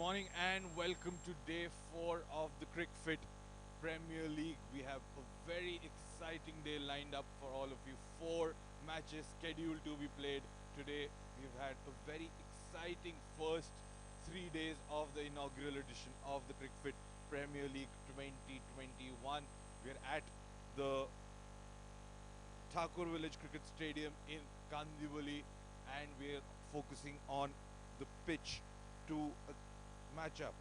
morning and welcome to day 4 of the CRICFIT Premier League. We have a very exciting day lined up for all of you. 4 matches scheduled to be played today. We've had a very exciting first 3 days of the inaugural edition of the CRICFIT Premier League 2021. We're at the Thakur Village Cricket Stadium in Kandivali and we're focusing on the pitch 2 matchup.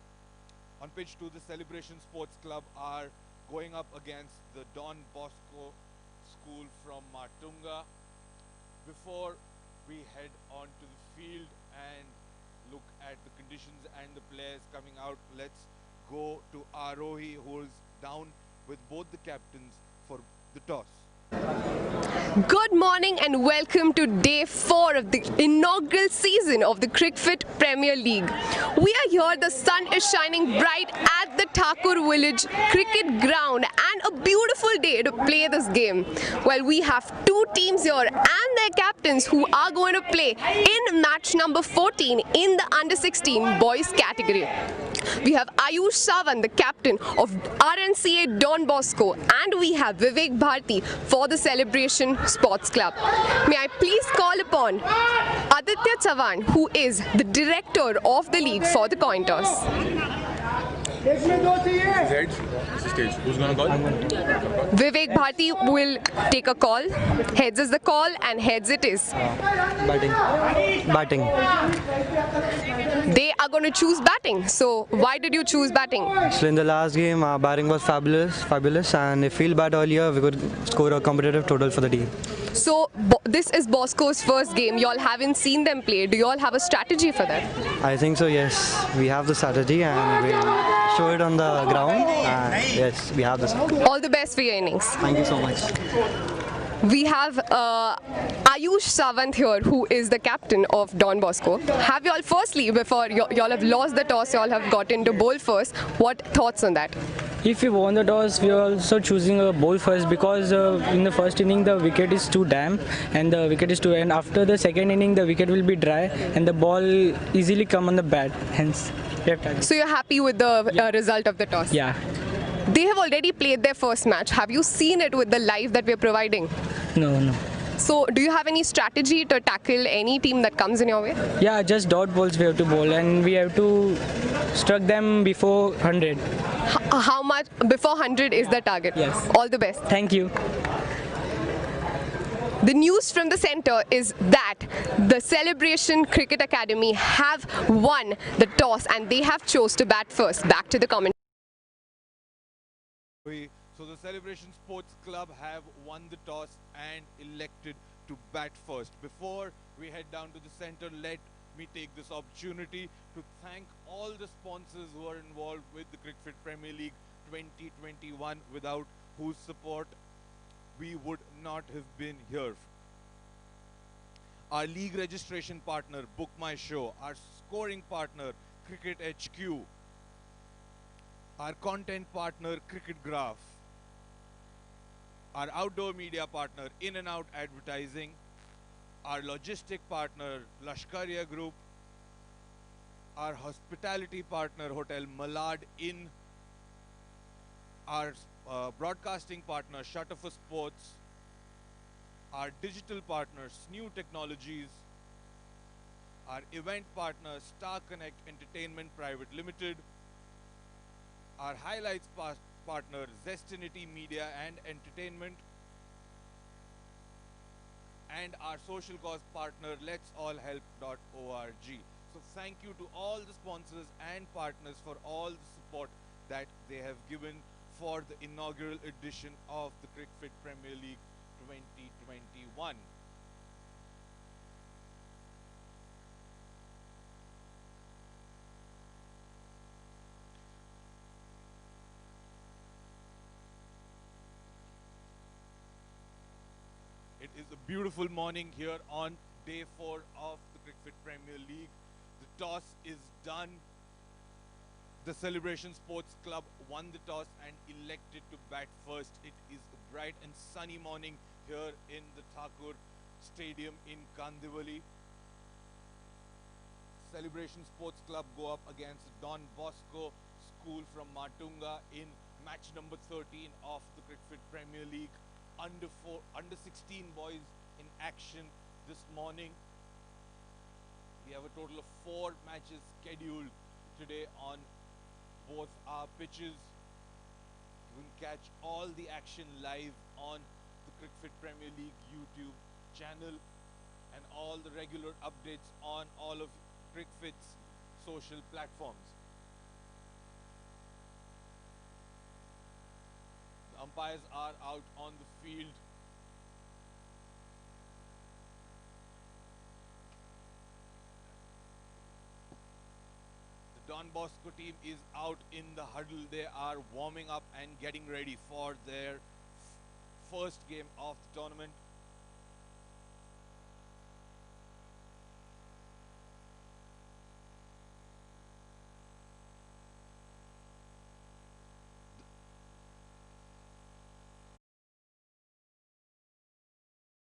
On pitch 2, the Celebration Sports Club are going up against the Don Bosco School from Matunga. Before we head on to the field and look at the conditions and the players coming out, let's go to Arohi, who is down with both the captains for the toss. Good morning and welcome to day 4 of the inaugural season of the CRICFIT Premier League. We are here, the sun is shining bright at the Thakur Village cricket ground and a beautiful day to play this game. Well, we have 2 teams here and their captains who are going to play in match number 14 in the under 16 boys category. We have Ayush Sawant, the captain of RNCA Don Bosco, and we have Vivek Bharti for the Celebration Sports Club. May I please call upon Aditya Chavan, who is the director of the league, for the coin toss. Heads, stage. Who's gonna call? Vivek Bharti will take a call. Heads is the call, and heads it is. Batting. They are going to choose batting. So why did you choose batting? So in the last game, our batting was fabulous, and if we bat earlier, we could score a competitive total for the team. So this is Bosco's first game. You all haven't seen them play. Do you all have a strategy for that? I think so. Yes, we have the strategy, and we'll show it on the ground. And yes, we have this. All the best for your innings. Thank you so much. We have Ayush Sawant here, who is the captain of Don Bosco. Have you all, firstly, before you all have lost the toss, you all have gotten to bowl first. What thoughts on that? If we won the toss, we are also choosing a bowl first because in the first inning the wicket is too damp and the wicket is too. And after the second inning, the wicket will be dry and the ball easily come on the bat. Hence, we have targeted. So you're happy with the result of the toss? Yeah. They have already played their first match. Have you seen it with the live that we're providing? No. So do you have any strategy to tackle any team that comes in your way? Yeah, just dot balls we have to bowl and we have to struck them before 100. How much before 100 is the target? Yes. All the best. Thank you. The news from the centre is that the Celebration Cricket Academy have won the toss and they have chose to bat first. Back to the comment. So the Celebration Sports Club have won the toss and elected to bat first. Before we head down to the centre, let me take this opportunity to thank all the sponsors who are involved with the CRICFIT Premier League 2021, without whose support we would not have been here. Our league registration partner, Book My Show. Our scoring partner, Cricket HQ. Our content partner, Cricket Graph. Our outdoor media partner, In and Out Advertising. Our logistic partner, Lashkariya Group. Our hospitality partner, Hotel Malad Inn. Our broadcasting partner, Shutter for Sports. Our digital partner, Snew Technologies. Our event partner, Star Connect Entertainment Private Limited. Our highlights partner, Zestinity Media and Entertainment. And our social cause partner, letsallhelp.org. So thank you to all the sponsors and partners for all the support that they have given for the inaugural edition of the CRICFIT Premier League 2021. It is a beautiful morning here on day 4 of the CRICFIT Premier League. The toss is done. The Celebration Sports Club won the toss and elected to bat first. It is a bright and sunny morning here in the Thakur Stadium in Kandivali. Celebration Sports Club go up against Don Bosco School from Matunga in match number 13 of the CRICFIT Premier League. Under 16 boys in action this morning. We have a total of 4 matches scheduled today on both our pitches. You can catch all the action live on the CRICFIT Premier League YouTube channel and all the regular updates on all of CRICFIT's social platforms. The umpires are out on the field. The Don Bosco team is out in the huddle. They are warming up and getting ready for their first game of the tournament.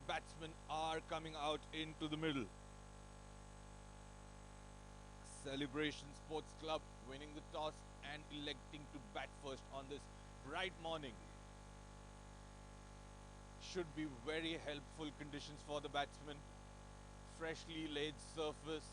Batsmen are coming out into the middle. Celebration Sports Club winning the toss and electing to bat first on this bright morning. Should be very helpful conditions for the batsmen. Freshly laid surface.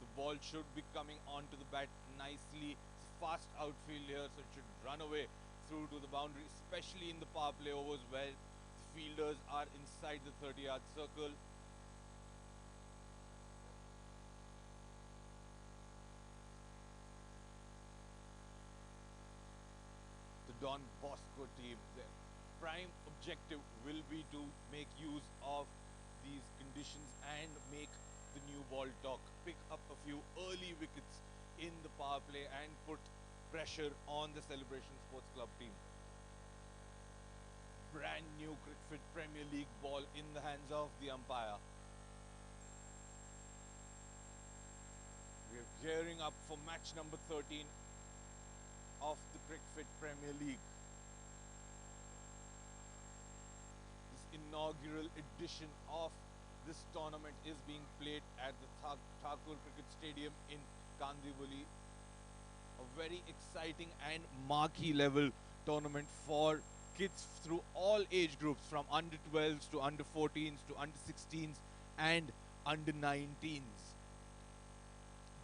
The ball should be coming onto the bat nicely. It's a fast outfield here, so it should run away through to the boundary, especially in the power play overs where the fielders are inside the 30-yard circle. The Don Bosco team, their prime objective will be to make use of these conditions and make the new ball talk, pick up a few early wickets in the power play and put pressure on the Celebration Sports Club team. Brand new CRICFIT Premier League ball in the hands of the umpire. We're gearing up for match number 13 of the CRICFIT Premier League. This inaugural edition of this tournament is being played at the Thakur Cricket Stadium in Kandivali. A very exciting and marquee level tournament for kids through all age groups, from under 12s to under 14s to under 16s and under 19s.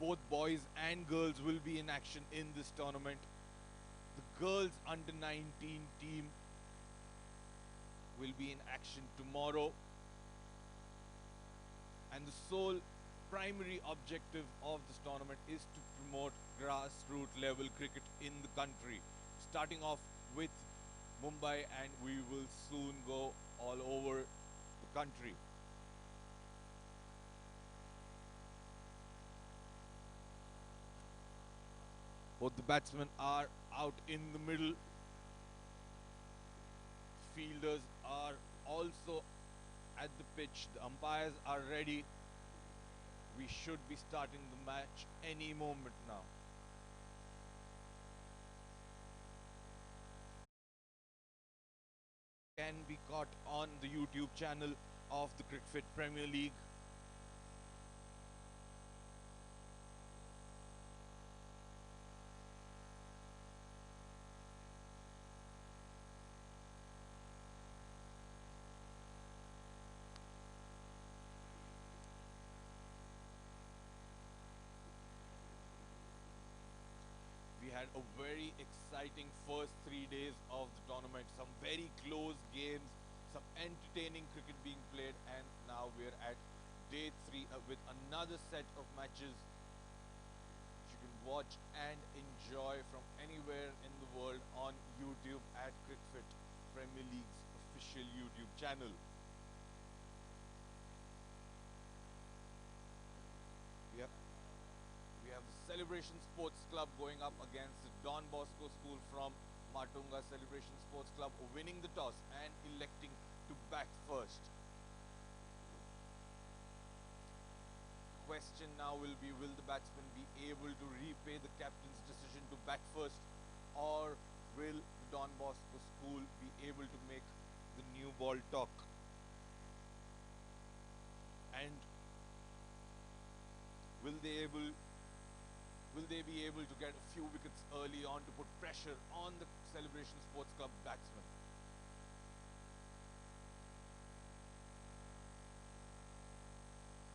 Both boys and girls will be in action in this tournament. The girls under 19 team will be in action tomorrow. And the sole primary objective of this tournament is to promote grassroots level cricket in the country. Starting off with Mumbai, and we will soon go all over the country. Both the batsmen are out in the middle. Fielders are also at the pitch. The umpires are ready. We should be starting the match any moment now. Can be caught on the YouTube channel of the CRICFIT Premier League. We had a very exciting first 3 days of the tournament. Some very close games, some entertaining cricket being played, and now we're at day 3 with another set of matches which you can watch and enjoy from anywhere in the world on YouTube at CRICFIT Premier League's official YouTube channel. We have the Celebration Sports Club going up against the Don Bosco School from Matunga. Celebration Sports Club winning the toss and electing to bat first. Question now will be, will the batsman be able to repay the captain's decision to bat first, or will the Don Bosco School be able to make the new ball talk? And Will they able will they be able to get a few wickets early on to put pressure on the Celebration Sports Club batsmen?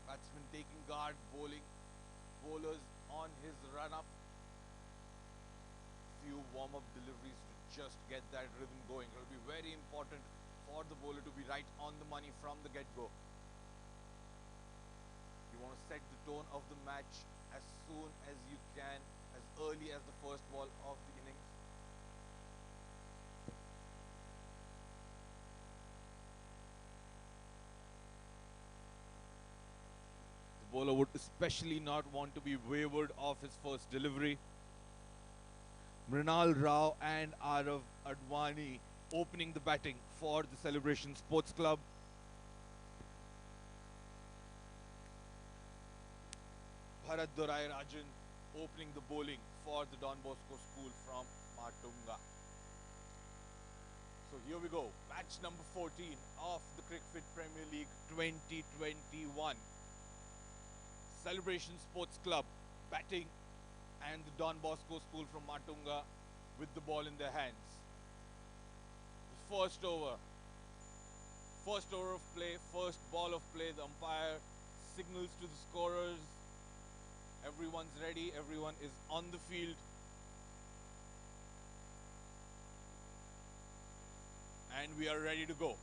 Batsman taking guard, bowlers on his run-up. Few warm-up deliveries to just get that rhythm going. It will be very important for the bowler to be right on the money from the get-go. You want to set the tone of the match as soon as you can, as early as the first ball of the innings. The bowler would especially not want to be wayward off his first delivery. Mrinal Rao and Arav Advani opening the batting for the Celebration Sports Club. Bharat Dorai Rajan opening the bowling for the Don Bosco School from Matunga. So here we go, match number 14 of the CRICFIT Premier League 2021. Celebration Sports Club batting and the Don Bosco School from Matunga with the ball in their hands. The first over of play, first ball of play, the umpire signals to the scorers. Everyone's ready, everyone is on the field. And we are ready to go.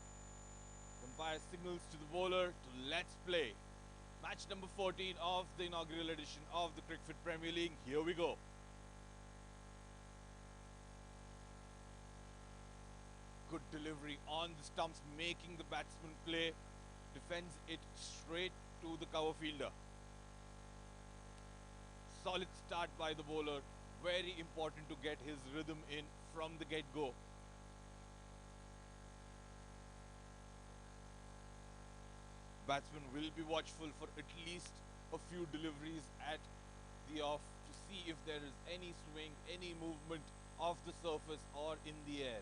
The umpire signals to the bowler to let's play. Match number 14 of the inaugural edition of the CRICFIT Premier League. Here we go. Good delivery on the stumps, making the batsman play. Defends it straight to the cover fielder. Solid start by the bowler. Very important to get his rhythm in from the get-go. Batsman will be watchful for at least a few deliveries at the off to see if there is any swing, any movement of the surface or in the air.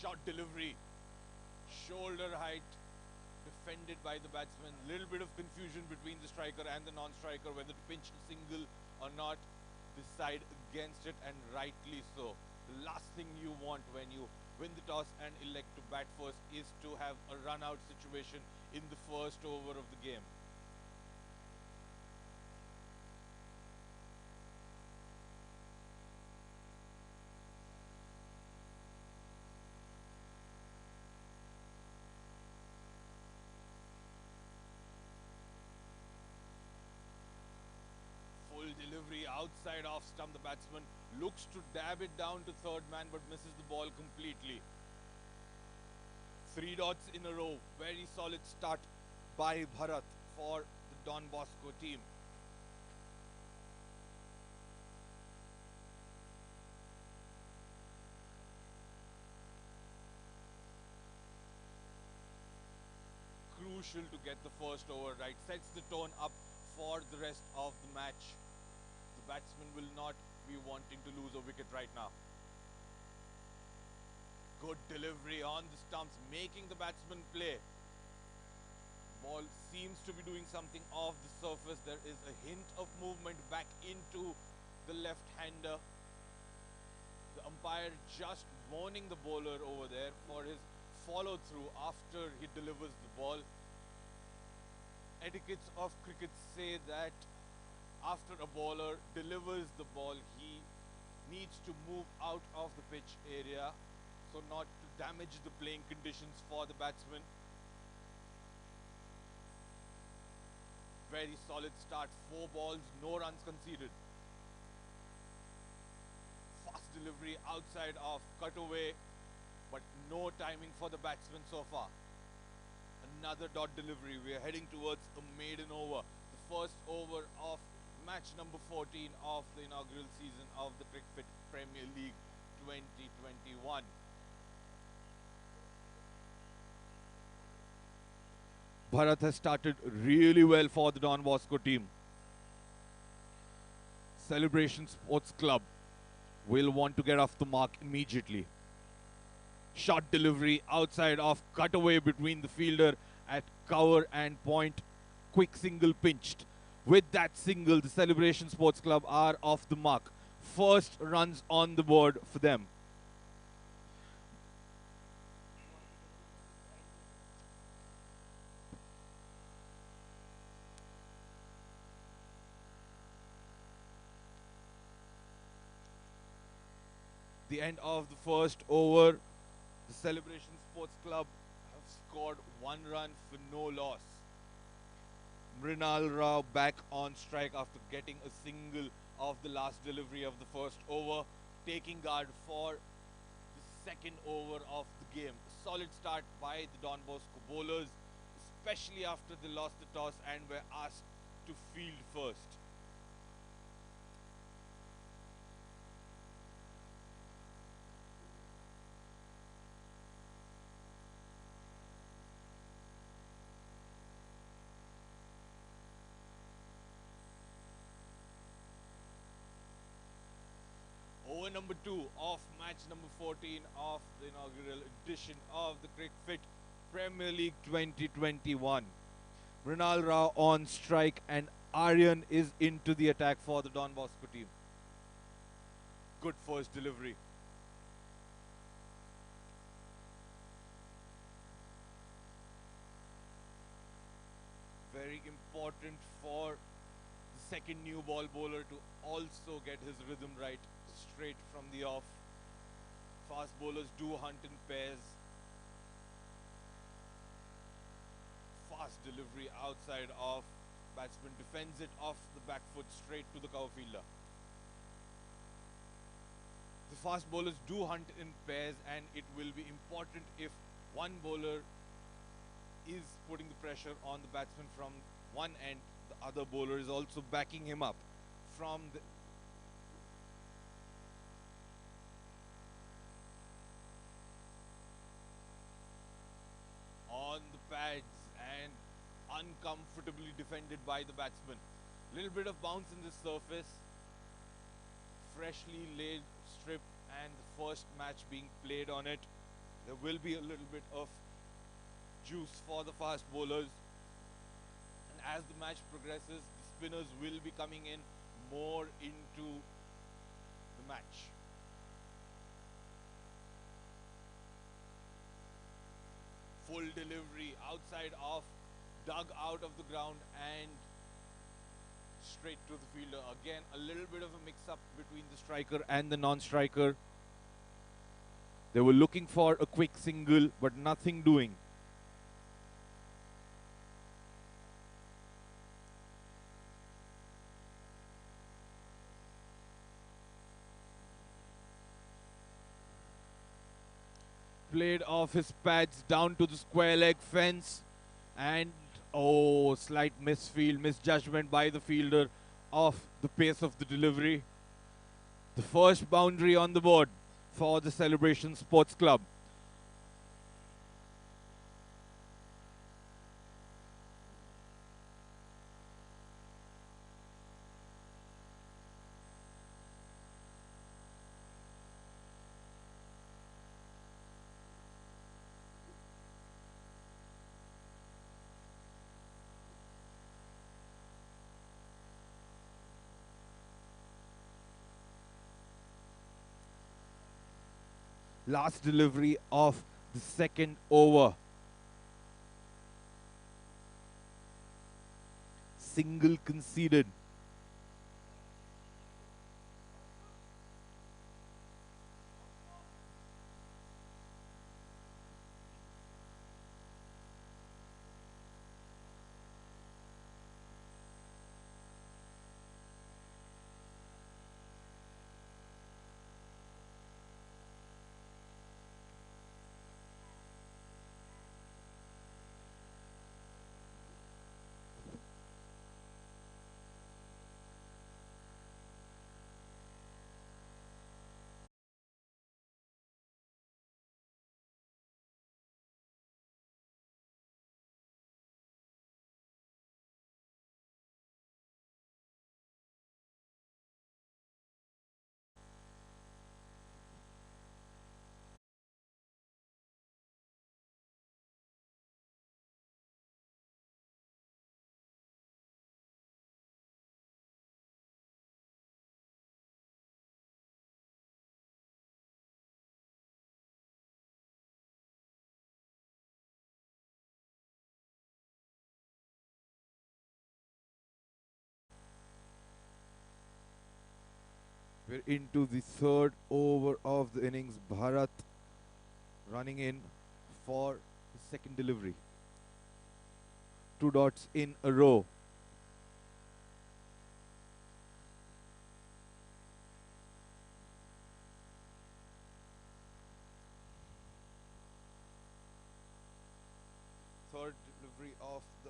Short delivery, shoulder height, defended by the batsman. Little bit of confusion between the striker and the non-striker whether to pinch a single or not. Decide against it, and rightly so. The last thing you want when you win the toss and elect to bat first is to have a run-out situation in the first over of the game. Delivery outside off stump. The batsman looks to dab it down to third man but misses the ball completely. 3 dots in a row. Very solid start by Bharat for the Don Bosco team. Crucial to get the first over right. Sets the tone up for the rest of the match. The batsman will not be wanting to lose a wicket right now. Good delivery on the stumps, making the batsman play. Ball seems to be doing something off the surface. There is a hint of movement back into the left-hander. The umpire just warning the bowler over there for his follow-through after he delivers the ball. Etiquettes of cricket say that after a bowler delivers the ball, he needs to move out of the pitch area so not to damage the playing conditions for the batsman. Very solid start. 4 balls, no runs conceded. Fast delivery outside of cutaway, but no timing for the batsman so far. Another dot delivery. We are heading towards a maiden over. The first over of match number 14 of the inaugural season of the CRICFIT Premier League 2021. Bharat has started really well for the Don Bosco team. Celebration Sports Club will want to get off the mark immediately. Short delivery outside off, cutaway between the fielder at cover and point. Quick single pinched. With that single, the Celebration Sports Club are off the mark. First runs on the board for them. The end of the first over, the Celebration Sports Club have scored 1 run for no loss. Mrinal Rao back on strike after getting a single of the last delivery of the first over, taking guard for the second over of the game. A solid start by the Don Bosco bowlers, especially after they lost the toss and were asked to field first. Over number 2 of match number 14 of the inaugural edition of the CRICFIT Premier League 2021. Mrinal Rao on strike and Aryan is into the attack for the Don Bosco team. Good first delivery. Very important for the second new ball bowler to also get his rhythm right straight from the off. Fast bowlers do hunt in pairs. Fast delivery outside off. Batsman defends it off the back foot straight to the cover fielder. The fast bowlers do hunt in pairs, and it will be important if one bowler is putting the pressure on the batsman from one end, the other bowler is also backing him up from the on the pads and uncomfortably defended by the batsman. Little bit of bounce in the surface, freshly laid strip, and the first match being played on it. There will be a little bit of juice for the fast bowlers, and as the match progresses, the spinners will be coming in more into the match. Full delivery outside off, dug out of the ground and straight to the fielder. Again, a little bit of a mix-up between the striker and the non-striker. They were looking for a quick single, but nothing doing. Played off his pads down to the square leg fence, and oh, slight misjudgment by the fielder of the pace of the delivery. The first boundary on the board for the Celebration Sports Club. Last delivery of the second over. Single conceded. We're into the third over of the innings. Bharat running in for his second delivery. 2 dots in a row. Third delivery of the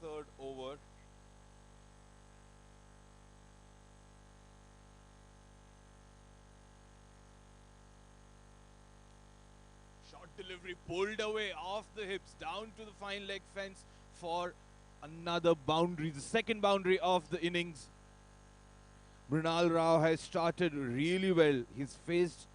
third over. Short delivery pulled away off the hips down to the fine leg fence for another boundary, the second boundary of the innings. Mrinal Rao has started really well. He's faced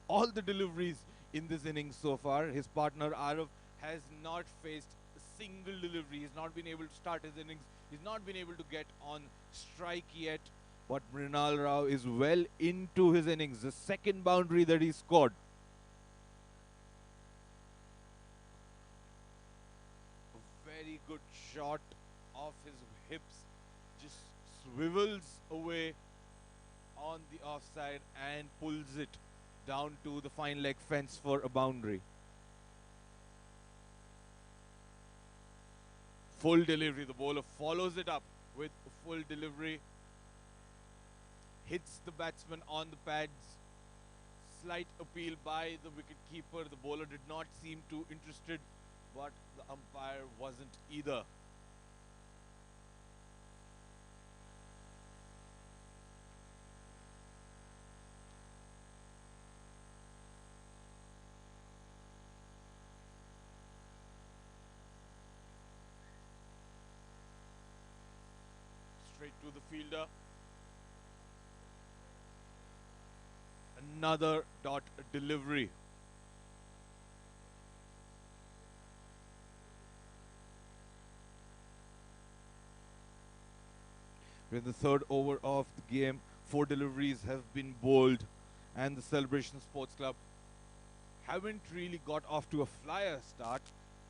all the deliveries in this innings so far. His partner Arav has not faced a single delivery. He's not been able to start his innings. He's not been able to get on strike yet. But Mrinal Rao is well into his innings. The second boundary that he scored. A very good shot off his hips. Just swivels away on the offside and pulls it down to the fine leg fence for a boundary. Full delivery. The bowler follows it up with a full delivery. Hits the batsman on the pads. Slight appeal by the wicketkeeper. The bowler did not seem too interested, but the umpire wasn't either. Straight to the fielder. Another dot delivery. We're in the third over of the game. 4 deliveries have been bowled, and the Celebration Sports Club haven't really got off to a flyer start,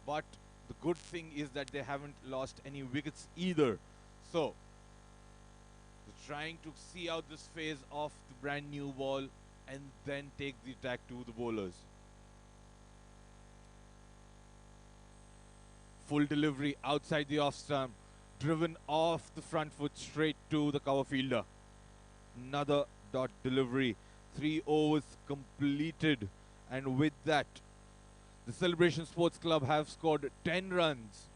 but the good thing is that they haven't lost any wickets either. So, they're trying to see out this phase of the brand new ball and then take the attack to the bowlers. Full delivery outside the off stump, driven off the front foot straight to the cover fielder. Another dot delivery. 3 overs completed, and with that, the Celebration Sports Club have scored 10 runs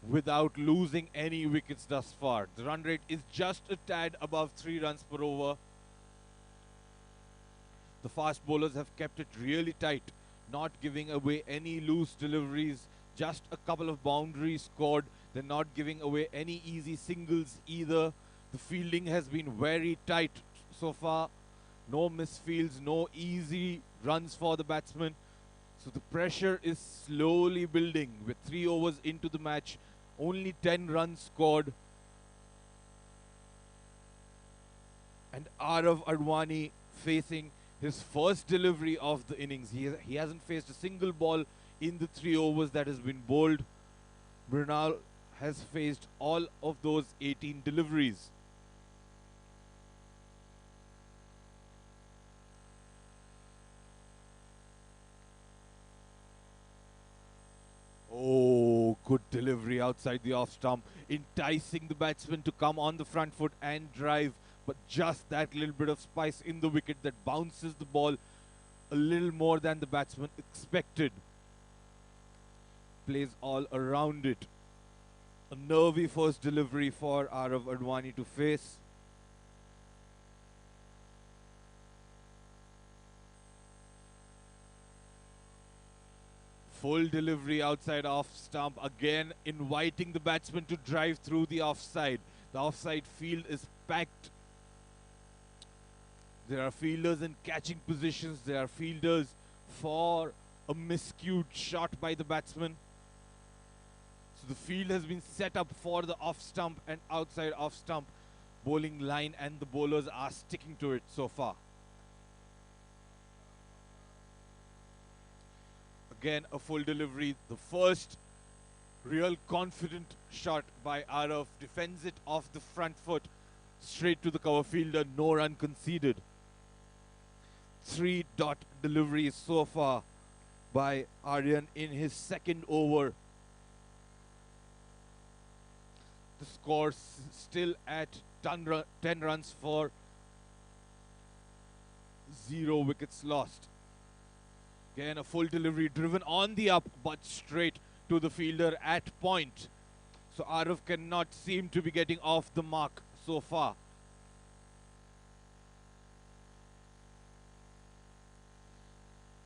without losing any wickets thus far. The run rate is just a tad above 3 runs per over. The fast bowlers have kept it really tight, not giving away any loose deliveries, just a couple of boundaries scored. They're not giving away any easy singles either. The fielding has been very tight so far. No misfields, no easy runs for the batsmen. So the pressure is slowly building. With 3 overs into the match, only 10 runs scored. And Arav Advani facing his first delivery of the innings. He hasn't faced a single ball in the 3 overs that has been bowled. Mrinal has faced all of those 18 deliveries. Oh, good delivery outside the off stump, enticing the batsman to come on the front foot and drive. But just that little bit of spice in the wicket that bounces the ball a little more than the batsman expected. Plays all around it. A nervy first delivery for Arav Advani to face. Full delivery outside off stump, again inviting the batsman to drive through the offside. The offside field is packed. There are fielders in catching positions. There are fielders for a miscued shot by the batsman. So the field has been set up for the off stump and outside off stump bowling line, and the bowlers are sticking to it so far. Again, a full delivery. The first real confident shot by Arav. Defends it off the front foot. straight to the cover fielder, no run conceded. 3-dot deliveries so far by Aryan in his second over. The score still at 10 runs for 0 wickets lost. Again, a full delivery driven on the up, but straight to the fielder at point. So Arav cannot seem to be getting off the mark so far.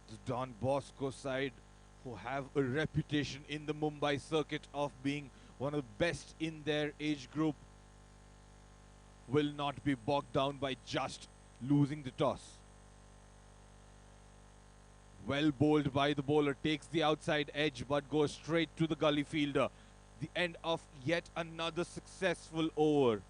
The Don Bosco side, who have a reputation in the Mumbai circuit of being one of the best in their age group, will not be bogged down by just losing the toss. Well bowled by the bowler, takes the outside edge but goes straight to the gully fielder. The end of yet another successful over.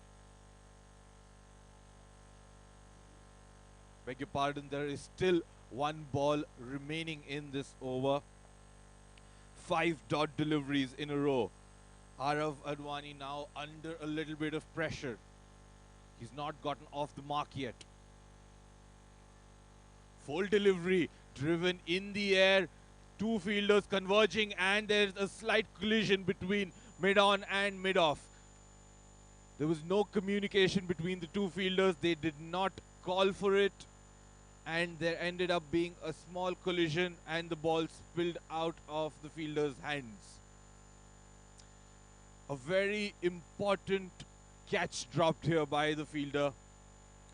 Beg your pardon, there is still one ball remaining in this over. 5-dot deliveries in a row. Arav Advani now under a little bit of pressure. He's not gotten off the mark yet. Full delivery, driven in the air. Two fielders converging, and there's a slight collision between mid-on and mid-off. There was no communication between the two fielders. They did not call for it, and there ended up being a small collision, and the ball spilled out of the fielder's hands. A very important catch dropped here by the fielder.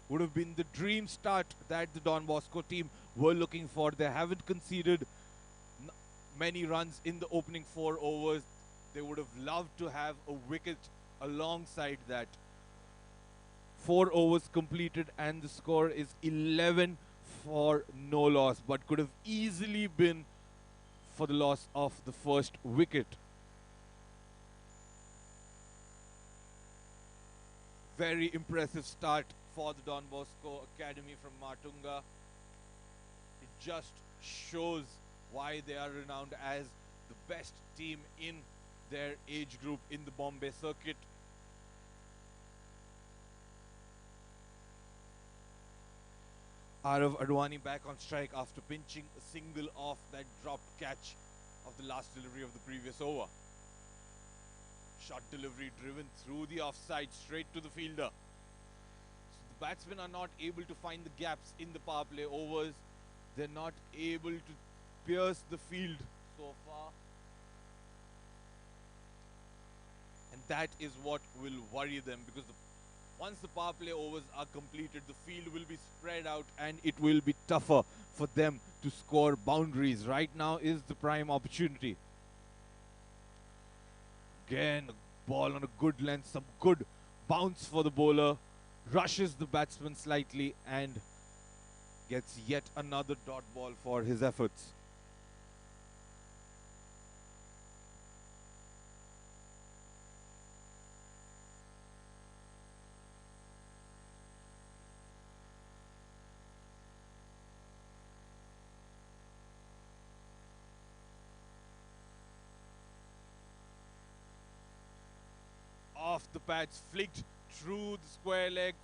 Would have been the dream start that the Don Bosco team were looking for. They haven't conceded many runs in the opening 4 overs. They would have loved to have a wicket alongside that. 4 overs completed and the score is 11 for no loss, but could have easily been for the loss of the first wicket. Very impressive start for the Don Bosco Academy from Matunga. It just shows why they are renowned as the best team in their age group in the Bombay circuit. Arav Advani back on strike after pinching a single off that dropped catch of the last delivery of the previous over. Shot delivery driven through the offside straight to the fielder. So the batsmen are not able to find the gaps in the power play overs. They're not able to pierce the field so far. And that is what will worry them, because once the power play overs are completed, the field will be spread out and it will be tougher for them to score boundaries. Right now is the prime opportunity. Again, a ball on a good length, some good bounce for the bowler, rushes the batsman slightly and gets yet another dot ball for his efforts. Off the pads, flicked through the square leg,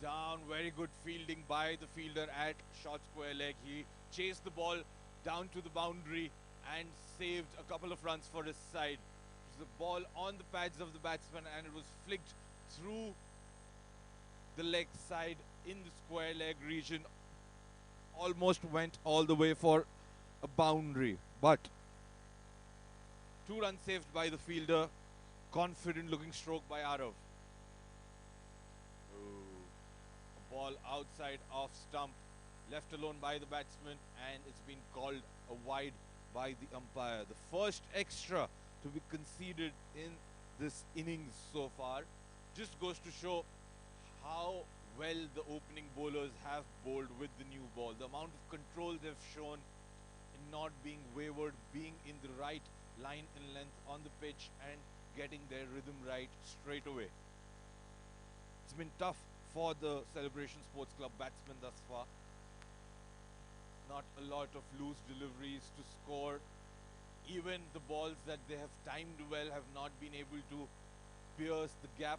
down. Very good fielding by the fielder at short square leg. He chased the ball down to the boundary and saved a couple of runs for his side. It was the ball on the pads of the batsman and it was flicked through the leg side in the square leg region. Almost went all the way for a boundary, but 2 runs saved by the fielder. Confident looking stroke by Arav. A ball outside off stump, left alone by the batsman, and it's been called a wide by the umpire. The first extra to be conceded in this innings so far. Just goes to show how well the opening bowlers have bowled with the new ball. The amount of control they've shown in not being wayward, being in the right line and length on the pitch and getting their rhythm right straight away. It's been tough for the Celebration Sports Club batsmen thus far. Not a lot of loose deliveries to score. Even the balls that they have timed well have not been able to pierce the gap.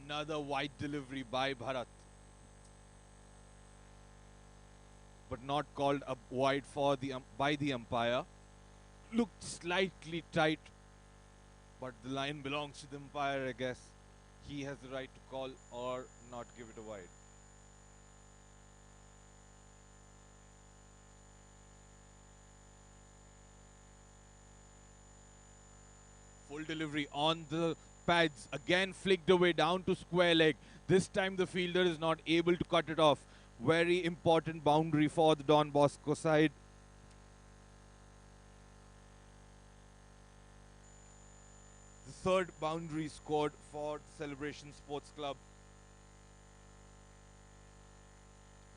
Another wide delivery by Bharat, but not called up wide for the by the umpire. Looked slightly tight, but the line belongs to the umpire, I guess. He has the right to call or not give it a wide. Full delivery on the pads, again flicked away down to square leg. This time the fielder is not able to cut it off. Very important boundary for the Don Bosco side. The third boundary scored for Celebration Sports Club.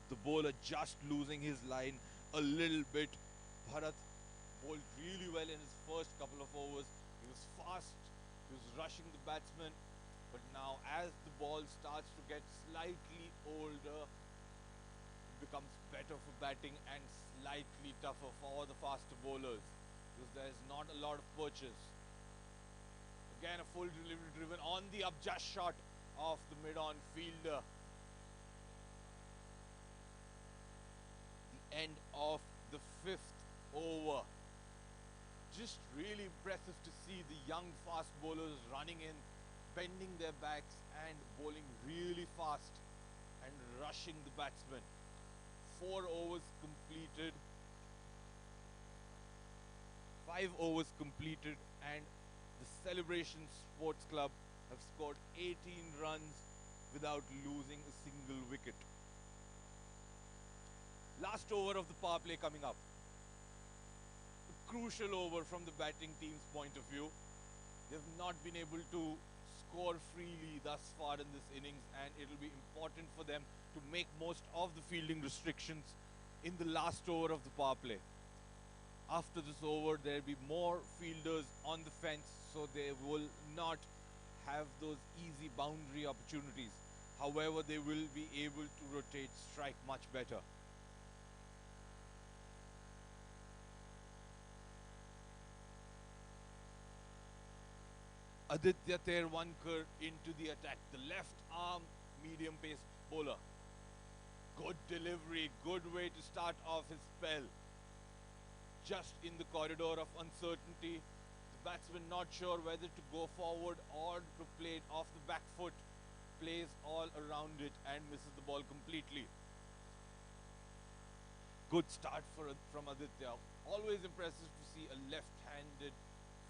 The bowler just losing his line a little bit. Bharat bowled really well in his first couple of overs. He was fast, he was rushing the batsman. But now as the ball starts to get slightly older, it becomes better for batting and slightly tougher for the faster bowlers, because there's not a lot of perches. Again, a full delivery driven on the up-just shot of the mid-on fielder. The end of the fifth over. Just really impressive to see the young fast bowlers running in, bending their backs and bowling really fast and rushing the batsmen. 4 overs completed. 5 overs completed, and the Celebration Sports Club have scored 18 runs without losing a single wicket. Last over of the power play coming up. A crucial over from the batting team's point of view. They have not been able to score freely thus far in this innings, and it will be important for them to make most of the fielding restrictions in the last over of the power play. After this over, there will be more fielders on the fence, so they will not have those easy boundary opportunities. However, they will be able to rotate strike much better. Aditya Terwankar into the attack, the left arm medium pace bowler. Good delivery, good way to start off his spell. Just in the corridor of uncertainty, the batsman not sure whether to go forward or to play it off the back foot, plays all around it and misses the ball completely. Good start from Aditya. Always impressive to see a left-handed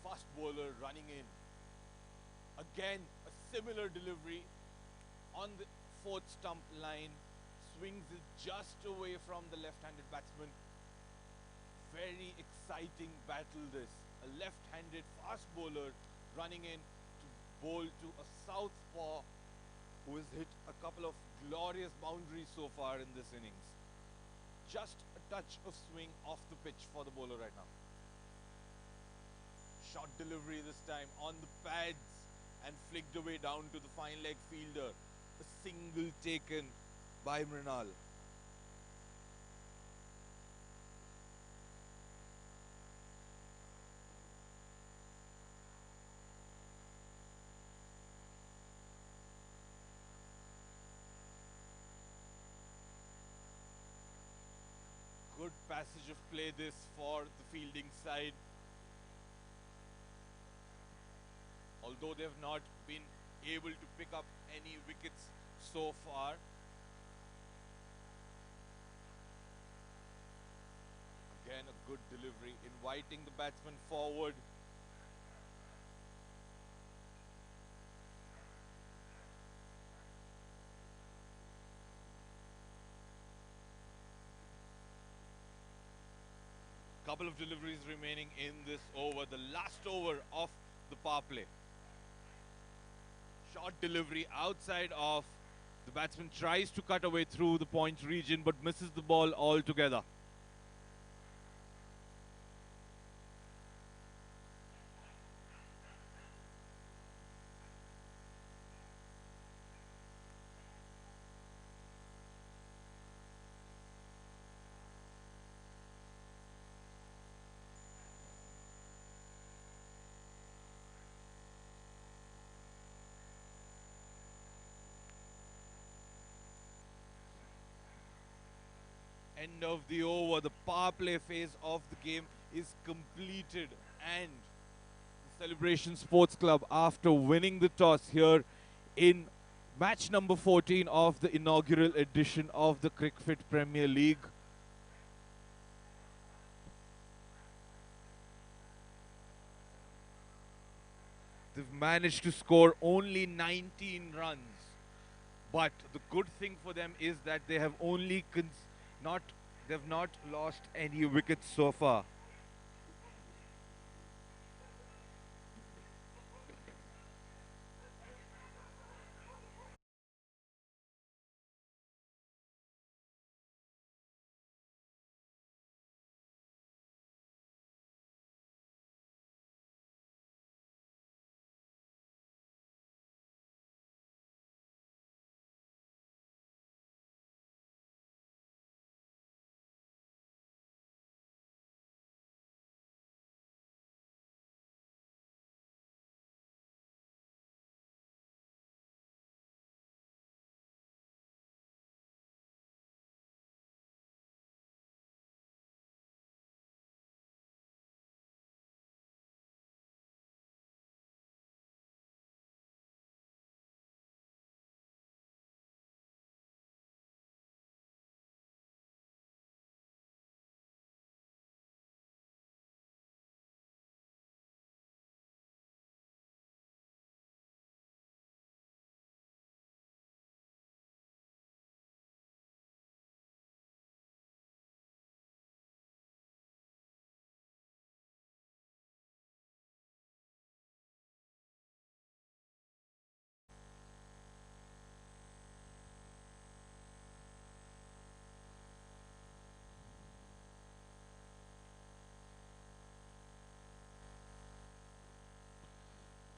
fast bowler running in. Again, a similar delivery on the 4th stump line, swings it just away from the left-handed batsman. Very exciting battle this. A left-handed fast bowler running in to bowl to a southpaw who has hit a couple of glorious boundaries so far in this innings. Just a touch of swing off the pitch for the bowler right now. Short delivery this time on the pads and flicked away down to the fine leg fielder. A single taken by Mrinal. Good passage of play this for the fielding side. Although they have not been able to pick up any wickets so far. Again, a good delivery, inviting the batsman forward. Couple of deliveries remaining in this over, the last over of the power play. Short delivery outside of the batsman, tries to cut away through the point region but misses the ball altogether. End of the over. The power play phase of the game is completed, and the Celebration Sports Club, after winning the toss here in match number 14 of the inaugural edition of the CRICFIT Premier League, they've managed to score only 19 runs. But the good thing for them is that they have only they've not lost any wickets so far.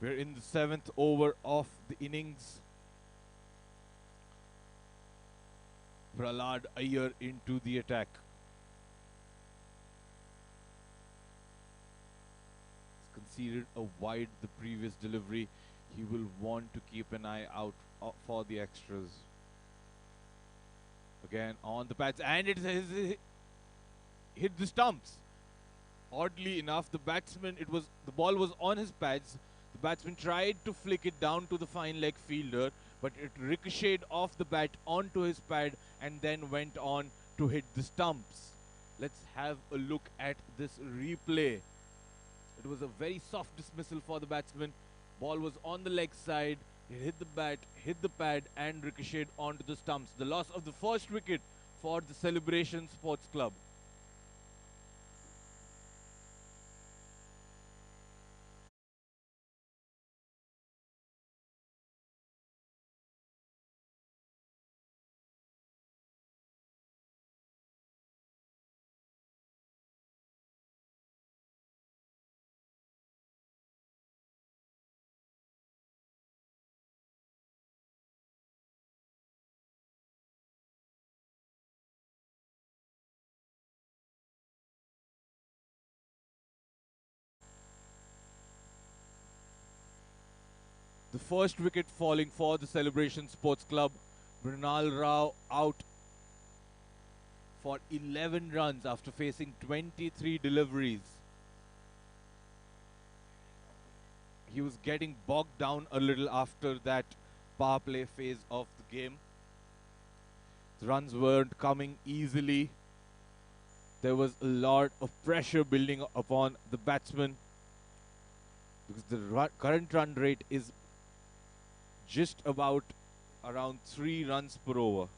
We're in the 7th over of the innings. Prahlad Iyer into the attack. He's conceded a wide the previous delivery. He will want to keep an eye out for the extras. Again on the pads, and it hit the stumps. Oddly enough, the ball was on his pads. The batsman tried to flick it down to the fine leg fielder, but it ricocheted off the bat onto his pad and then went on to hit the stumps. Let's have a look at this replay. It was a very soft dismissal for the batsman. Ball was on the leg side. It hit the bat, hit the pad, and ricocheted onto the stumps. The loss of the first wicket for the Celebration Sports Club. The first wicket falling for the Celebration Sports Club. Mrinal Rao out for 11 runs after facing 23 deliveries. He was getting bogged down a little after that power play phase of the game. The runs weren't coming easily. There was a lot of pressure building upon the batsman because the current run rate is just about around 3 runs per over.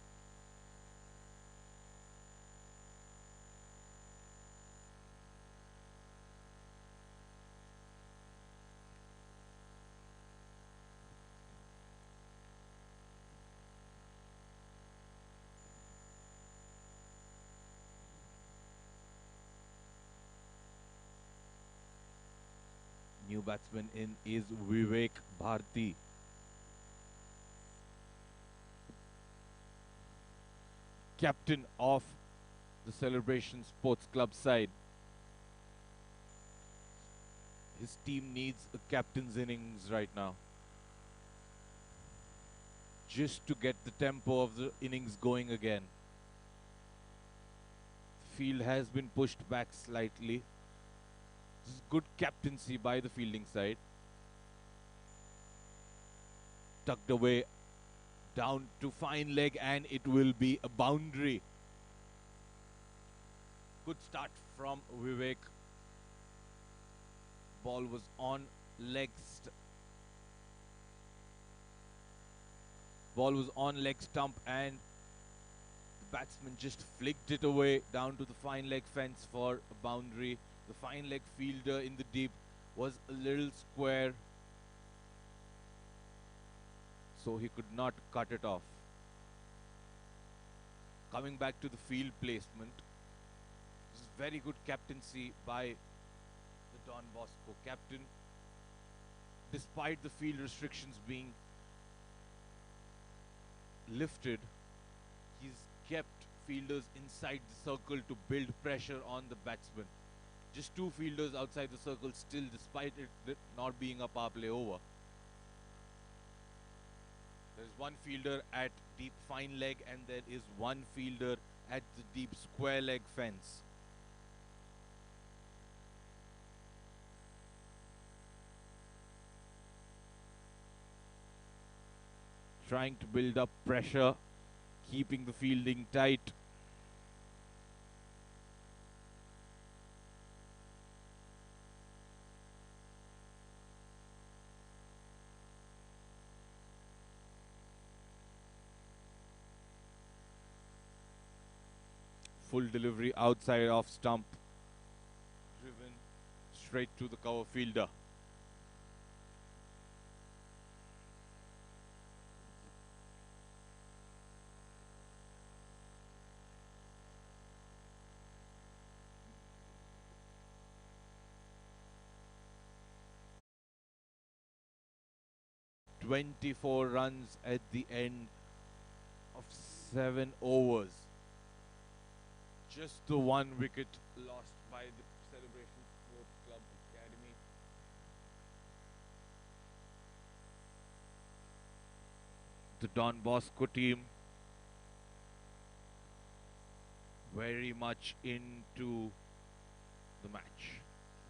New batsman in is Vivek Bharti. Captain of the Celebration Sports Club side. His team needs a captain's innings right now, just to get the tempo of the innings going again. field has been pushed back slightly. This is good captaincy by the fielding side. Tucked away down to fine leg, and it will be a boundary. Good start from Vivek. Ball was on leg. Ball was on leg stump, and the batsman just flicked it away down to the fine leg fence for a boundary. The fine leg fielder in the deep was a little square, so he could not cut it off. Coming back to the field placement, this is very good captaincy by the Don Bosco captain. Despite the field restrictions being lifted, he's kept fielders inside the circle to build pressure on the batsman. Just two fielders outside the circle still, despite it not being a power play over. There is one fielder at deep fine leg, and there is one fielder at the deep square leg fence. Trying to build up pressure, keeping the fielding tight. Full delivery outside off stump, driven straight to the cover fielder. "24 runs at the end of 7 overs. Just the one wicket lost by the Celebration Sports Club Academy. The Don Bosco team very much into the match,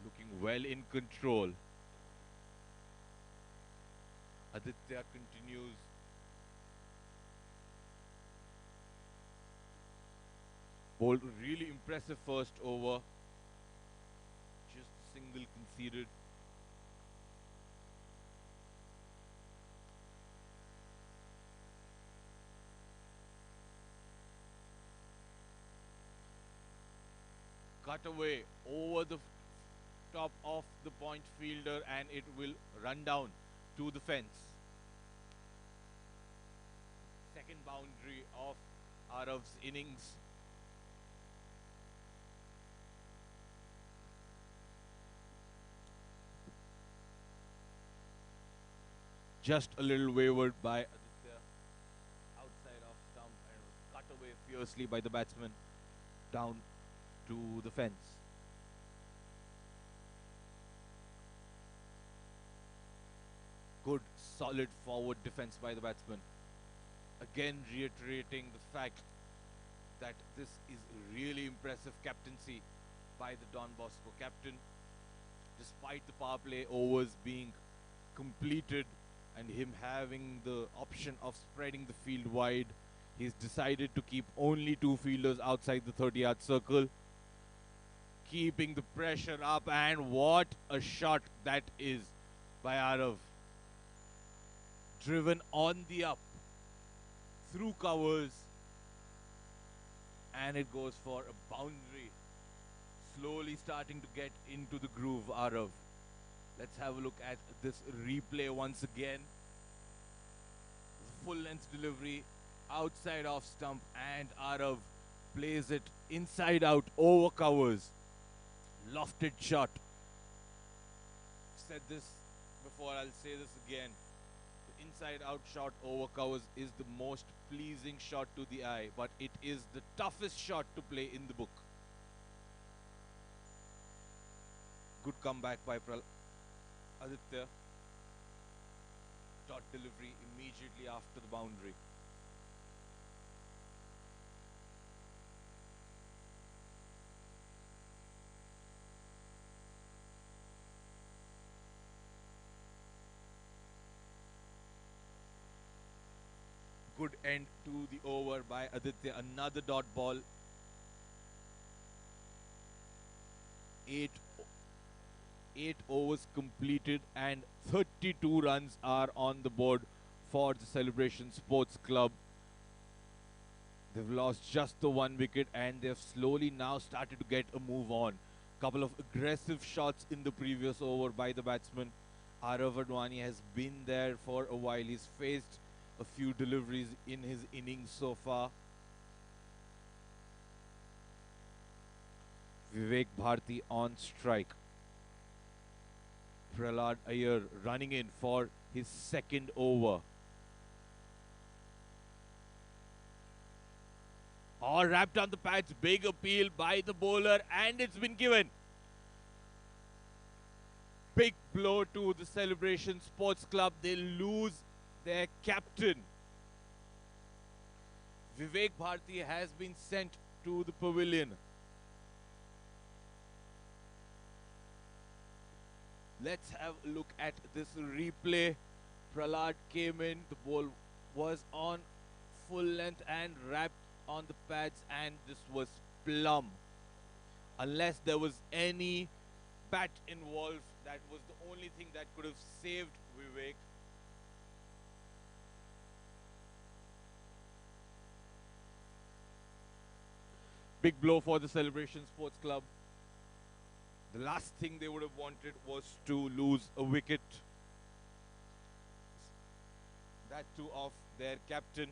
looking well in control. Aditya continues. Bowled a really impressive first over. Just a single conceded. Cut away over the top of the point fielder, and it will run down to the fence. Second boundary of Arav's innings. Just a little wavered by Aditya outside of stump, and was cut away fiercely by the batsman down to the fence. Good solid forward defense by the batsman. Again reiterating the fact that this is really impressive captaincy by the Don Bosco captain. Despite the power play overs being completed and him having the option of spreading the field wide, he's decided to keep only two fielders outside the 30-yard circle, keeping the pressure up. And what a shot that is by Arav. Driven on the up through covers, and it goes for a boundary. Slowly starting to get into the groove, Arav. Let's have a look at this replay once again. Full length delivery outside off stump, and Arav plays it inside out over covers. Lofted shot. Said this before, I'll say this again. The inside out shot over covers is the most pleasing shot to the eye, but it is the toughest shot to play in the book. Good comeback by Aditya. Dot delivery immediately after the boundary. good end to the over by Aditya. Another dot ball. Eight, 8 overs completed and 32 runs are on the board for the Celebration Sports Club. They've lost just the 1 wicket and they've slowly now started to get a move on. Couple of aggressive shots in the previous over by the batsman. Arav Advani has been there for a while. He's faced a few deliveries in his innings so far. Vivek Bharti on strike. Prahlad Iyer running in for his second over. All wrapped on the pads. Big appeal by the bowler and it's been given. Big blow to the Celebration Sports Club. They lose their captain. Vivek Bharti has been sent to the pavilion. Let's have a look at this replay. Prahlad came in. The ball was on full length and wrapped on the pads and this was plumb. Unless there was any bat involved, that was the only thing that could have saved Vivek. Big blow for the Celebration Sports Club. The last thing they would have wanted was to lose a wicket. That too of their captain.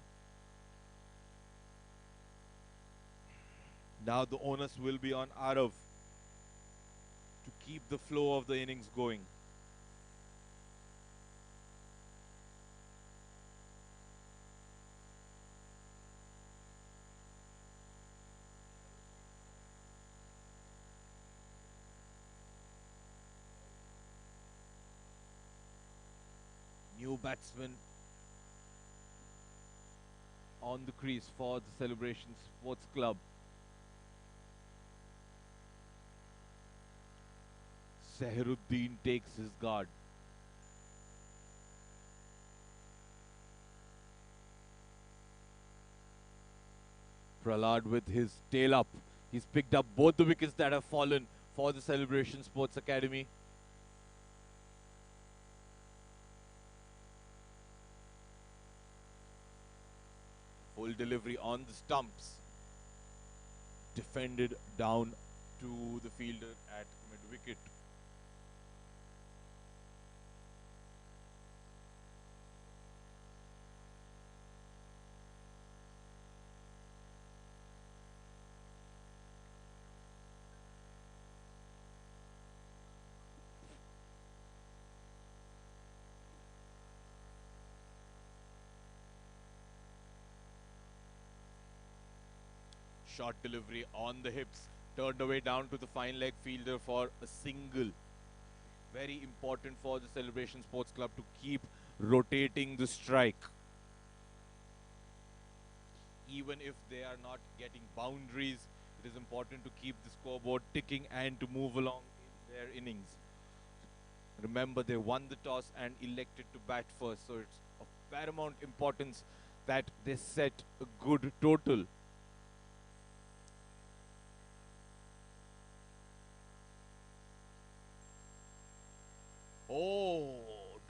Now the onus will be on Arav to keep the flow of the innings going. New batsman on the crease for the Celebration Sports Club. Seheruddin takes his guard. Prahlad with his tail up. He's picked up both the wickets that have fallen for the Celebration Sports Academy. Full delivery on the stumps. Defended down to the fielder at mid-wicket. Short delivery on the hips, turned away down to the fine leg fielder for a single. Very important for the Celebration Sports Club to keep rotating the strike. Even if they are not getting boundaries, it is important to keep the scoreboard ticking and to move along in their innings. Remember, they won the toss and elected to bat first, so it's of paramount importance that they set a good total. Oh,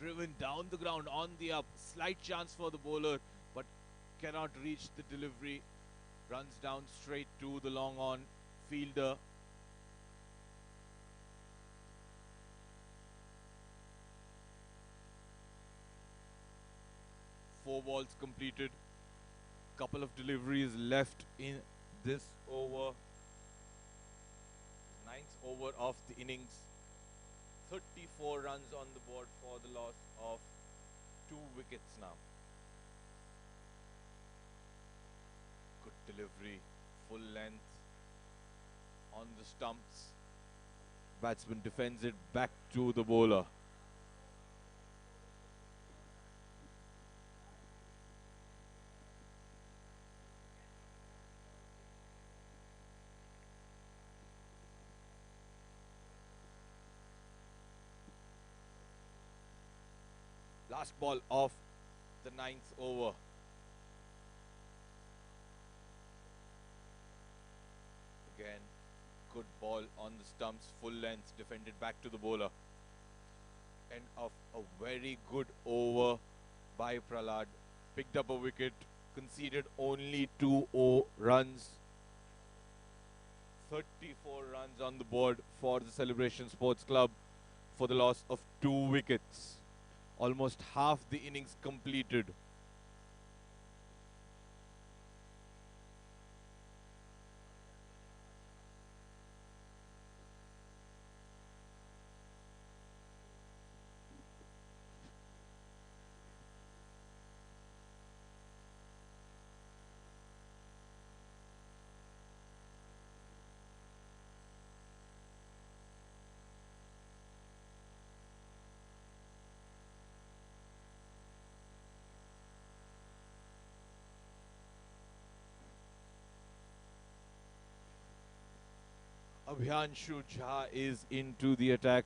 driven down the ground on the up. Slight chance for the bowler, but cannot reach the delivery. Runs down straight to the long on fielder. Four balls completed. Couple of deliveries left in this over. Ninth over of the innings. 34 runs on the board for the loss of 2 wickets now. Good delivery, full length on the stumps. Batsman defends it back to the bowler. Last ball of the 9th over. Good ball on the stumps, full length, defended back to the bowler. End of a very good over by Prahlad. Picked up a wicket, conceded only 2 runs. 34 runs on the board for the Celebration Sports Club for the loss of 2 wickets. Almost half the innings completed. Abhiyanshu Jha is into the attack.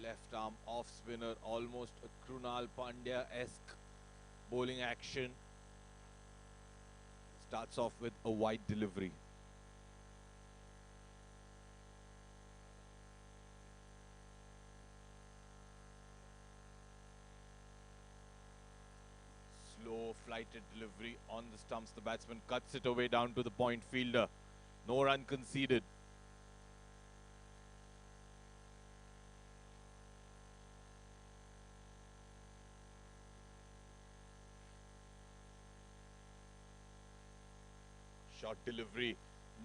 Left arm off spinner, almost a Krunal Pandya-esque bowling action. Starts off with a wide delivery. Slow flighted delivery on the stumps. The batsman cuts it away down to the point fielder. No run conceded. Short delivery.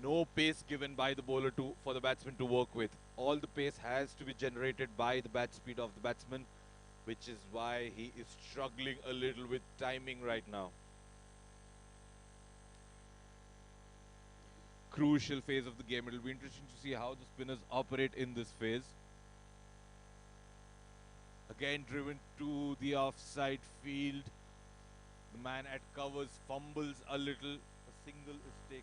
No pace given by the bowler for the batsman to work with. All the pace has to be generated by the bat speed of the batsman, which is why he is struggling a little with timing right now. Crucial phase of the game. It will be interesting to see how the spinners operate in this phase. Again driven to the offside field. The man at covers fumbles a little. A single is taken.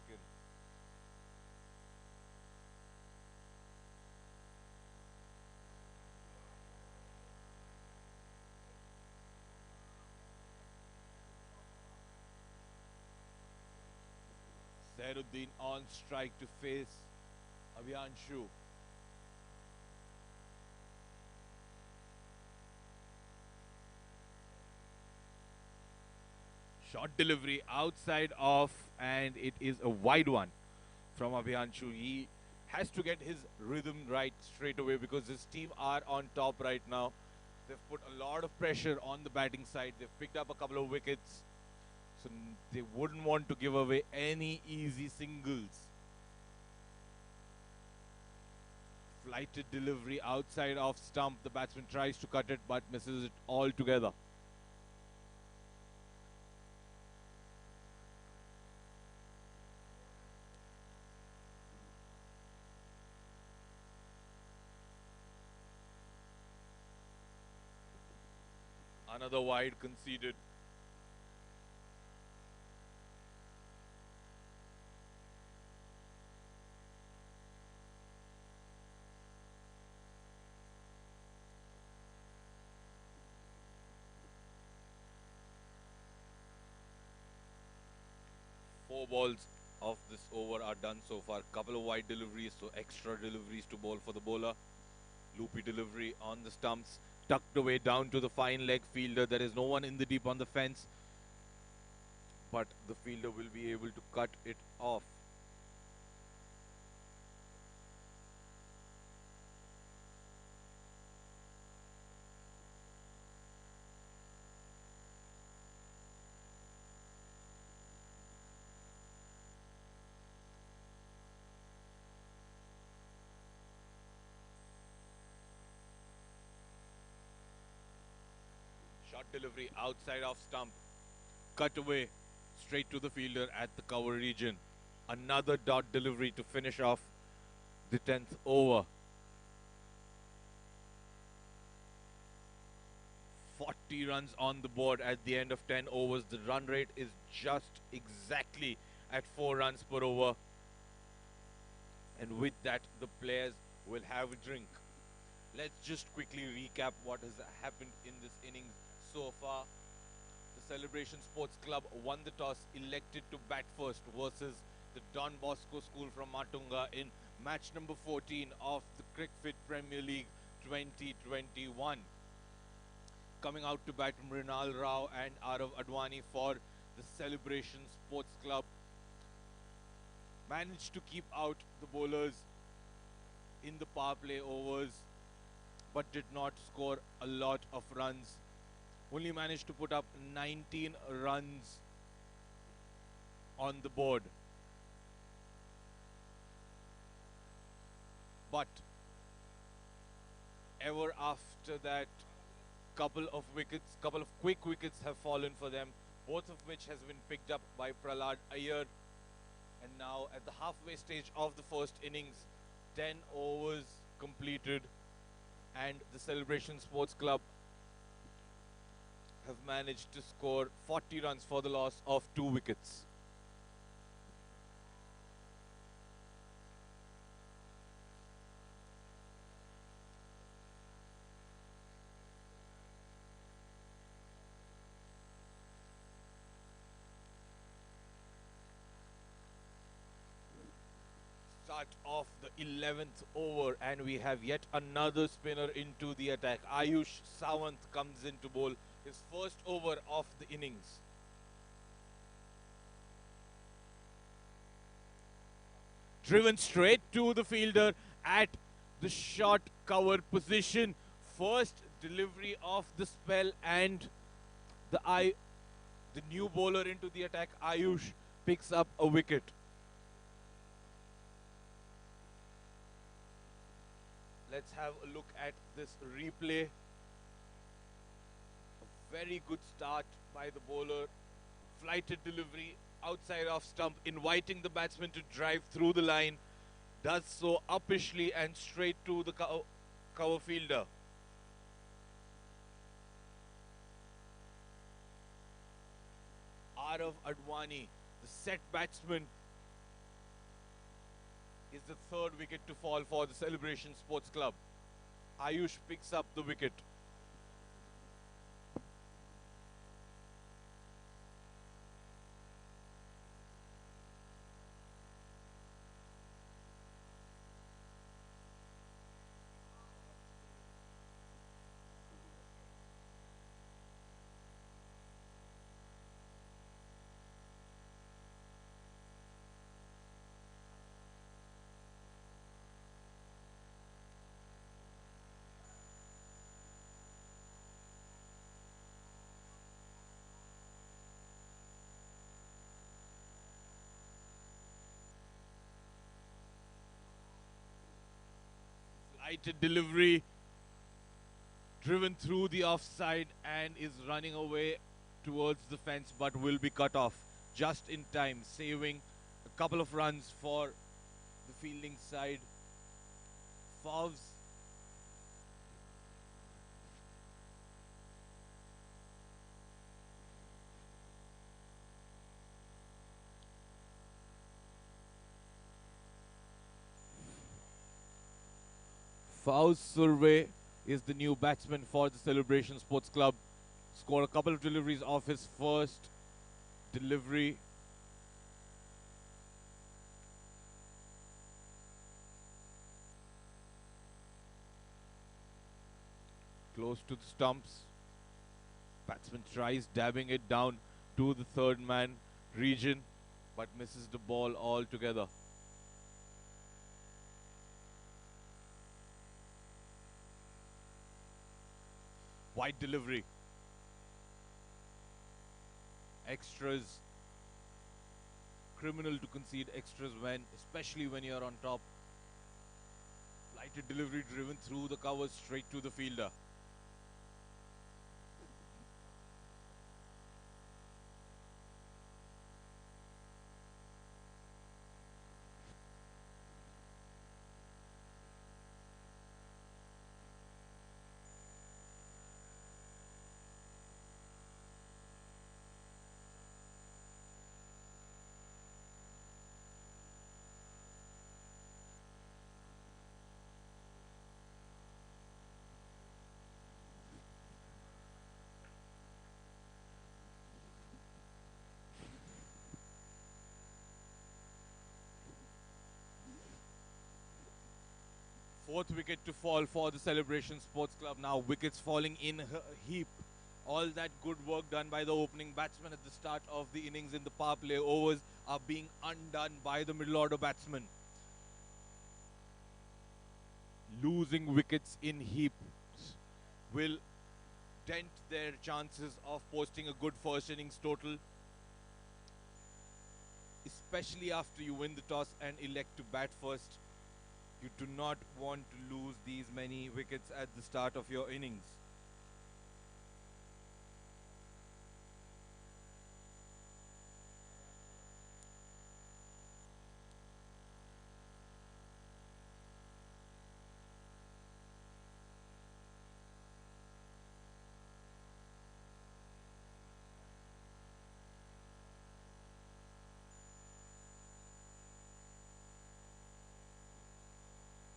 Zahiruddin on strike to face Abhiyanshu. Short delivery outside off, and it is a wide one from Abhiyanshu. He has to get his rhythm right straight away because his team are on top right now. They've put a lot of pressure on the batting side. They've picked up a couple of wickets. So they wouldn't want to give away any easy singles. Flighted delivery outside off stump. The batsman tries to cut it but misses it altogether. Another wide conceded. Four balls of this over are done so far. Couple of wide deliveries, so extra deliveries to bowl for the bowler. Loopy delivery on the stumps, tucked away down to the fine leg fielder. There is no one in the deep on the fence, but the fielder will be able to cut it off. Short delivery outside off stump, cut away straight to the fielder at the cover region. Another dot delivery to finish off the 10th over. 40 runs on the board at the end of 10 overs. The run rate is just exactly at 4 runs per over. And with that, the players will have a drink. Let's just quickly recap what has happened in this innings so far. The Celebration Sports Club won the toss, elected to bat first versus the Don Bosco School from Matunga in match number 14 of the CRICFIT Premier League 2021. Coming out to bat, Mrinal Rao and Arav Advani for the Celebration Sports Club managed to keep out the bowlers in the power play overs, but did not score a lot of runs. Only managed to put up 19 runs on the board. But ever after that, couple of quick wickets have fallen for them, both of which has been picked up by Prahlad Iyer. And now at the halfway stage of the first innings, 10 overs completed, and the Celebration Sports Club have managed to score 40 runs for the loss of 2 wickets. Start of the 11th over, and we have yet another spinner into the attack. Ayush Sawant comes in to bowl his first over of the innings. Driven straight to the fielder at the short cover position. First delivery of the spell, and the new bowler into the attack, Ayush, picks up a wicket. Let's have a look at this replay. A very good start by the bowler. Flighted delivery outside off stump, inviting the batsman to drive through the line. Does so uppishly and straight to the cover fielder. Arav Advani, the set batsman, is the third wicket to fall for the Celebration Sports Club. Ayush picks up the wicket. Flighted delivery, driven through the offside, and is running away towards the fence, but will be cut off just in time, saving a couple of runs for the fielding side. Fowles Survey is the new batsman for the Celebration Sports Club. Scored a couple of deliveries off his first delivery. Close to the stumps. Batsman tries dabbing it down to the third man region, but misses the ball altogether. Wide delivery. Extras. Criminal to concede extras especially when you're on top. Flighted delivery driven through the covers straight to the fielder. Fourth wicket to fall for the Celebration Sports Club. Now wickets falling in a heap. All that good work done by the opening batsman at the start of the innings in the power play overs are being undone by the middle order batsmen. Losing wickets in heaps will dent their chances of posting a good first innings total, especially after you win the toss and elect to bat first. You do not want to lose these many wickets at the start of your innings.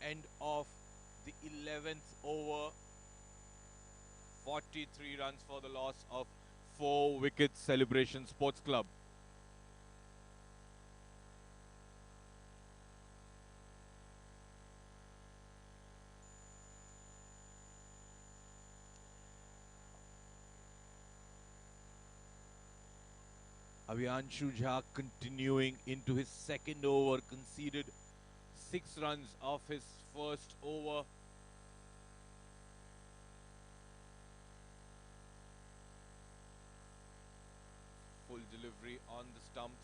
End of the 11th over. 43 runs for the loss of 4 wickets, Celebration Sports Club. Abhiyanshu Jha continuing into his second over, conceded 6 runs off his first over. Full delivery on the stumps.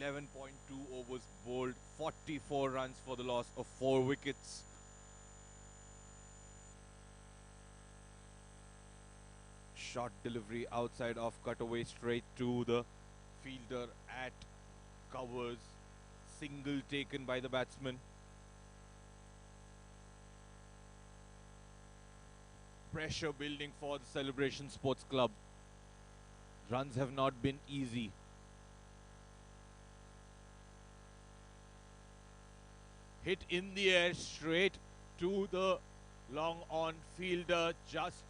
.2 overs bowled, 44 runs for the loss of 4 wickets. Short delivery outside off, cutaway straight to the fielder at covers. Single taken by the batsman. Pressure building for the Celebration Sports Club. Runs have not been easy. Hit in the air straight to the long on fielder. Just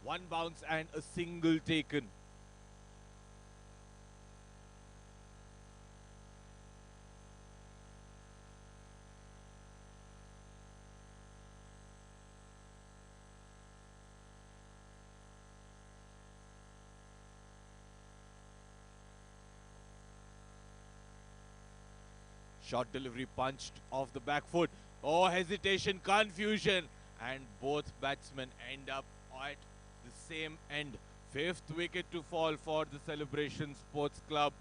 one bounce and a single taken. Short delivery punched off the back foot. Oh, hesitation, confusion. And both batsmen end up at the same end. 5th wicket to fall for the Celebration Sports Club.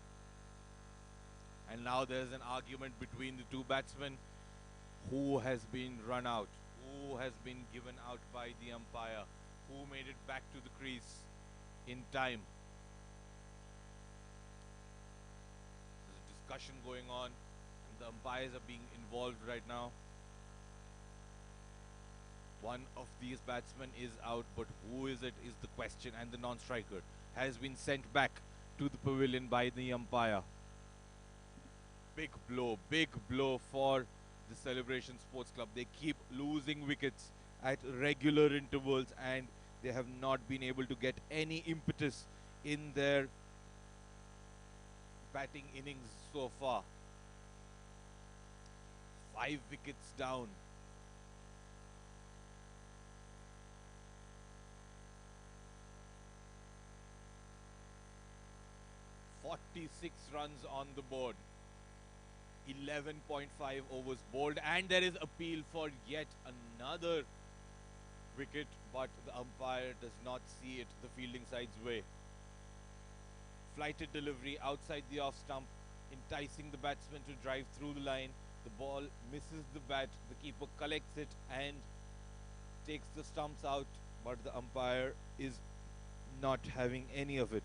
And now there's an argument between the two batsmen. Who has been run out? Who has been given out by the umpire? Who made it back to the crease in time? There's a discussion going on. The umpires are being involved right now. One of these batsmen is out, but who is it is the question, and the non-striker has been sent back to the pavilion by the umpire. Big blow for the Celebration Sports Club. They keep losing wickets at regular intervals, and they have not been able to get any impetus in their batting innings so far. 5 wickets down. .46 runs on the board. 11.5 overs bowled, and there is appeal for yet another wicket, but the umpire does not see it the fielding side's way. Flighted delivery outside the off stump, enticing the batsman to drive through the line. The ball misses the bat, the keeper collects it and takes the stumps out, but the umpire is not having any of it.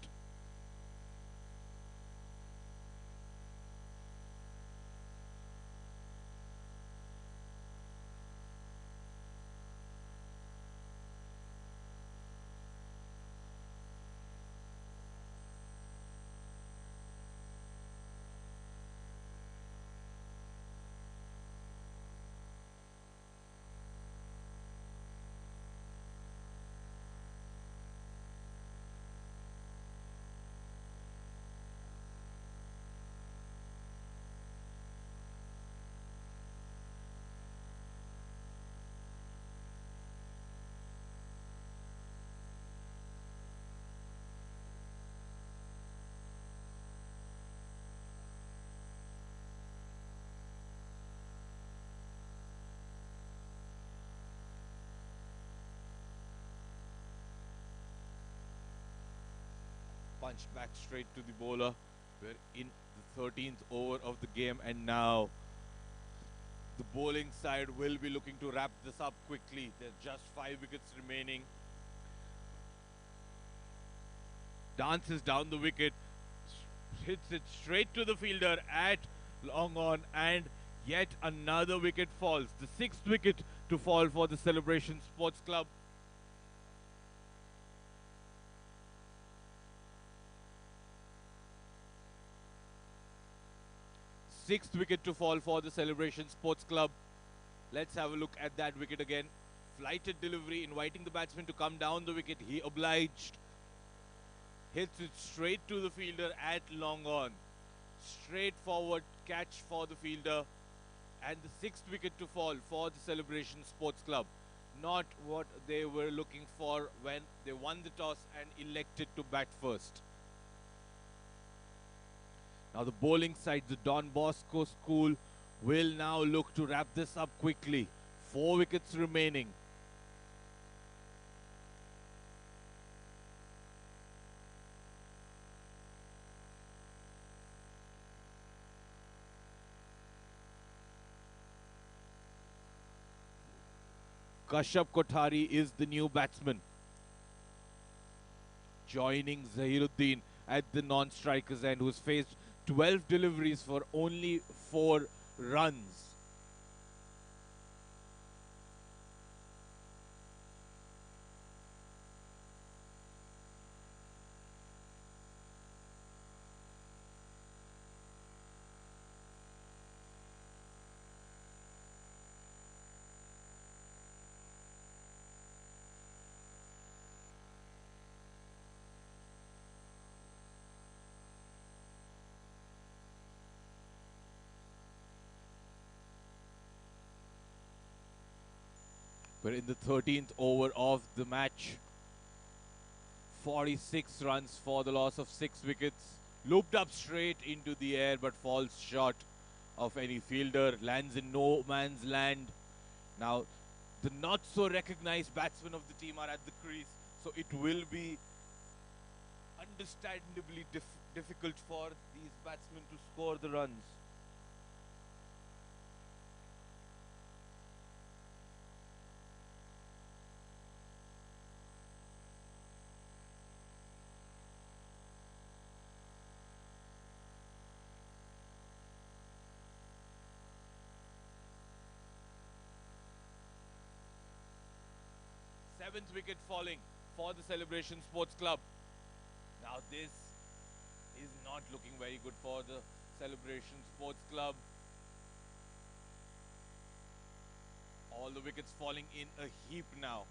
Punched back straight to the bowler. We're in the 13th over of the game, and now the bowling side will be looking to wrap this up quickly. There's just 5 wickets remaining. Dances down the wicket, hits it straight to the fielder at long on, and yet another wicket falls. The 6th wicket to fall for the Celebration Sports Club. Sixth wicket to fall for the Celebration Sports Club. Let's have a look at that wicket again. Flighted delivery, inviting the batsman to come down the wicket. He obliged. Hits it straight to the fielder at long on. Straightforward catch for the fielder. And the 6th wicket to fall for the Celebration Sports Club. Not what they were looking for when they won the toss and elected to bat first. Now the bowling side, the Don Bosco school, will now look to wrap this up quickly. 4 wickets remaining. Kashyap Kothari is the new batsman, joining Zahiruddin at the non-strikers end, who's faced 12 deliveries for only 4 runs. We're in the 13th over of the match. 46 runs for the loss of 6 wickets. Looped up straight into the air but falls short of any fielder. Lands in no man's land. Now, the not so recognized batsmen of the team are at the crease, so it will be understandably difficult for these batsmen to score the runs. Seventh wicket falling for the Celebration Sports Club. Now this is not looking very good for the Celebration Sports Club. All the wickets falling in a heap now.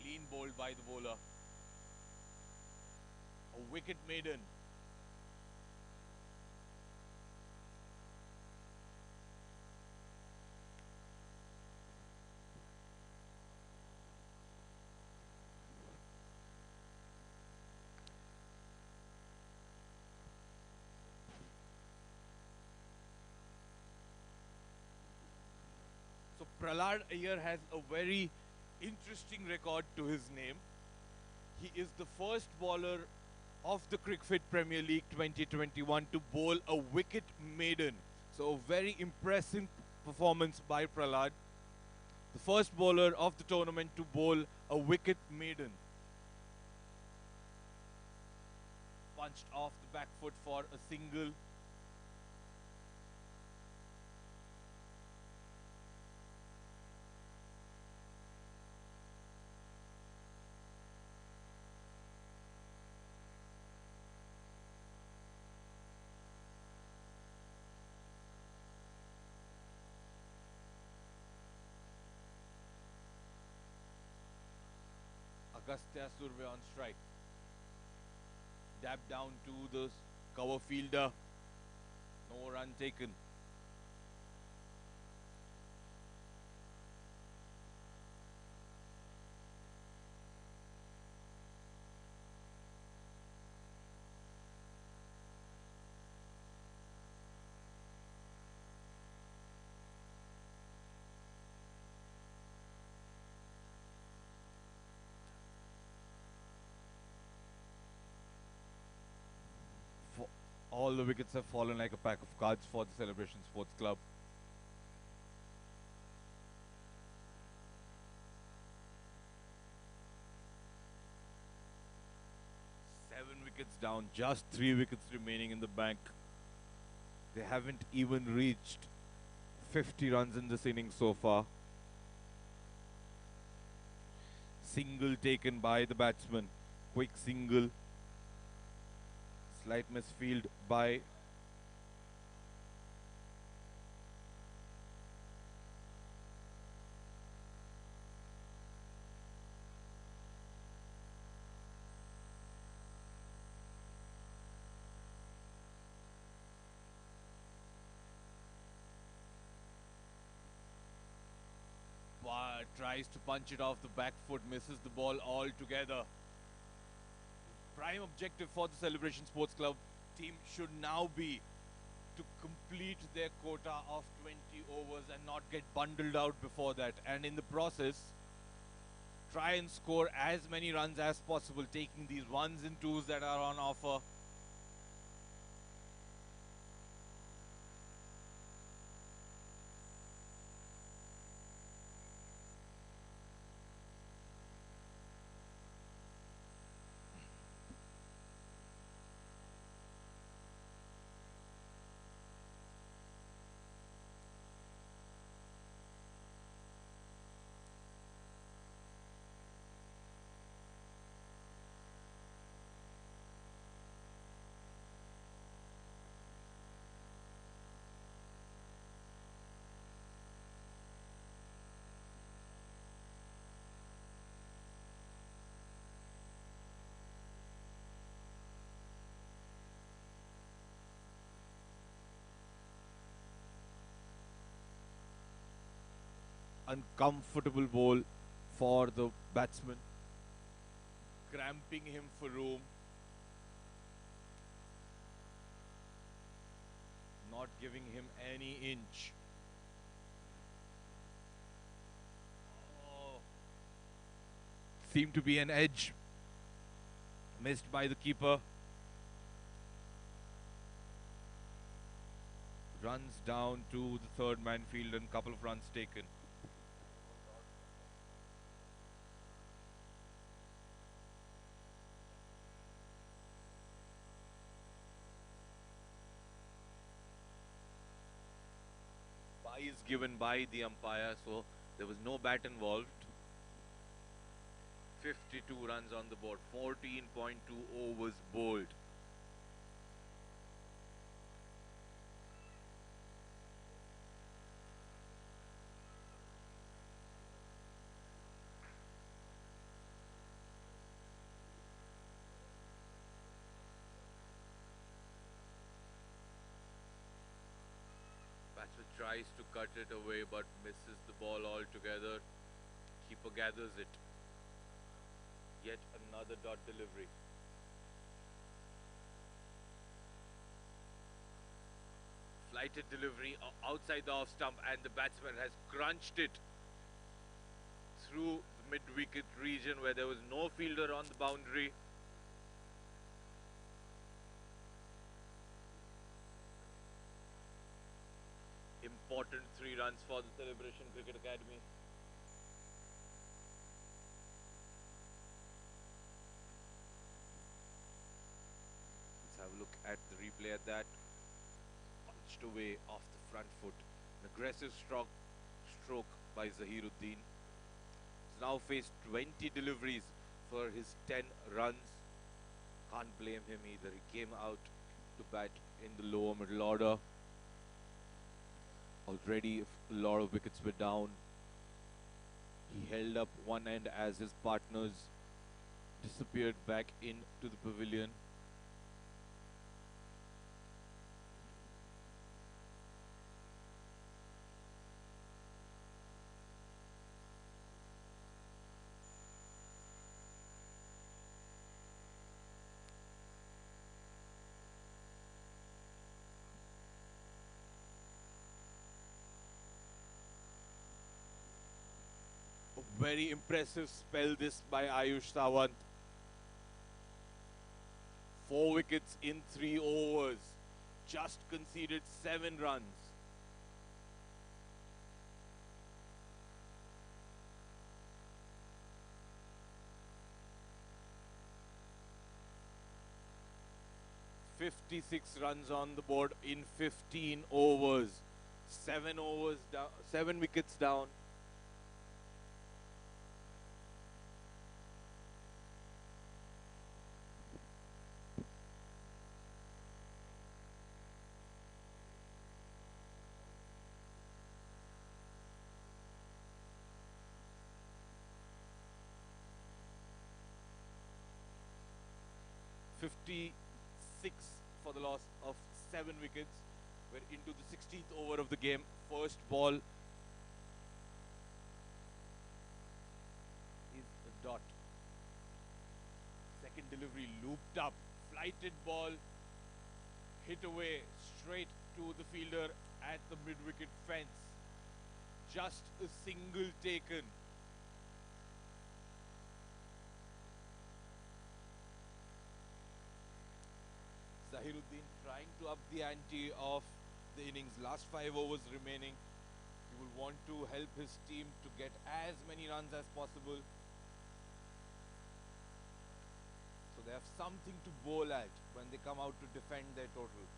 Clean bowled by the bowler. A wicket maiden. Prahlad Iyer has a very interesting record to his name. He is the first bowler of the CRICFIT Premier League 2021 to bowl a wicket maiden. So a very impressive performance by Prahlad. The first bowler of the tournament to bowl a wicket maiden. Punched off the back foot for a single. Agastya Surve on strike. Dab down to the cover fielder. No run taken. All the wickets have fallen like a pack of cards for the Celebration Sports Club. Seven wickets down, just 3 wickets remaining in the bank. They haven't even reached 50 runs in this inning so far. Single taken by the batsman. Quick single. Slight misfield by tries to punch it off the back foot, misses the ball altogether. Prime objective for the Celebration Sports Club team should now be to complete their quota of 20 overs and not get bundled out before that. And in the process, try and score as many runs as possible, taking these ones and twos that are on offer. Uncomfortable ball for the batsman, cramping him for room, not giving him any inch. Oh. Seemed to be an edge, missed by the keeper. Runs down to the third man field and couple of runs taken. Is given by the umpire, so there was no bat involved. 52 runs on the board, 14.2 overs bowled. Batsman tries to cut it away but misses the ball altogether. Keeper gathers it. Yet another dot delivery. Flighted delivery outside the off stump and the batsman has crunched it through the mid-wicket region where there was no fielder on the boundary. Important 3 runs for the Celebration Cricket Academy. Let's have a look at the replay at that. Punched away off the front foot. An aggressive stroke by Zahiruddin. He's now faced 20 deliveries for his 10 runs. Can't blame him either. He came out to bat in the lower middle order. Already a lot of wickets were down. He held up one end as his partners disappeared back into the pavilion. A very impressive spell this by Ayush Sawant. 4 wickets in 3 overs. Just conceded 7 runs. "56 runs on the board in 15 overs. 7 overs down, 7 wickets down. "56 for the loss of 7 wickets. We're into the 16th over of the game. First ball is a dot. Second delivery looped up. Flighted ball hit away straight to the fielder at the mid-wicket fence. Just a single taken. Zahiruddin trying to up the ante of the innings. Last 5 overs remaining. He will want to help his team to get as many runs as possible. So they have something to bowl at when they come out to defend their total.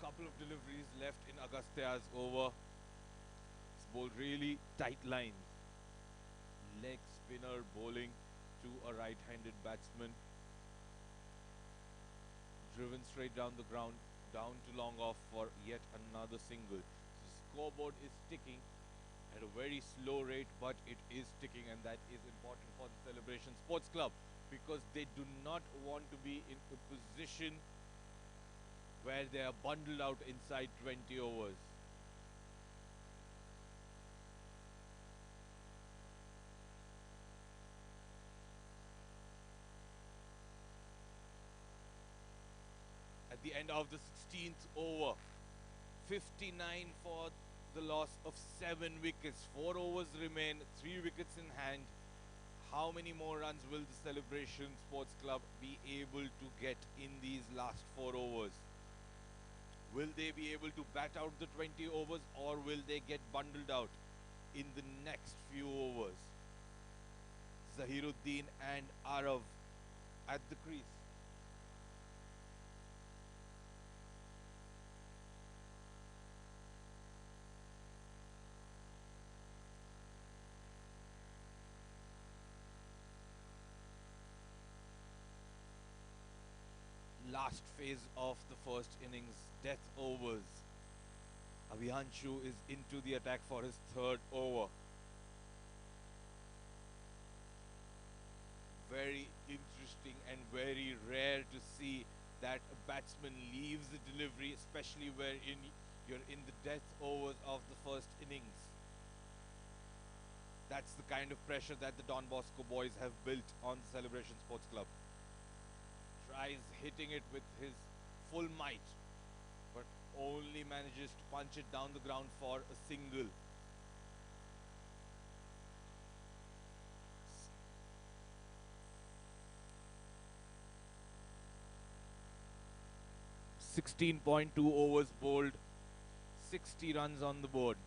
Couple of deliveries left in Agastya's over. It's bowled really tight lines. Leg spinner bowling to a right-handed batsman. Driven straight down the ground, down to long off for yet another single. So the scoreboard is ticking at a very slow rate, but it is ticking, and that is important for the Celebration Sports Club because they do not want to be in a position where they are bundled out inside 20 overs. At the end of the 16th over, 59 for the loss of 7 wickets. 4 overs remain, 3 wickets in hand. How many more runs will the Celebration Sports Club be able to get in these last 4 overs? Will they be able to bat out the 20 overs, or will they get bundled out in the next few overs? Zahiruddin and Arav at the crease. last phase of the first innings, death overs. Abhiyanshu is into the attack for his third over. Very interesting and very rare to see that a batsman leaves the delivery, especially where you're in the death overs of the first innings. That's the kind of pressure that the Don Bosco boys have built on the Celebration Sports Club. Tries hitting it with his full might, but only manages to punch it down the ground for a single. 16.2 overs bowled, 60 runs on the board.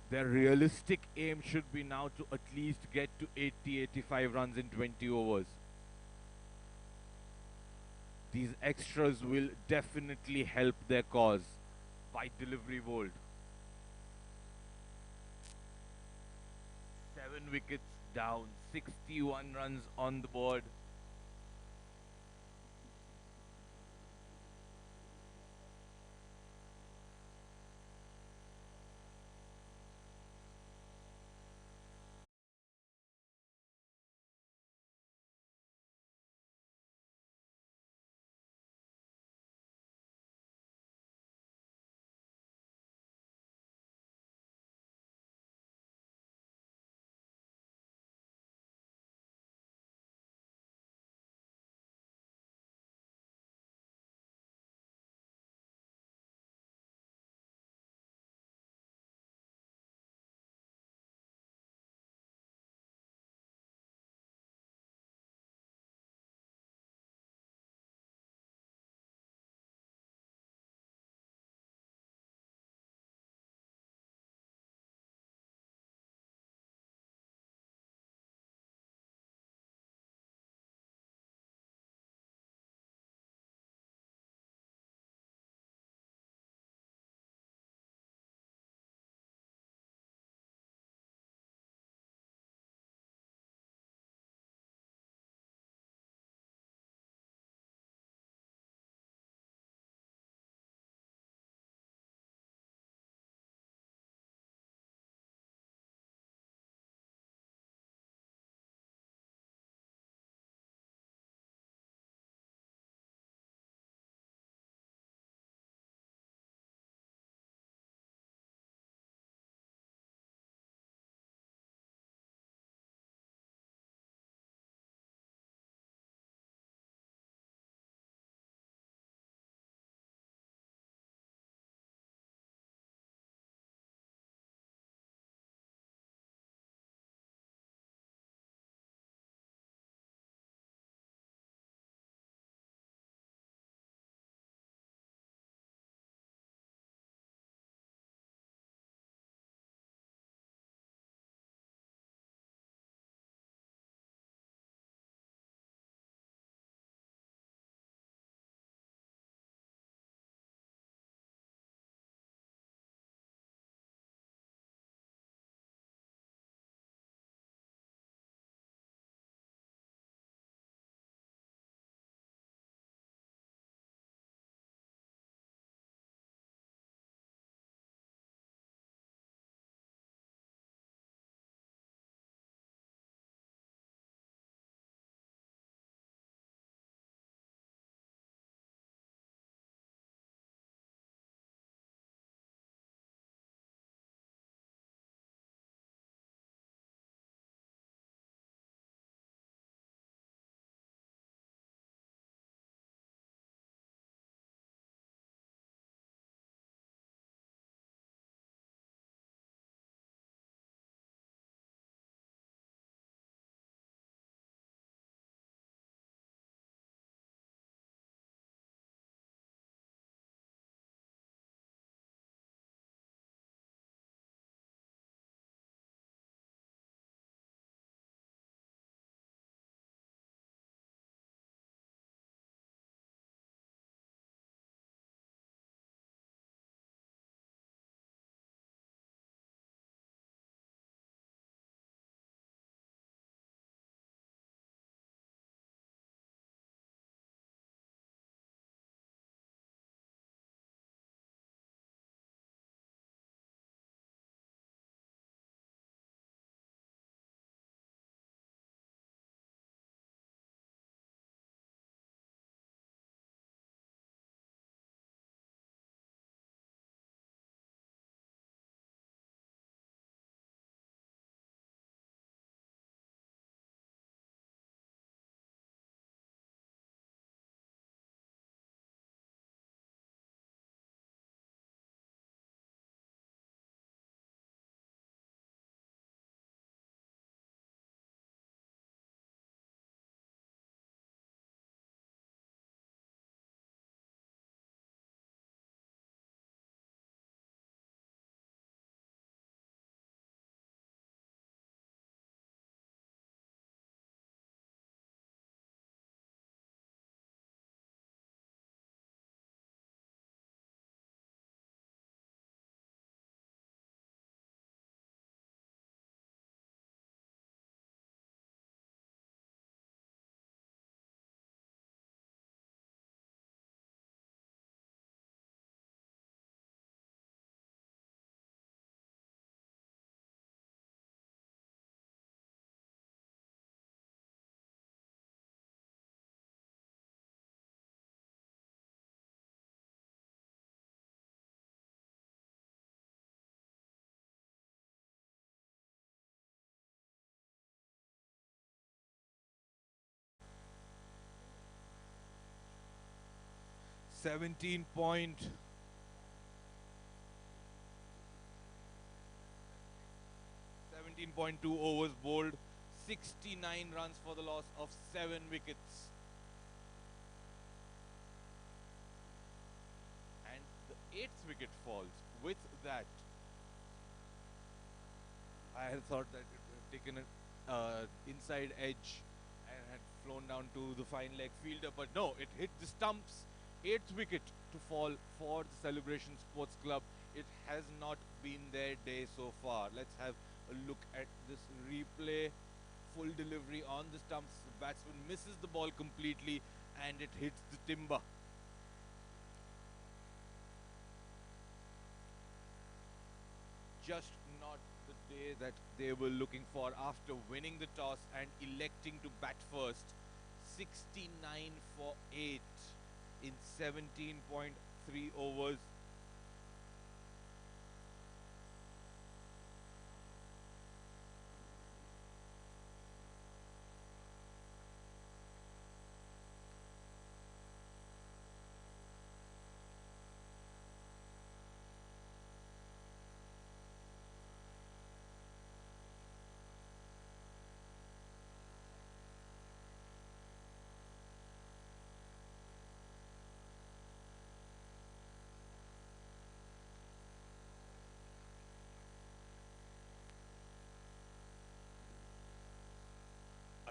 Their realistic aim should be now to at least get to 80-85 runs in 20 overs. These extras will definitely help their cause by delivery bowled. 7 wickets down, 61 runs on the board. 17 point. 17.2 overs bowled, 69 runs for the loss of 7 wickets. And the 8th wicket falls. With that, I had thought that it would have taken an inside edge and had flown down to the fine leg fielder, but no, it hit the stumps. 8th wicket to fall for the Celebration Sports Club. It has not been their day so far. Let's have a look at this replay. Full delivery on the stumps. The batsman misses the ball completely and it hits the timber. Just not the day that they were looking for after winning the toss and electing to bat first. 69 for 8 in 17.3 overs.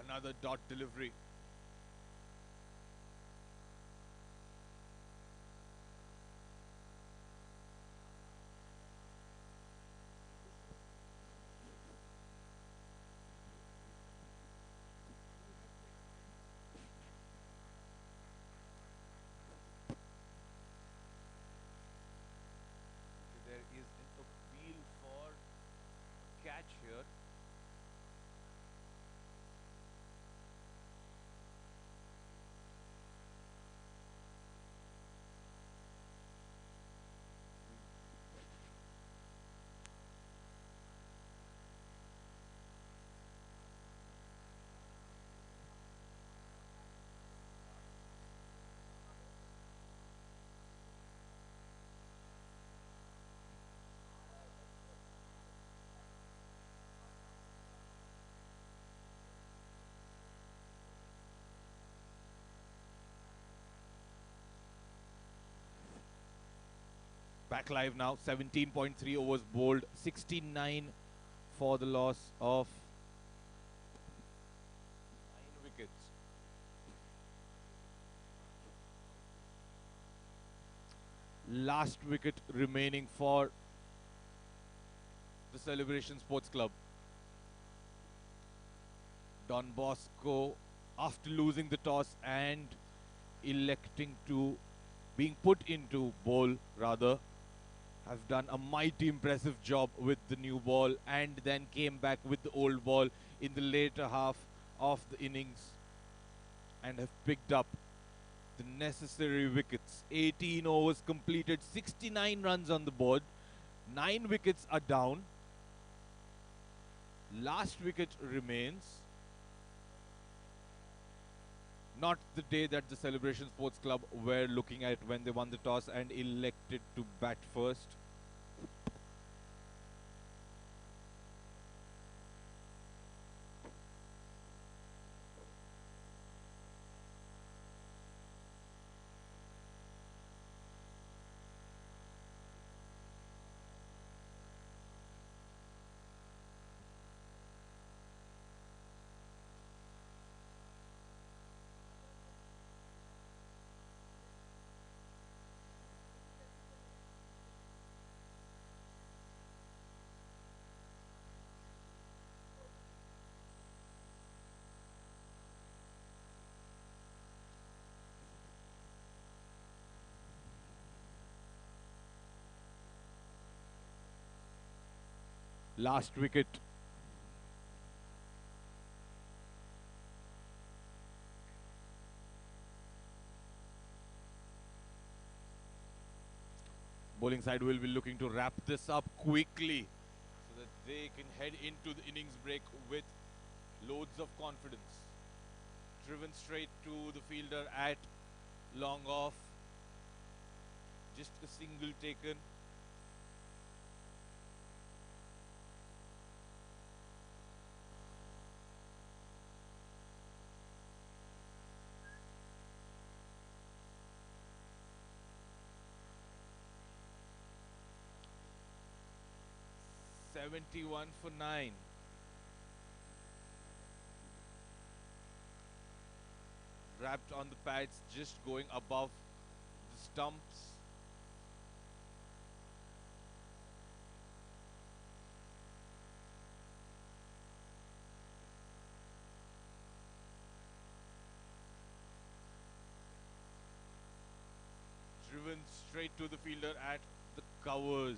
Another dot delivery. There is an appeal for a catch here. Back live now, 17.3 overs bowled, 69 for the loss of 9 wickets. Last wicket remaining for the Celebration Sports Club. Don Bosco, after losing the toss and electing to being put into bowl rather, have done a mighty impressive job with the new ball and then came back with the old ball in the later half of the innings and have picked up the necessary wickets. 18 overs completed, 69 runs on the board, 9 wickets are down. Last wicket remains. Not the day that the Celebration Sports Club were looking at when they won the toss and elected to bat first. Last wicket. Bowling side will be looking to wrap this up quickly so that they can head into the innings break with loads of confidence. Driven straight to the fielder at long off. Just a single taken. "71 for 9. Wrapped on the pads, just going above the stumps. Driven straight to the fielder at the covers.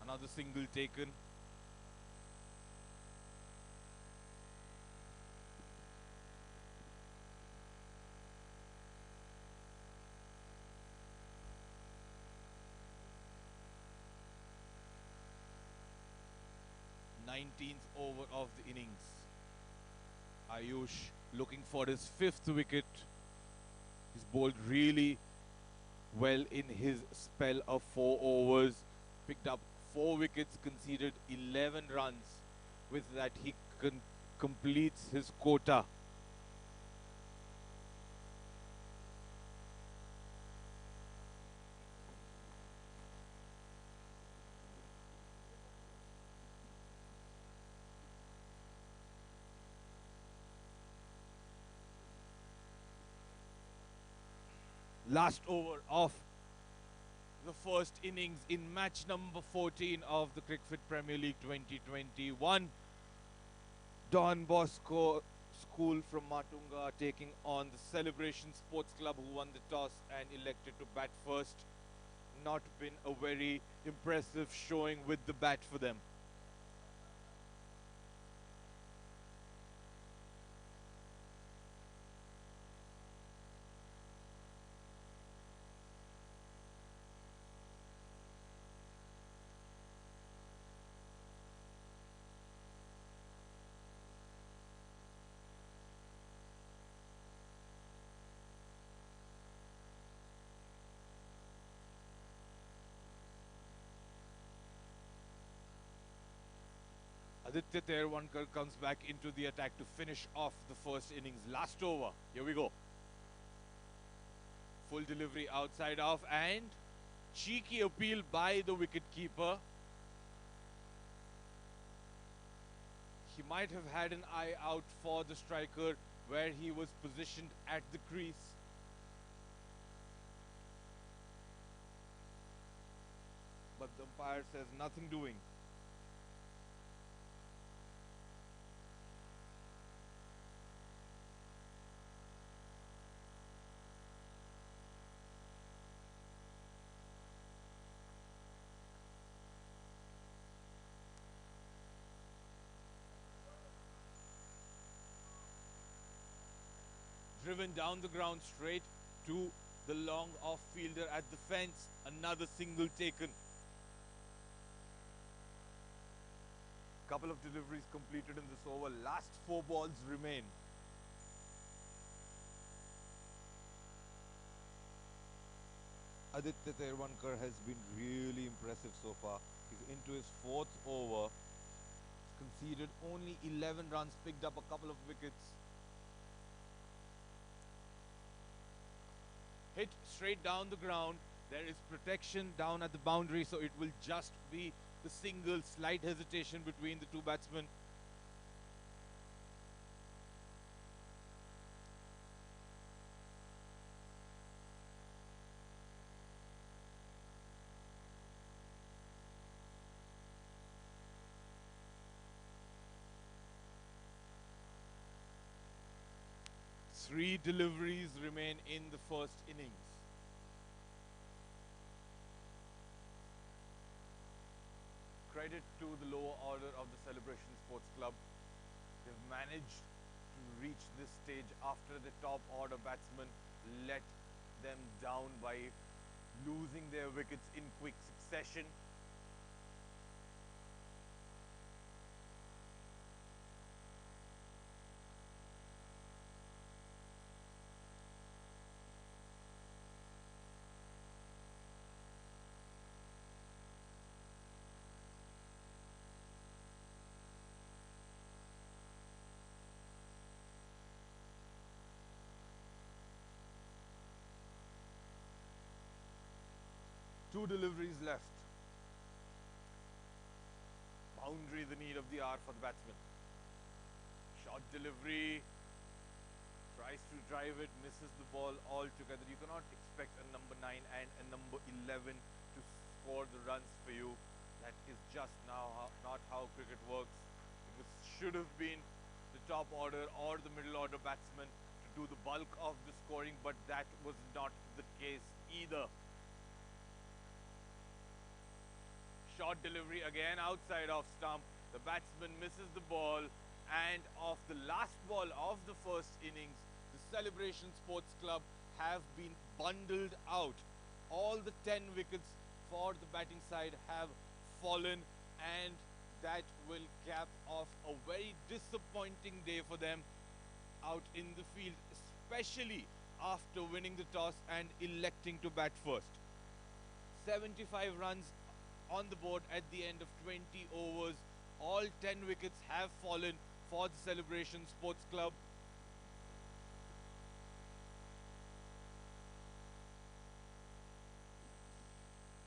Another single taken. "19th over of the innings. Ayush looking for his 5th wicket. He's bowled really well in his spell of 4 overs. Picked up 4 wickets, conceded 11 runs. With that, he completes his quota. Last over of the first innings in match number 14 of the CRICFIT Premier League 2021. Don Bosco School from Matunga taking on the Celebration Sports Club, who won the toss and elected to bat first. Not been a very impressive showing with the bat for them. Aditya Terwankar comes back into the attack to finish off the first innings. Last over. Here we go. Full delivery outside off and cheeky appeal by the wicketkeeper. He might have had an eye out for the striker where he was positioned at the crease. But the umpire says nothing doing. Driven down the ground straight to the long off fielder at the fence. Another single taken. Couple of deliveries completed in this over. Last 4 balls remain. Aditya Terwankar has been really impressive so far. He's into his 4th over. Conceded only 11 runs, picked up a couple of wickets. Hit straight down the ground. There is protection down at the boundary, so it will just be the single, slight hesitation between the two batsmen. Three deliveries remain in the first innings. Credit to the lower order of the Celebration Sports Club. They've managed to reach this stage after the top order batsmen let them down by losing their wickets in quick succession. Two deliveries left. Boundary the need of the hour for the batsman. Short delivery. Tries to drive it, misses the ball altogether. You cannot expect a number 9 and a number 11 to score the runs for you. That is just not how cricket works. Should have been the top order or the middle order batsman to do the bulk of the scoring, but that was not the case either. Short delivery again outside off stump. The batsman misses the ball, and off the last ball of the first innings, the Celebration Sports Club have been bundled out. All the 10 wickets for the batting side have fallen, and that will cap off a very disappointing day for them out in the field, especially after winning the toss and electing to bat first. 75 runs on the board at the end of 20 overs. All 10 wickets have fallen for the Celebration Sports Club.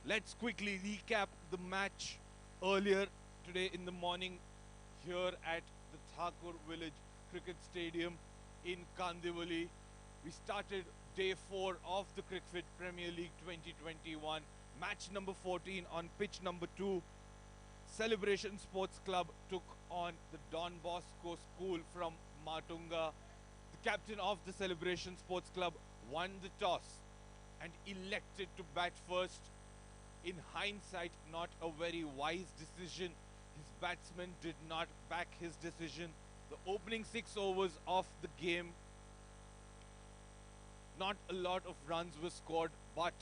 Let's quickly recap the match earlier today in the morning here at the Thakur Village Cricket Stadium in Kandivali. We started day 4 of the CRICFIT Premier League 2021. Match number 14 on pitch number 2. Celebration Sports Club took on the Don Bosco School from Matunga. The captain of the Celebration Sports Club won the toss and elected to bat first. In hindsight, not a very wise decision. His batsmen did not back his decision. The opening 6 overs of the game, not a lot of runs were scored, but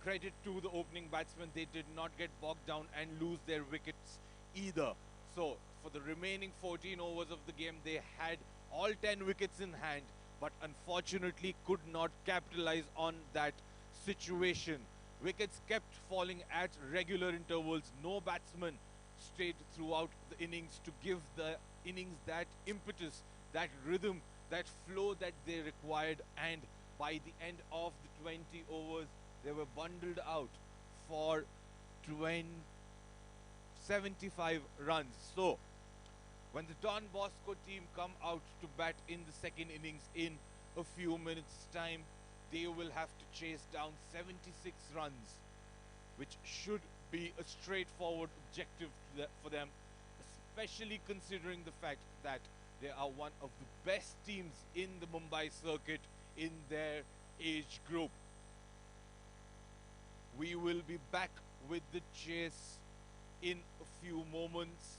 credit to the opening batsmen, they did not get bogged down and lose their wickets either. So for the remaining 14 overs of the game, they had all 10 wickets in hand, but unfortunately could not capitalize on that situation. Wickets kept falling at regular intervals. No batsman stayed throughout the innings to give the innings that impetus, that rhythm, that flow that they required, and by the end of the 20 overs, they were bundled out for 75 runs. So, when the Don Bosco team come out to bat in the second innings in a few minutes' time, they will have to chase down 76 runs, which should be a straightforward objective for them, especially considering the fact that they are one of the best teams in the Mumbai circuit in their age group. We will be back with the chase in a few moments.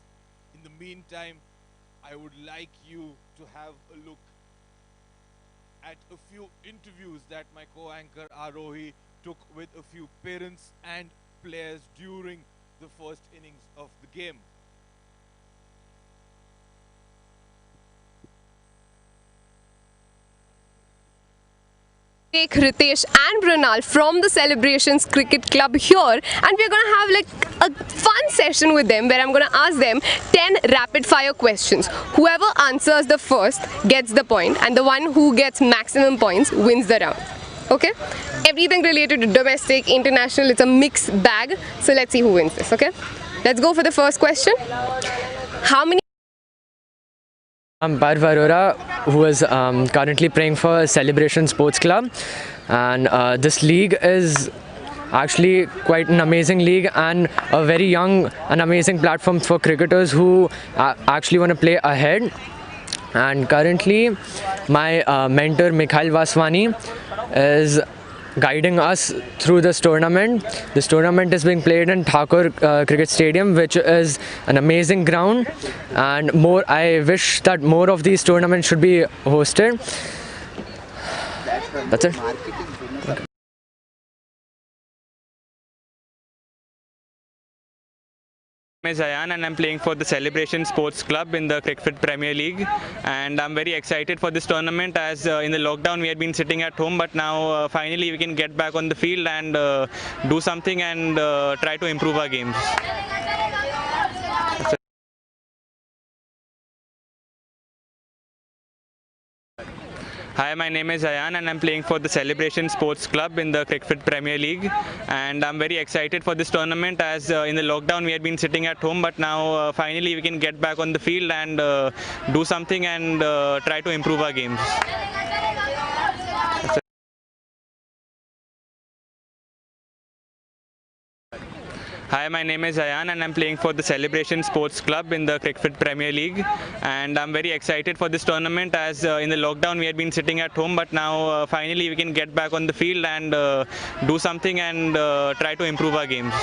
In the meantime, I would like you to have a look at a few interviews that my co-anchor Arohi took with a few parents and players during the first innings of the game. Take Ritesh and Brunal from the Celebrations Cricket Club here, and we're going to have like a fun session with them where I'm going to ask them 10 rapid fire questions. Whoever answers the first gets the point, and the one who gets maximum points wins the round. Okay? Everything related to domestic, international, it's a mixed bag. So let's see who wins this, okay? Let's go for the first question. How many? I'm Parv Arora, who is currently playing for Celebration Sports Club, and this league is actually quite an amazing league and a very young and amazing platform for cricketers who actually want to play ahead. And currently my mentor Mikhail Vaswani is guiding us through this tournament. This tournament is being played in Thakur Cricket Stadium, which is an amazing ground, and I wish that more of these tournaments should be hosted. That's it. My name is Ayan and I'm playing for the Celebration Sports Club in the CRICFIT Premier League, and I'm very excited for this tournament as in the lockdown we had been sitting at home, but now finally we can get back on the field and do something and try to improve our games. Hi, my name is Ayan and I'm playing for the Celebration Sports Club in the CRICFIT Premier League, and I'm very excited for this tournament as in the lockdown we had been sitting at home, but now finally we can get back on the field and do something and try to improve our games. Hi, my name is Ayan and I'm playing for the Celebration Sports Club in the CRICFIT Premier League, and I'm very excited for this tournament as in the lockdown we had been sitting at home, but now finally we can get back on the field and do something and try to improve our games.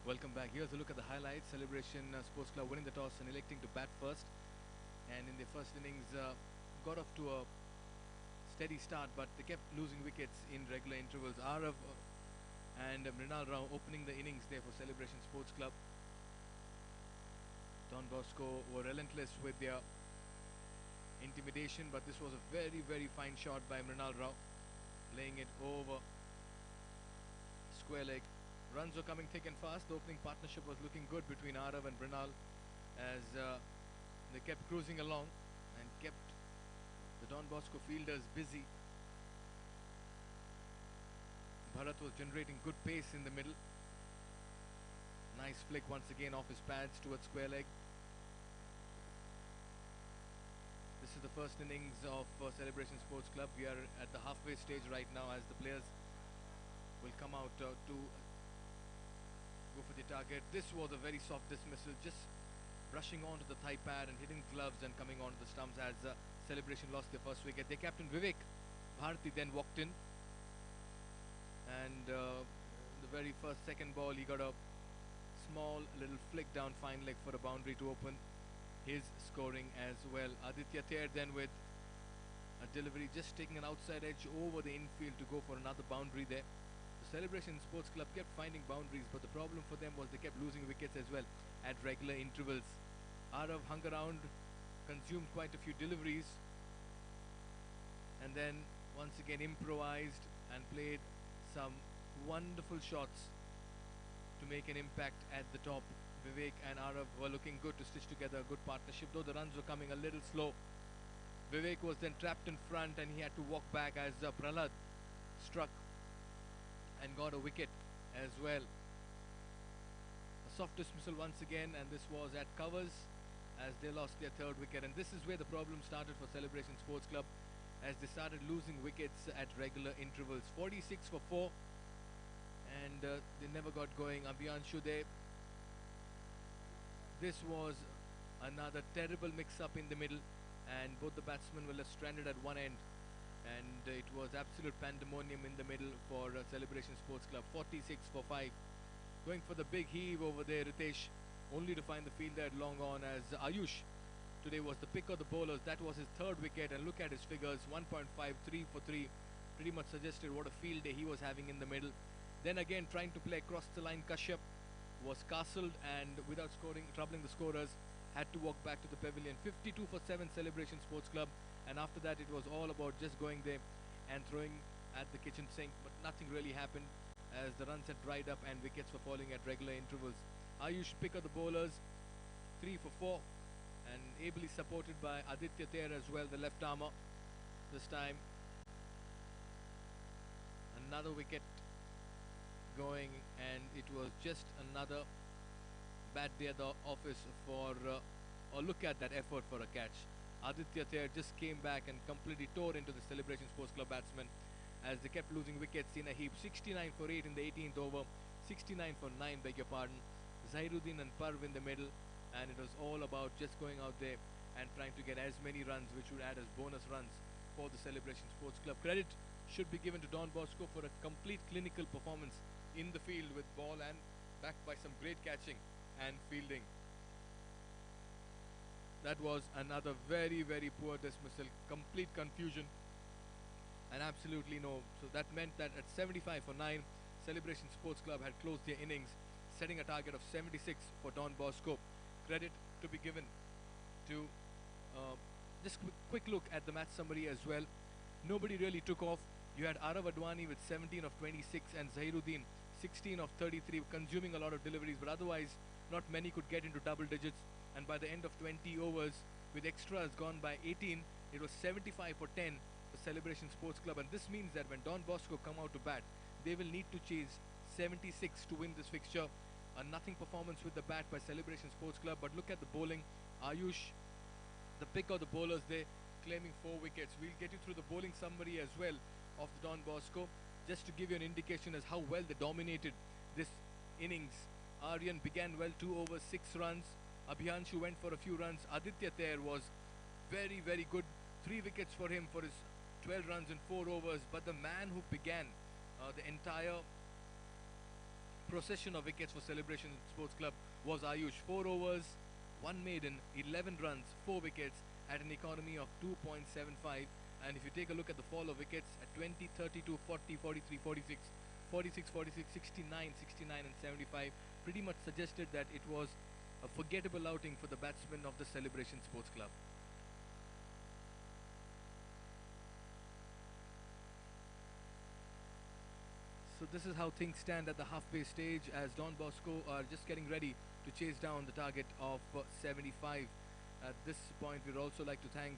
Welcome back. Here's a look at the highlights. Celebration Sports Club winning the toss and electing to bat first. And in the first innings, got off to a steady start, but they kept losing wickets in regular intervals. Arav and Mrinal Rao opening the innings there for Celebration Sports Club. Don Bosco were relentless with their intimidation, but this was a very, very fine shot by Mrinal Rao, laying it over square leg. Runs were coming thick and fast. The opening partnership was looking good between Arav and Mrinal as they kept cruising along and kept the Don Bosco fielders busy. Bharat was generating good pace in the middle. Nice flick once again off his pads towards square leg. This is the first innings of Celebration Sports Club. We are at the halfway stage right now as the players will come out to go for the target. This was a very soft dismissal, just brushing onto the thigh pad and hitting gloves and coming onto the stumps as Celebration lost their first wicket. Their captain Vivek Bharti then walked in, and the very first second ball he got a small little flick down fine leg for a boundary to open his scoring as well. Aditya Thayer then with a delivery, just taking an outside edge over the infield to go for another boundary there to Celebration Sports Club kept finding boundaries, but the problem for them was they kept losing wickets as well at regular intervals. Arav hung around, consumed quite a few deliveries, and then once again improvised and played some wonderful shots to make an impact at the top. Vivek and Arav were looking good to stitch together a good partnership, though the runs were coming a little slow. Vivek was then trapped in front and he had to walk back as Prahlad struck and got a wicket as well. A soft dismissal once again, and this was at covers as they lost their third wicket. And this is where the problem started for Celebration Sports Club, as they started losing wickets at regular intervals. 46 for 4, and they never got going. Abhiyanshu there. This was another terrible mix-up in the middle, and both the batsmen were left stranded at one end, and it was absolute pandemonium in the middle for Celebration Sports Club. 46 for 5. Going for the big heave over there, Ritesh, only to find the fielder had long on, as Ayush today was the pick of the bowlers. That was his third wicket, and look at his figures, 1.5, 3 for 3. Pretty much suggested what a field day he was having in the middle. Then again trying to play across the line, Kashyap was castled and without scoring, troubling the scorers, had to walk back to the pavilion. 52 for 7 Celebration Sports Club, and after that it was all about just going there and throwing at the kitchen sink, but nothing really happened as the runs had dried up and wickets were falling at regular intervals. Ayush pick of the bowlers, 3 for 4, and ably supported by Aditya Ther as well, the left armour. This time another wicket going, and it was just another bad day at the office for look at that effort for a catch. Aditya Ther just came back and completely tore into the Celebration Sports Club batsmen as they kept losing wickets in a heap. 69 for 8 in the 18th over, 69 for 9, beg your pardon. Zahiruddin and Parv in the middle, and it was all about just going out there and trying to get as many runs, which would add as bonus runs for the Celebration Sports Club. Credit should be given to Don Bosco for a complete clinical performance in the field with ball and backed by some great catching and fielding. That was another very, very poor dismissal, complete confusion and absolutely no. So that meant that at 75 for 9, Celebration Sports Club had closed their innings, setting a target of 76 for Don Bosco. Credit to be given to just quick look at the match summary as well. Nobody really took off. You had Arav Advani with 17 of 26 and Zahiruddin 16 of 33, consuming a lot of deliveries, but otherwise not many could get into double digits. And by the end of 20 overs, with extras gone by 18, it was 75 for 10 for Celebration Sports Club. And this means that when Don Bosco come out to bat, they will need to chase 76 to win this fixture. A nothing performance with the bat by Celebration Sports Club, but look at the bowling. Ayush, the pick of the bowlers there, claiming 4 wickets. We'll get you through the bowling summary as well of the Don Bosco, just to give you an indication as how well they dominated this innings. Aryan began well, 2 overs, 6 runs. Abhiyanshu went for a few runs. Aditya Ther was very, very good. 3 wickets for him for his 12 runs in 4 overs. But the man who began the entire procession of wickets for Celebration Sports Club was Ayush. 4 overs, 1 maiden, 11 runs, 4 wickets at an economy of 2.75. And if you take a look at the fall of wickets at 20, 32, 40, 43, 46, 46, 46, 69, 69 and 75, pretty much suggested that it was a forgettable outing for the batsmen of the Celebration Sports Club. So this is how things stand at the halfway stage as Don Bosco are just getting ready to chase down the target of 75. At this point, we'd also like to thank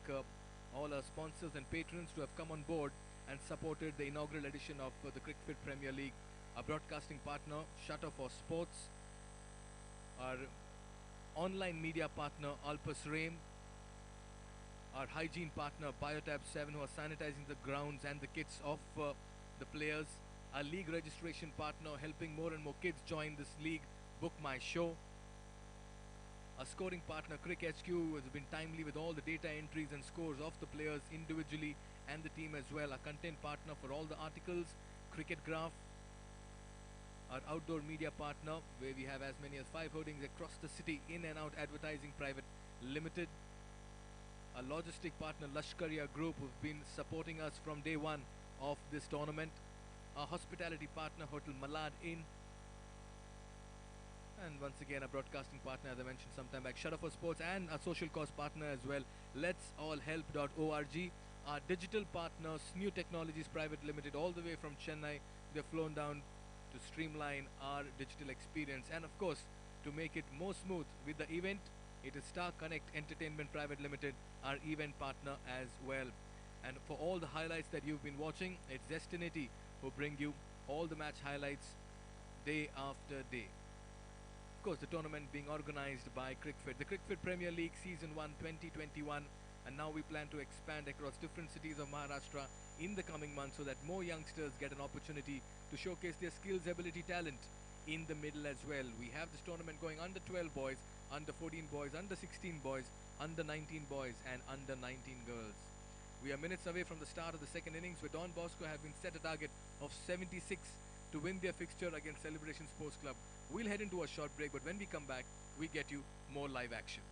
all our sponsors and patrons who have come on board and supported the inaugural edition of the CRICFIT Premier League. Our broadcasting partner, Shutter for Sports. Our online media partner, Alpus Rain. Our hygiene partner, Biotab 7, who are sanitizing the grounds and the kits of the players. Our league registration partner, helping more and more kids join this league, Book My Show. Our scoring partner, CricHQ, has been timely with all the data entries and scores of the players individually and the team as well. Our content partner for all the articles, Cricket Graph. Our outdoor media partner, where we have as many as 5 hoardings across the city, In and Out Advertising Private Limited. Our logistic partner, Lashkariya Group, who've been supporting us from day one of this tournament. our hospitality partner, Hotel Malad Inn. And once again, our broadcasting partner, as I mentioned sometime back, Shudder for Sports, and our social cause partner as well, Let's All Help.org. Our digital partners, New Technologies Private Limited, all the way from Chennai. They've flown down to streamline our digital experience and, of course, to make it more smooth with the event. It is Star Connect Entertainment Private Limited, our event partner as well. And for all the highlights that you've been watching, it's Destinity who bring you all the match highlights day after day. Of course, the tournament being organized by CRICFIT, the CRICFIT Premier League Season 1 2021, and now we plan to expand across different cities of Maharashtra in the coming months so that more youngsters get an opportunity to showcase their skills, ability, talent in the middle as well. We have this tournament going under 12 boys, under 14 boys, under 16 boys, under 19 boys, and under 19 girls. We are minutes away from the start of the second innings, where Don Bosco have been set a target of 76 to win their fixture against Celebration Sports Club. We'll head into a short break, but when we come back, we get you more live action.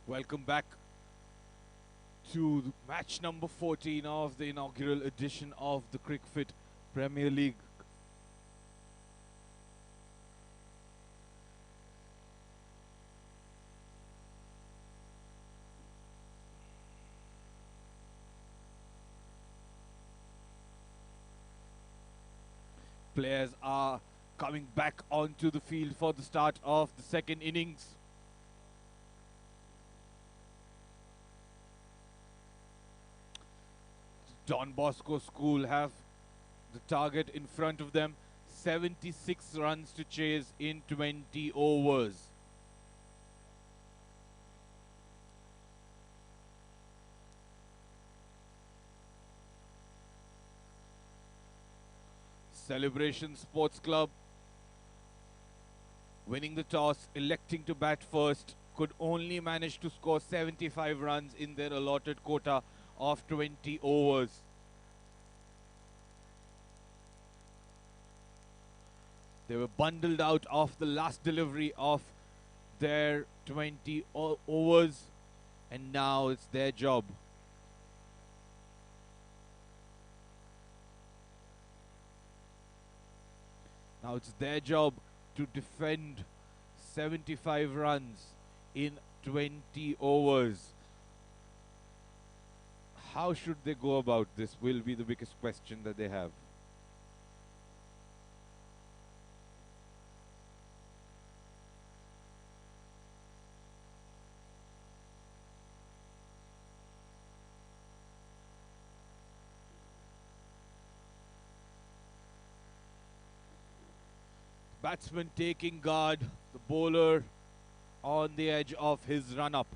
Welcome back to match number 14 of the inaugural edition of the CRICFIT Premier League. Players are coming back onto the field for the start of the second innings. Don Bosco School have the target in front of them. 76 runs to chase in 20 overs. Celebration Sports Club winning the toss, electing to bat first, could only manage to score 75 runs in their allotted quota of 20 overs. They were bundled out of the last delivery of their 20 overs, and now it's their job. Now it's their job to defend 75 runs in 20 overs. How should they go about this will be the biggest question that they have. Batsman taking guard, the bowler on the edge of his run-up.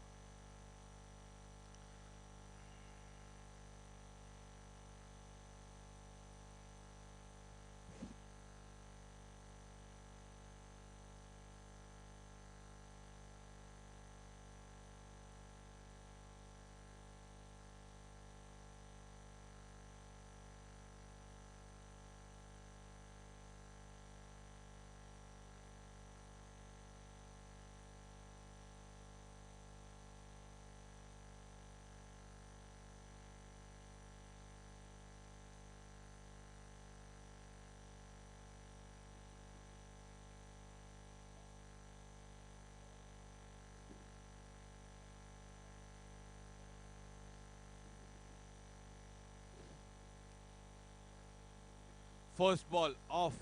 First ball of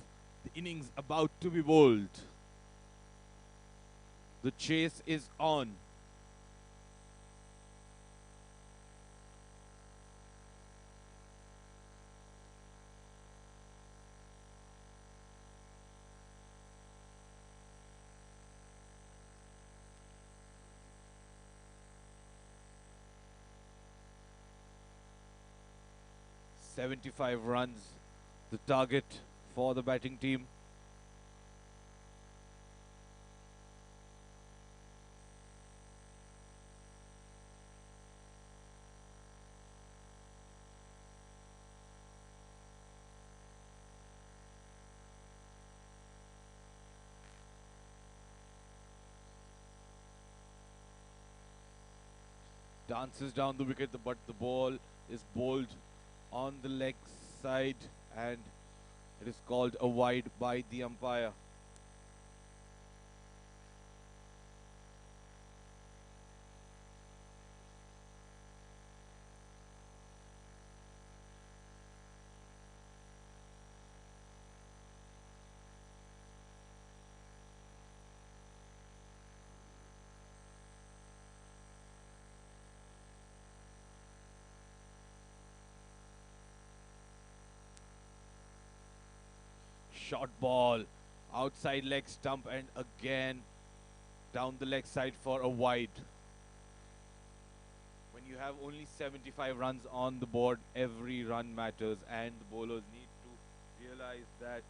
the innings about to be bowled. The chase is on. "75 runs, the target for the batting team. Dances down the wicket, but the ball is bowled on the leg side, and it is called a wide by the umpire. Short ball, outside leg stump, and again down the leg side for a wide. When you have only 75 runs on the board, every run matters, and the bowlers need to realize that.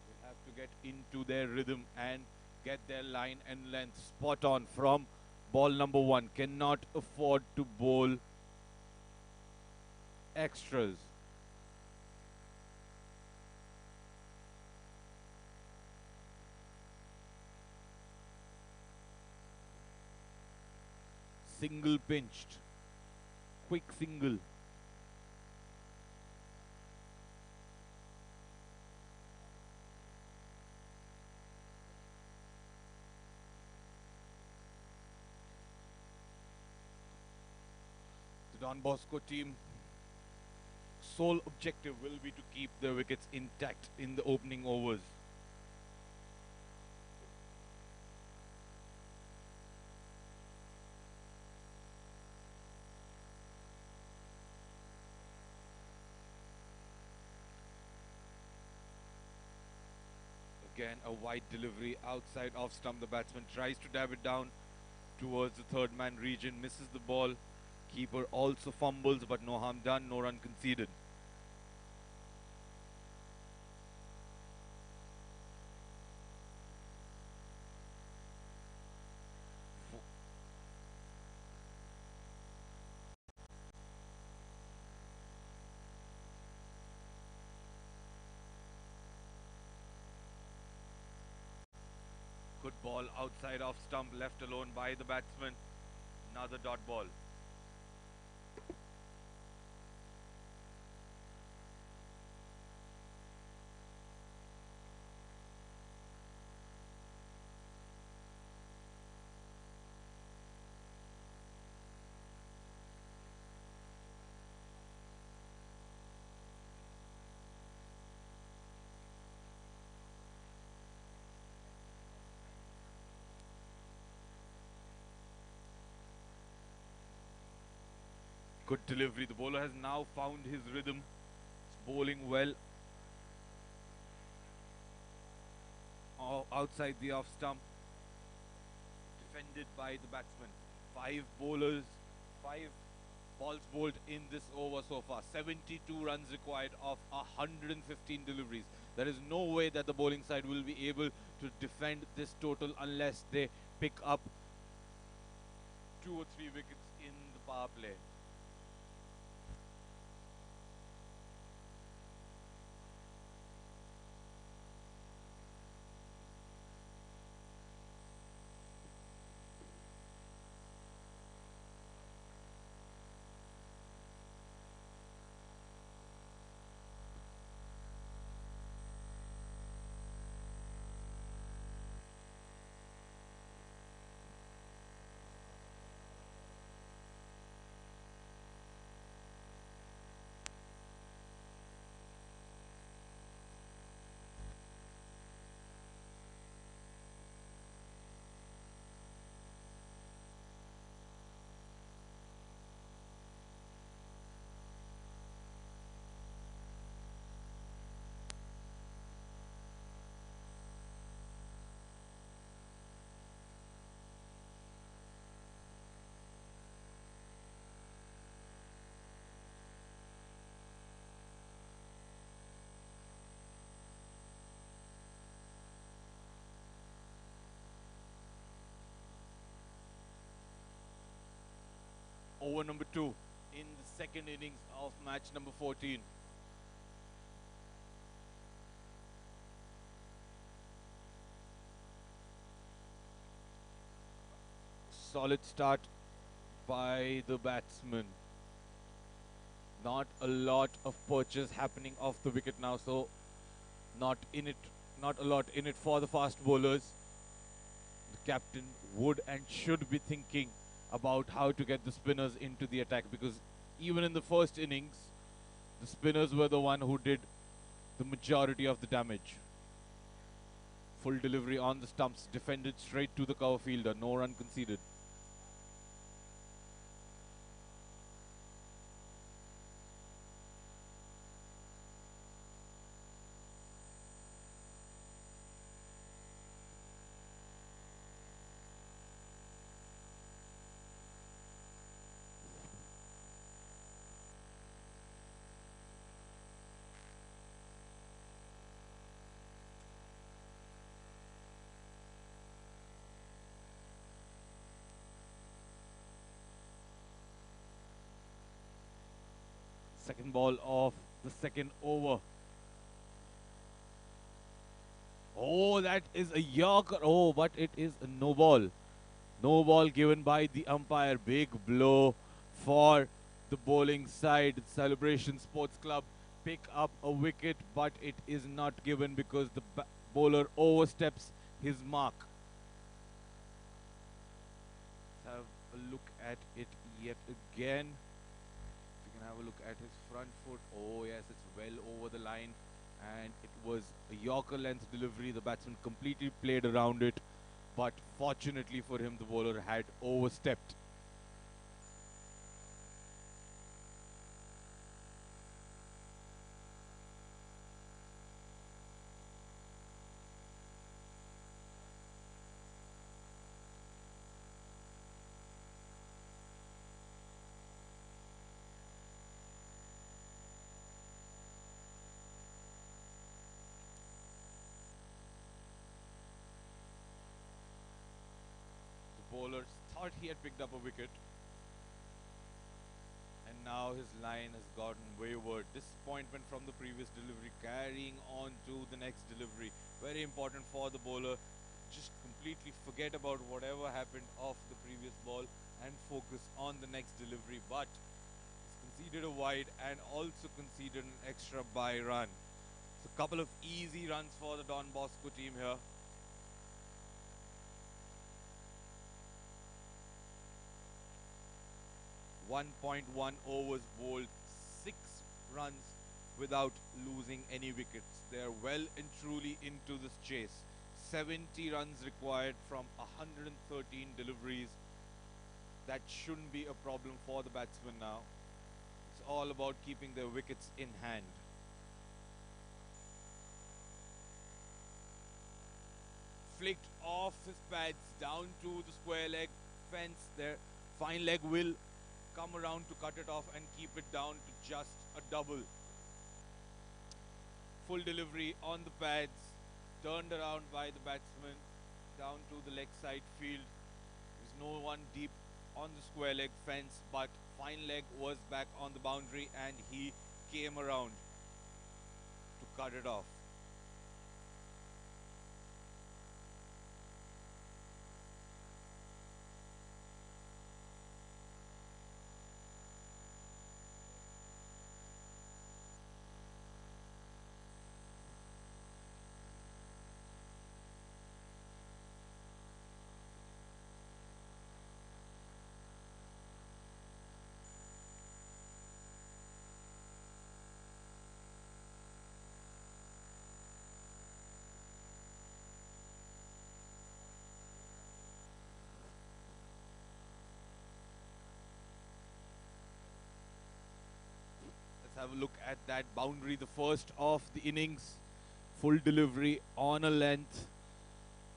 They have to get into their rhythm and get their line and length spot on from ball number one. Cannot afford to bowl extras. Single pinched. Quick single. The Don Bosco team sole objective will be to keep their wickets intact in the opening overs. Again, a wide delivery outside off stump. The batsman tries to dab it down towards the third man region, misses the ball. Keeper also fumbles, but no harm done, no run conceded. Good ball outside off stump, left alone by the batsman. Another dot ball. Good delivery. The bowler has now found his rhythm. It's bowling well. Outside the off stump. Defended by the batsman. 5 bowlers, 5 balls bowled in this over so far. 72 runs required of 115 deliveries. There is no way that the bowling side will be able to defend this total unless they pick up 2 or 3 wickets in the power play. Over number 2 in the second innings of match number 14. Solid start by the batsman. Not a lot of purchase happening off the wicket now, so not a lot in it for the fast bowlers. The captain would and should be thinking about how to get the spinners into the attack, because even in the first innings, the spinners were the one who did the majority of the damage. Full delivery on the stumps, defended straight to the cover fielder, no run conceded. Second ball of the second over. Oh, that is a Yorker. Oh, but it is a no ball. No ball given by the umpire. Big blow for the bowling side. Celebration Sports Club pick up a wicket, but it is not given because the bowler oversteps his mark. Let's have a look at it yet again. You can have a look at his front foot. Oh yes, it's well over the line, and it was a Yorker length delivery. The batsman completely played around it, but fortunately for him, the bowler had overstepped. The bowler thought he had picked up a wicket, and now his line has gotten wayward. Disappointment from the previous delivery, carrying on to the next delivery. Very important for the bowler. Just completely forget about whatever happened off the previous ball and focus on the next delivery. But he's conceded a wide and also conceded an extra by run. So a couple of easy runs for the Don Bosco team here. 1.1 overs bowled, 6 runs without losing any wickets. They're well and truly into this chase. 70 runs required from 113 deliveries. That shouldn't be a problem for the batsmen now. It's all about keeping their wickets in hand. Flicked off his pads down to the square leg fence there. Fine leg will come around to cut it off and keep it down to just a double. Full delivery on the pads, turned around by the batsman down to the leg side field. There's no one deep on the square leg fence, but fine leg was back on the boundary and he came around to cut it off. Have a look at that boundary, the first of the innings. Full delivery on a length,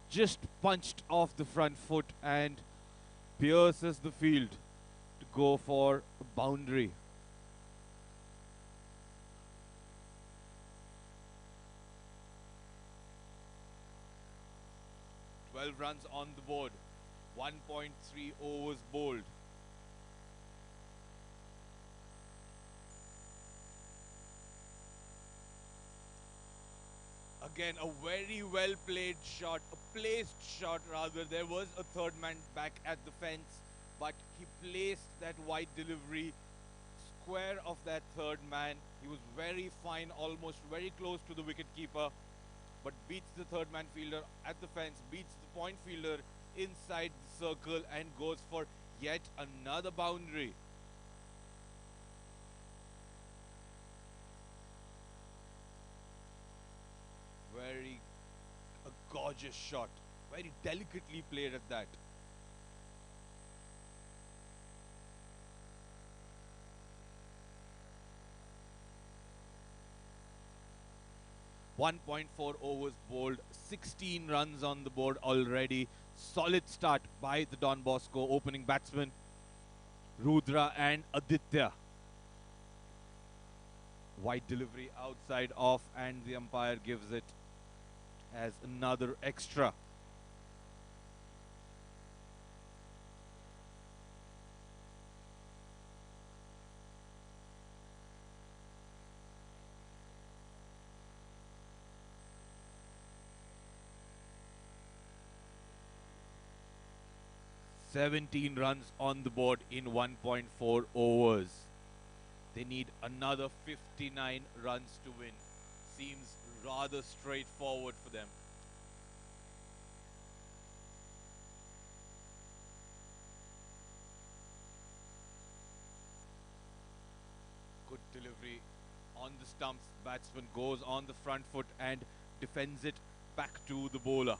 just punched off the front foot and pierces the field to go for a boundary. "12 runs on the board, 1.3 overs bowled." Again, a very well played shot, a placed shot rather. There was a third man back at the fence, but he placed that wide delivery square of that third man. He was very fine, almost very close to the wicket keeper, but beats the third man fielder at the fence, beats the point fielder inside the circle and goes for yet another boundary. Very a gorgeous shot, very delicately played at that. "1.4 overs bowled, 16 runs on the board already." Solid start by the Don Bosco opening batsmen, Rudra and Aditya. Wide delivery outside off and the umpire gives it as another extra. 17 runs on the board in 1.4 overs. They need another 59 runs to win. Seems rather straightforward for them. Good delivery on the stumps. Batsman goes on the front foot and defends it back to the bowler.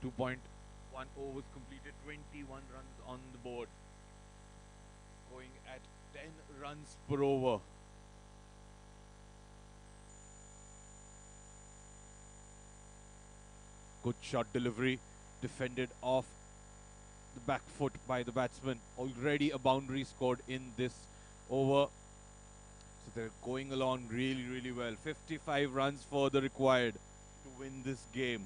Two point one overs completed, 21 runs on the board. Going at 10 runs per over. Good shot delivery, defended off the back foot by the batsman. Already a boundary scored in this over. So they're going along really, really well. 55 runs further required to win this game.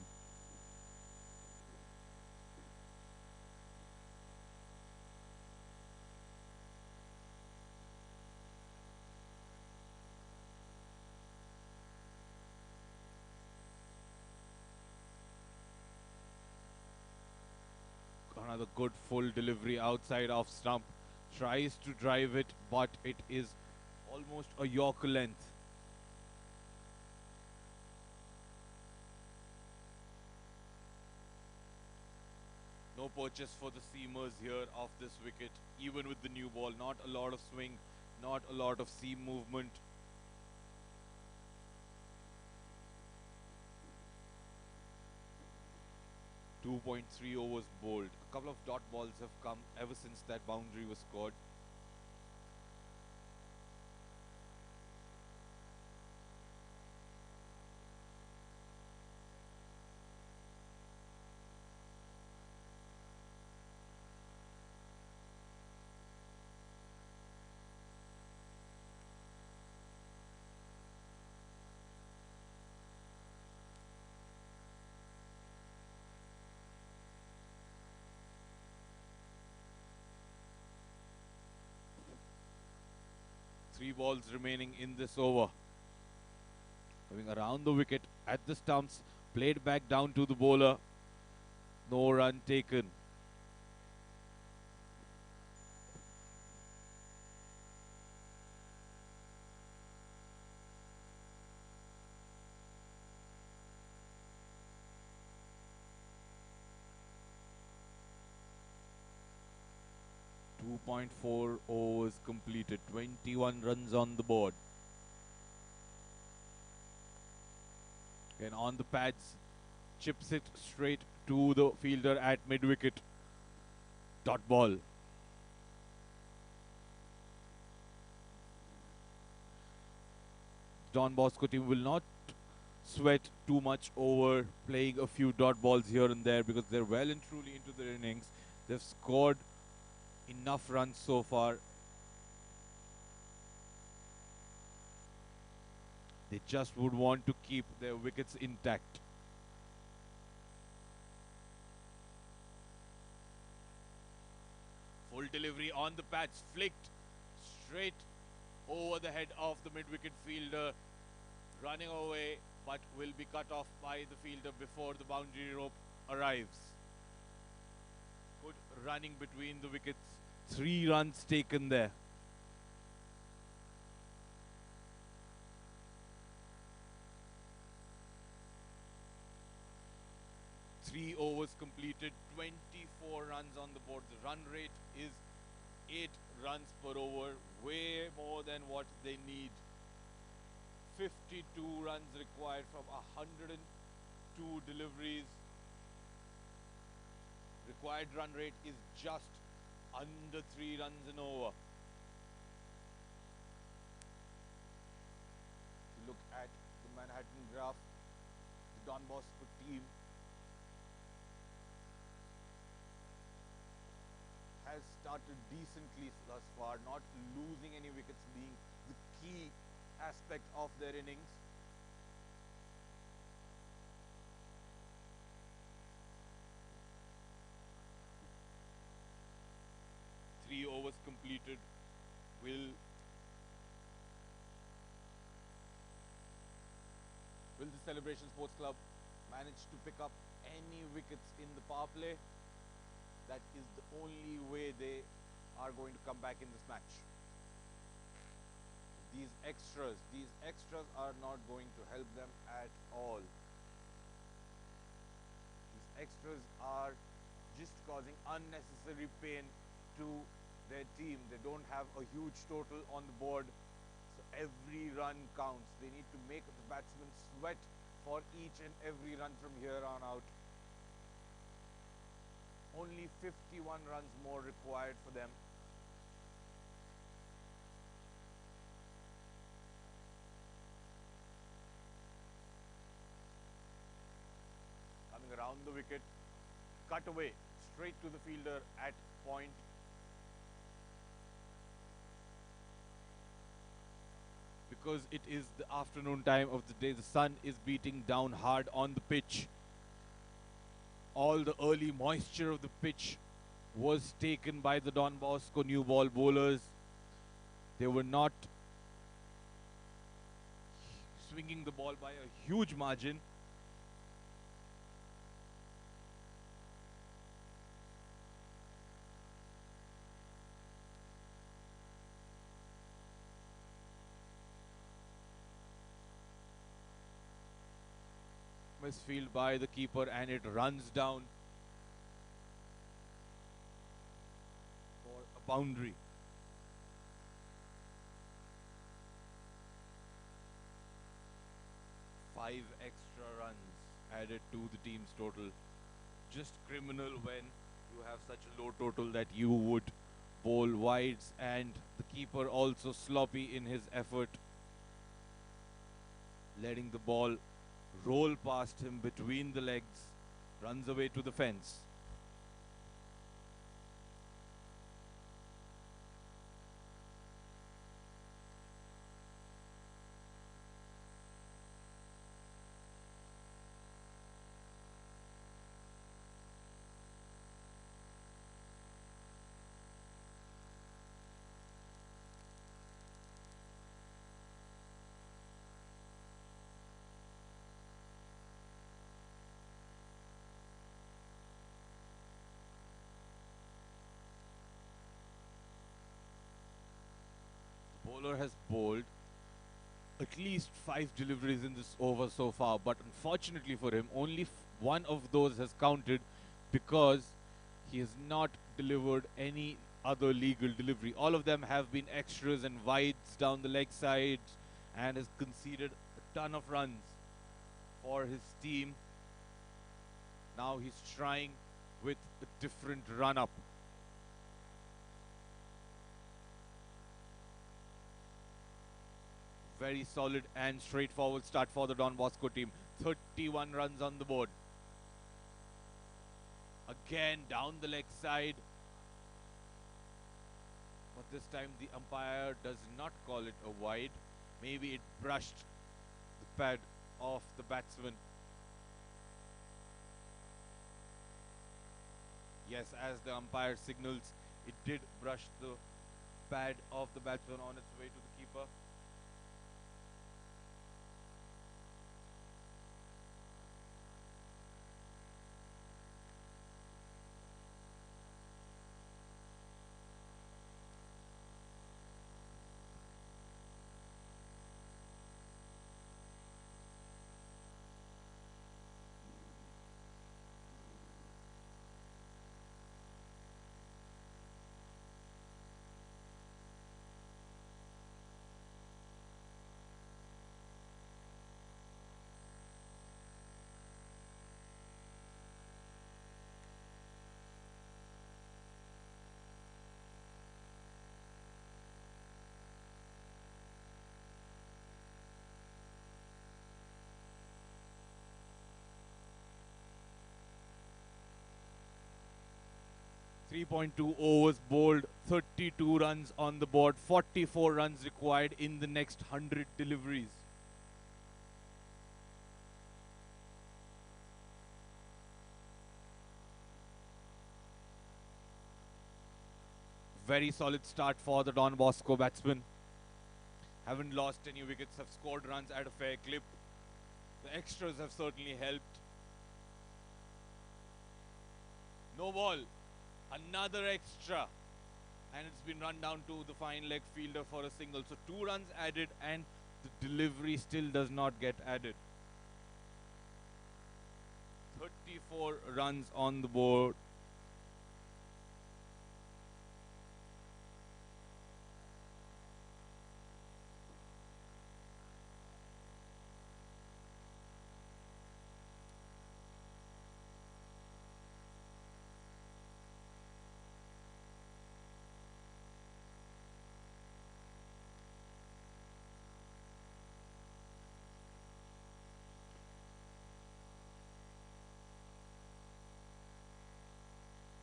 Another good full delivery outside off stump. Tries to drive it, but it is almost a Yorker length. No purchase for the seamers here off this wicket. Even with the new ball, not a lot of swing, not a lot of seam movement. .3 overs bowled. A couple of dot balls have come ever since that boundary was scored. 3 balls remaining in this over. Coming around the wicket at the stumps, played back down to the bowler. No run taken. .4 overs completed, 21 runs on the board. And on the pads, chips it straight to the fielder at mid-wicket. Dot ball. Don Bosco team will not sweat too much over playing a few dot balls here and there because they're well and truly into their innings. They've scored enough runs so far. They just would want to keep their wickets intact. Full delivery on the pads, flicked straight over the head of the mid-wicket fielder, running away, but will be cut off by the fielder before the boundary rope arrives. Good running between the wickets. 3 runs taken there. Three overs completed, 24 runs on the board. The run rate is 8 runs per over, way more than what they need. 52 runs required from 102 deliveries. Required run rate is just under 3 runs an over. If you look at the Manhattan graph, the Don Bosco team has started decently thus far, not losing any wickets being the key aspect of their innings. Three overs completed. Will the Celebration Sports Club manage to pick up any wickets in the power play? That is the only way they are going to come back in this match. These extras are not going to help them at all. These extras are just causing unnecessary pain to their team. They don't have a huge total on the board, so every run counts. They need to make the batsmen sweat for each and every run from here on out. Only 51 runs more required for them. Coming around the wicket, cut away, straight to the fielder at point. Because it is the afternoon time of the day, the sun is beating down hard on the pitch. All the early moisture of the pitch was taken by the Don Bosco new ball bowlers. They were not swinging the ball by a huge margin. Misfield by the keeper, and it runs down for a boundary. Five extra runs added to the team's total. Just criminal when you have such a low total that you would bowl wides, and the keeper also sloppy in his effort, letting the ball roll past him between the legs, runs away to the fence. bowler has bowled at least 5 deliveries in this over so far, but unfortunately for him, only one of those has counted because he has not delivered any other legal delivery. All of them have been extras and wides down the leg side and has conceded a ton of runs for his team. Now he's trying with a different run up. Very solid and straightforward start for the Don Bosco team. 31 runs on the board. Again down the leg side. But this time the umpire does not call it a wide. Maybe it brushed the pad of the batsman. Yes, as the umpire signals, it did brush the pad of the batsman on its way to the keeper. .2 overs bowled, 32 runs on the board, 44 runs required in the next 100 deliveries. Very solid start for the Don Bosco batsmen. Haven't lost any wickets, have scored runs at a fair clip. The extras have certainly helped. No ball. Another extra, and it's been run down to the fine leg fielder for a single. So 2 runs added and the delivery still does not get added. 34 runs on the board.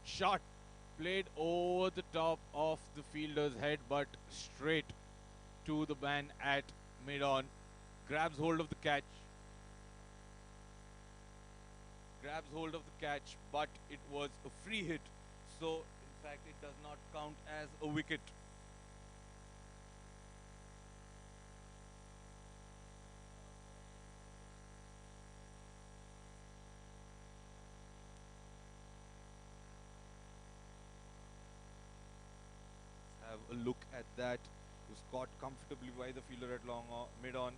Shot played over the top of the fielder's head, but straight to the man at mid-on. Grabs hold of the catch. Grabs hold of the catch, but it was a free hit. So, in fact, it does not count as a wicket. Have a look at that. It was caught comfortably by the fielder at mid-on.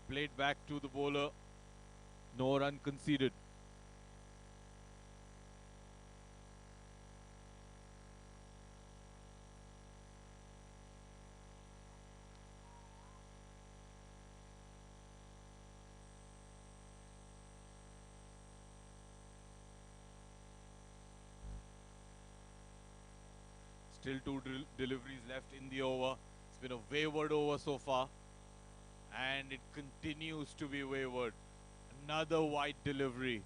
Played back to the bowler. No run conceded. Still 2 deliveries left in the over. It's been a wayward over so far. And it continues to be wayward. Another wide delivery.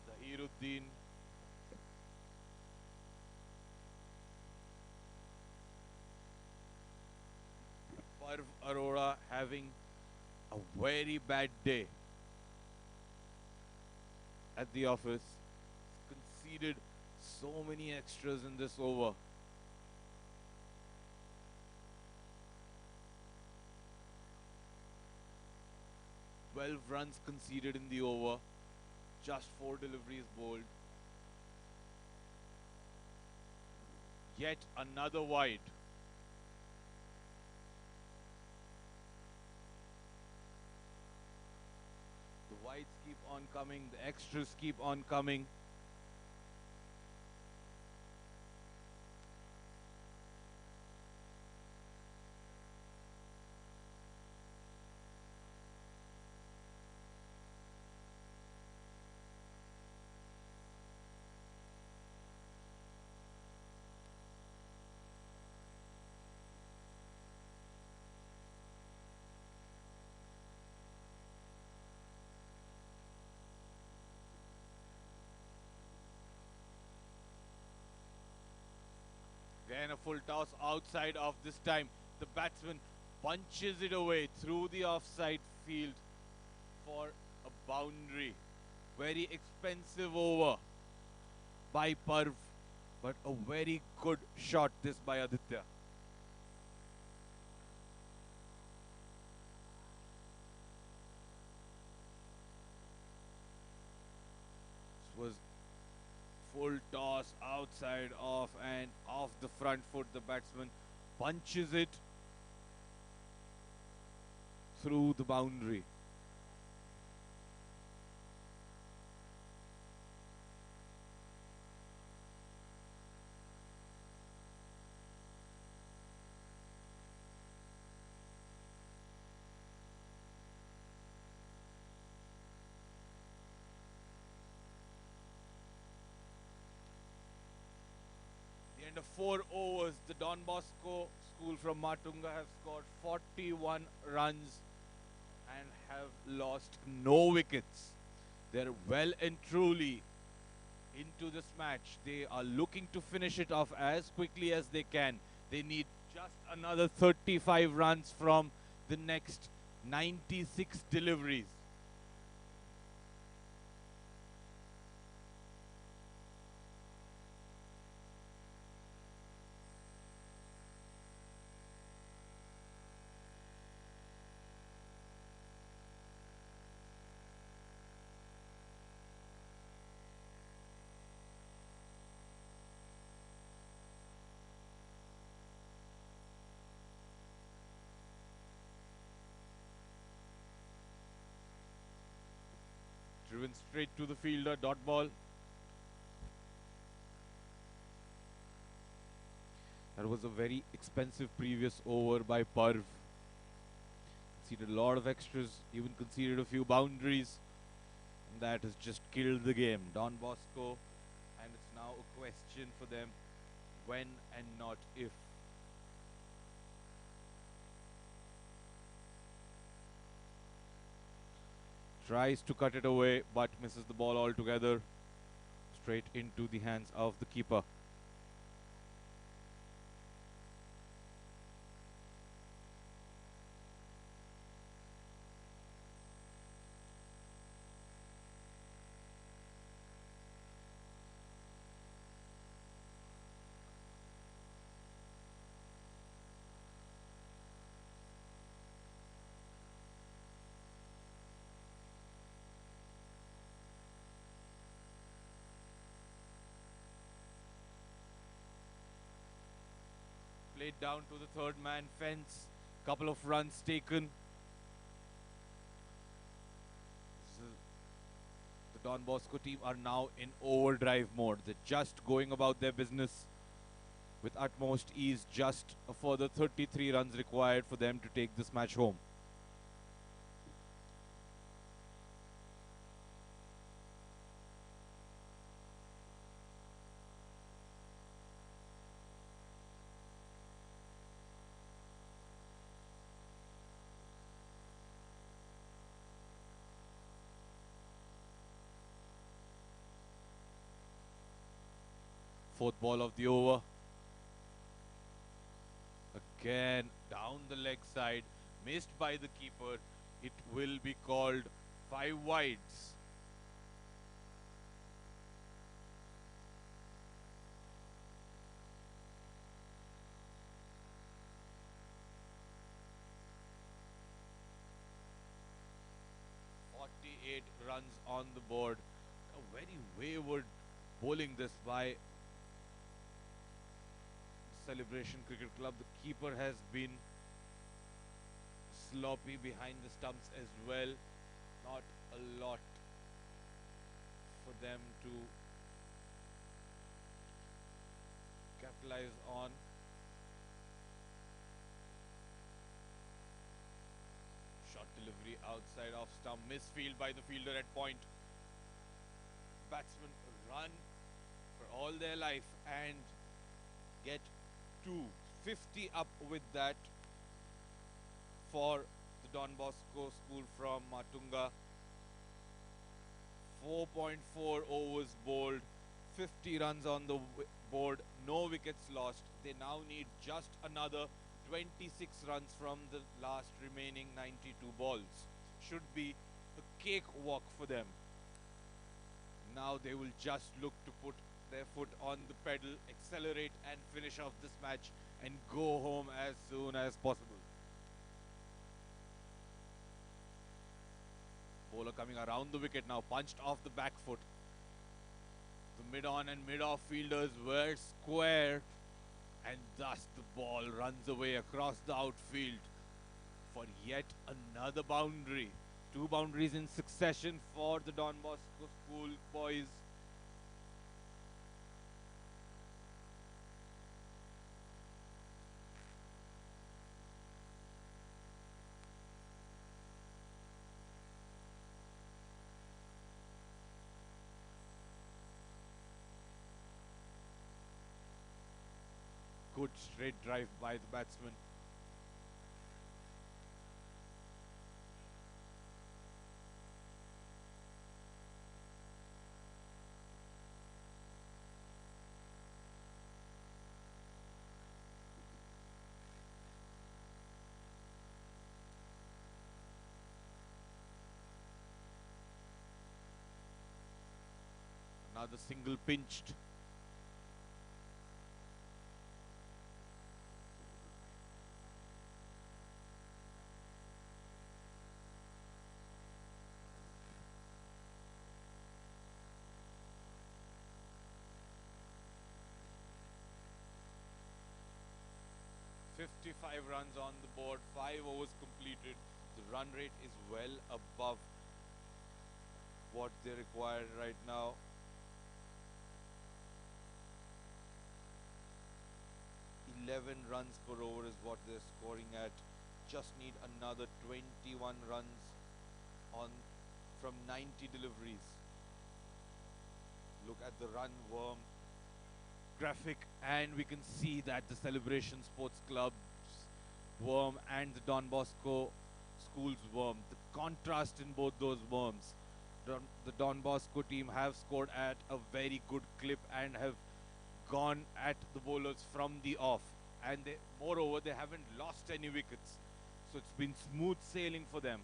Zahiruddin. Parv Arora having a very bad day at the office. Conceded so many extras in this over. 12 runs conceded in the over. Just 4 deliveries bowled. Yet another wide. The wides keep on coming. The extras keep on coming. Again, a full toss outside of this time. The batsman punches it away through the offside field for a boundary. Very expensive over by Parv, but a very good shot this by Aditya. This was full toss outside off and off the front foot. The batsman punches it through the boundary. End of 4 overs, the Don Bosco school from Matunga have scored 41 runs and have lost no wickets. They're well and truly into this match. They are looking to finish it off as quickly as they can. They need just another 35 runs from the next 96 deliveries. Driven straight to the fielder, dot ball. That was a very expensive previous over by Parv. Conceded a lot of extras, even conceded a few boundaries. And that has just killed the game. Don Bosco, and it's now a question for them when and not if. Tries to cut it away, but misses the ball altogether. Straight into the hands of the keeper. Played down to the third man fence. Couple of runs taken. The Don Bosco team are now in overdrive mode. They're just going about their business with utmost ease. Just a further 33 runs required for them to take this match home. Fourth ball of the over. Again, down the leg side. Missed by the keeper. It will be called 5 wides. runs on the board. A very wayward bowling this by Celebration Cricket Club. The keeper has been sloppy behind the stumps as well. Not a lot for them to capitalize on. Shot delivery outside off stump. Misfield by the fielder at point. Batsmen run for all their life and get 250 up with that for the Don Bosco school from Matunga. 4.4 overs bowled, 50 runs on the board, no wickets lost. They now need just another 26 runs from the last remaining 92 balls. Should be a cakewalk for them. Now they will just look to put their foot on the pedal, accelerate and finish off this match and go home as soon as possible. Bowler coming around the wicket now, punched off the back foot. The mid-on and mid-off fielders were square and thus the ball runs away across the outfield for yet another boundary. 2 boundaries in succession for the Don Bosco school boys. Good straight drive by the batsman. Another single pinched. .55 runs on the board, 5 overs completed. The run rate is well above what they require right now. 11 runs per over is what they're scoring at. Just need another 21 runs on from 90 deliveries. Look at the run worm graphic and we can see that the Celebration Sports Club's worm and the Don Bosco School's worm, the contrast in both those worms. The Don Bosco team have scored at a very good clip and have gone at the bowlers from the off, and moreover they haven't lost any wickets, so it's been smooth sailing for them.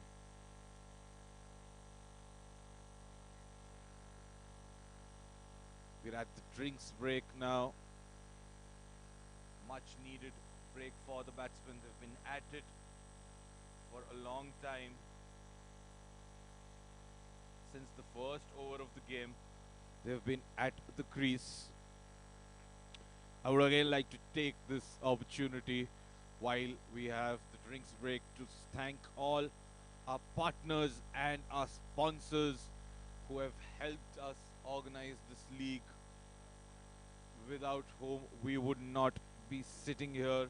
We're at the drinks break now. Much needed break for the batsmen. They've been at it for a long time. Since the first over of the game, they've been at the crease. I would again like to take this opportunity while we have the drinks break to thank all our partners and our sponsors who have helped us organize this league, without whom we would not be sitting here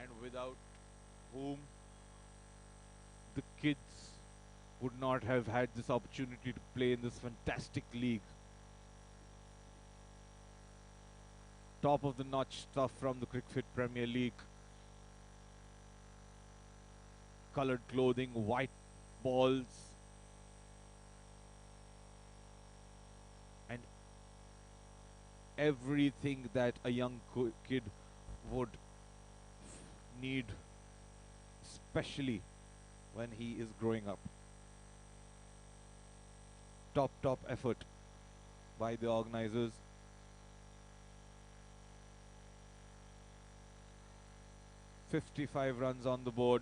and without whom the kids would not have had this opportunity to play in this fantastic league. Top of the notch stuff from the CRICFIT Premier League. Colored clothing, white balls, and everything that a young kid would need, especially when he is growing up. Top effort by the organizers. .55 runs on the board.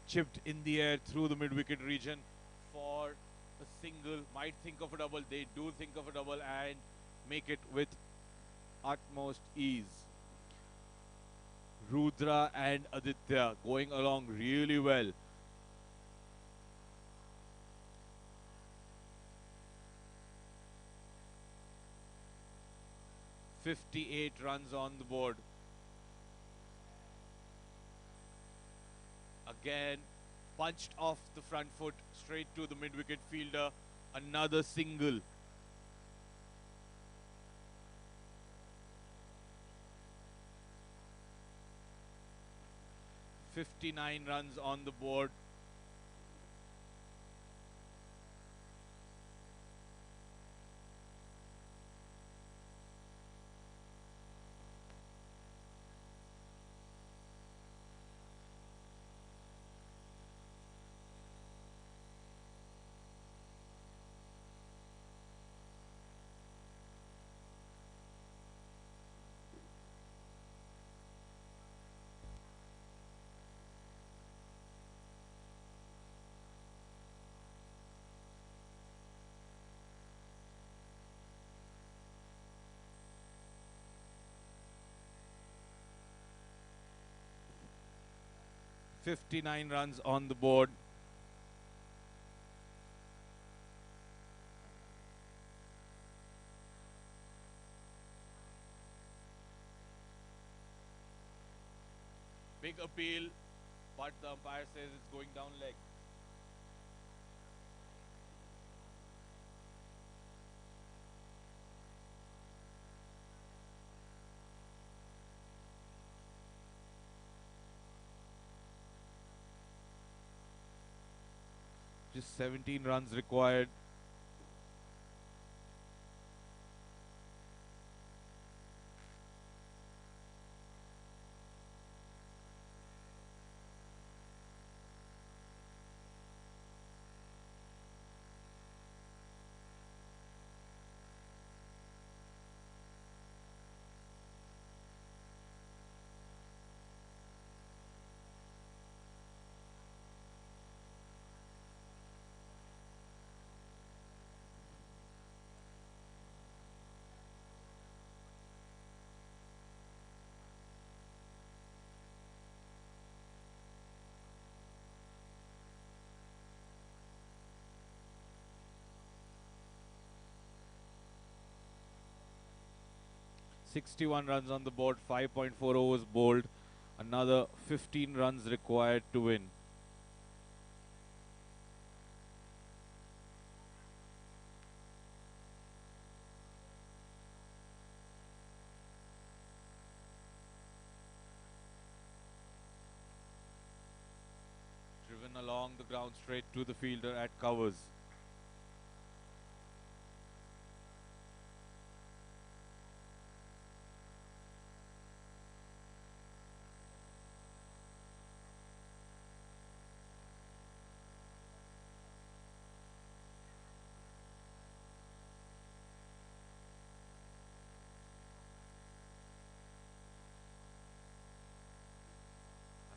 chipped in the air through the mid-wicket region for a single. Might think of a double. They do think of a double and make it with utmost ease. Rudra and Aditya going along really well. "58 runs on the board. Again, punched off the front foot straight to the mid-wicket fielder. Another single. "59 runs on the board. "59 runs on the board. Big appeal, but the umpire says it's going down leg. Just 17 runs required. "61 runs on the board, 5.4 overs bowled. Another 15 runs required to win. Driven along the ground straight to the fielder at covers.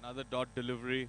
Another dot delivery.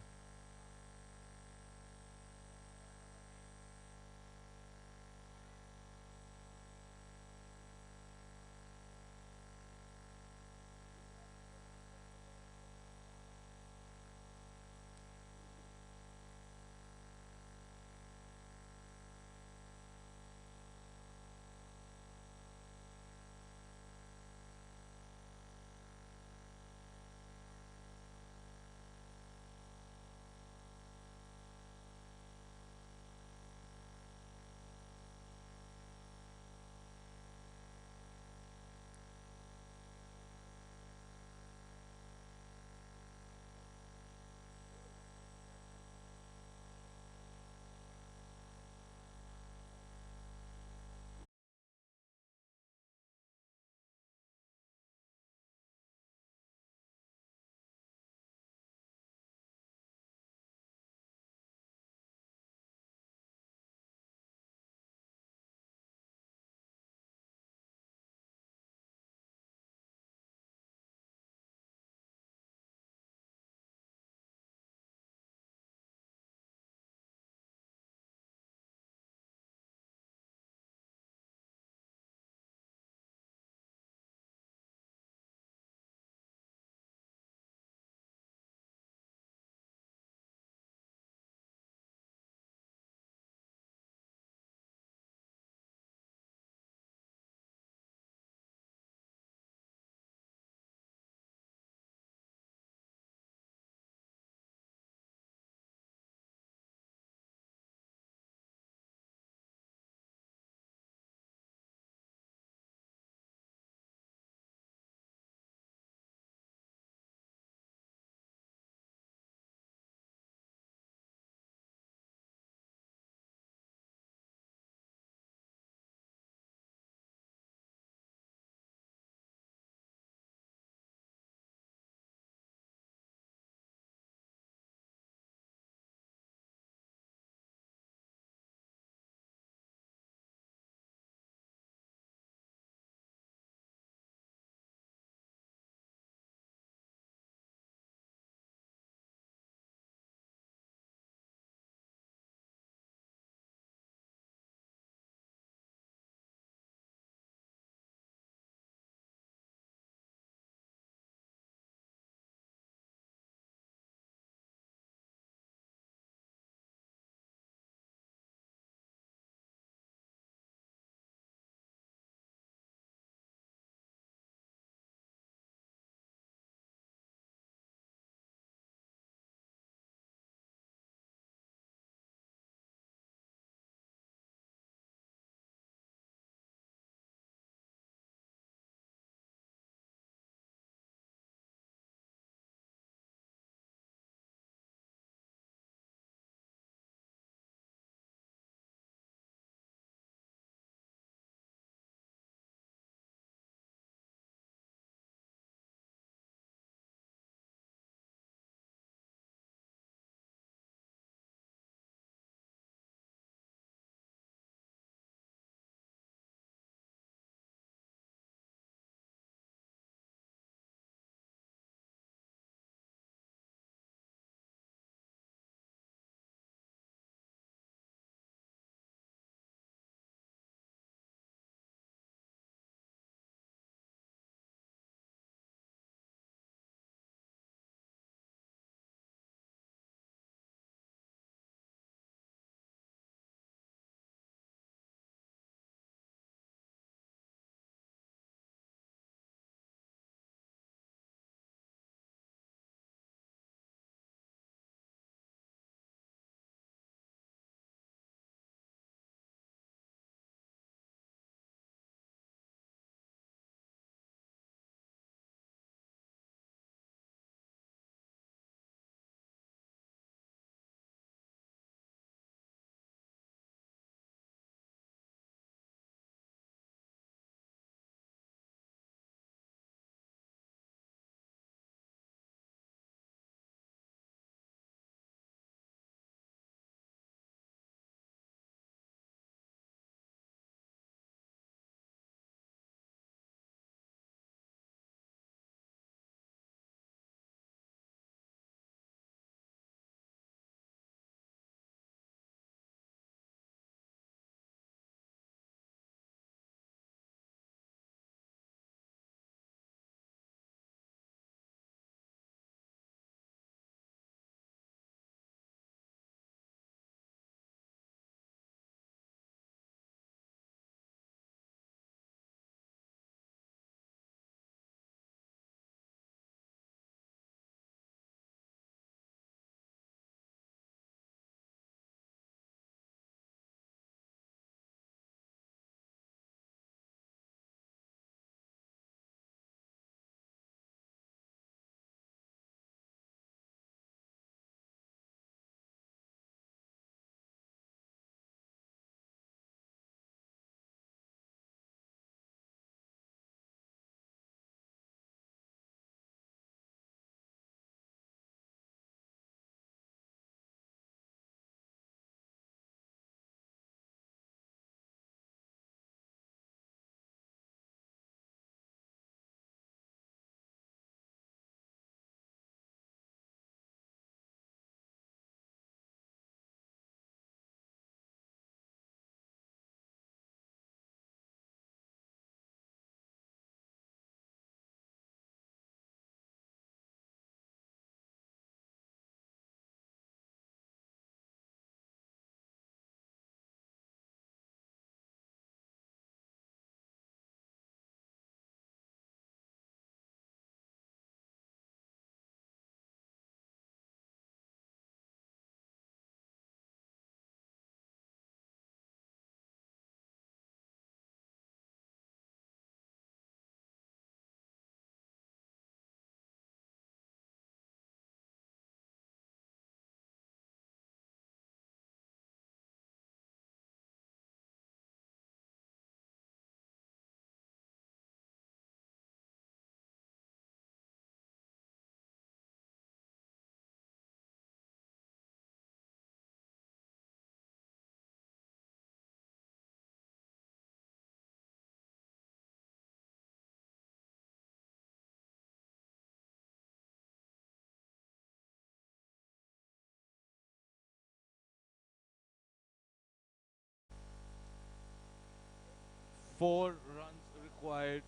4 runs required.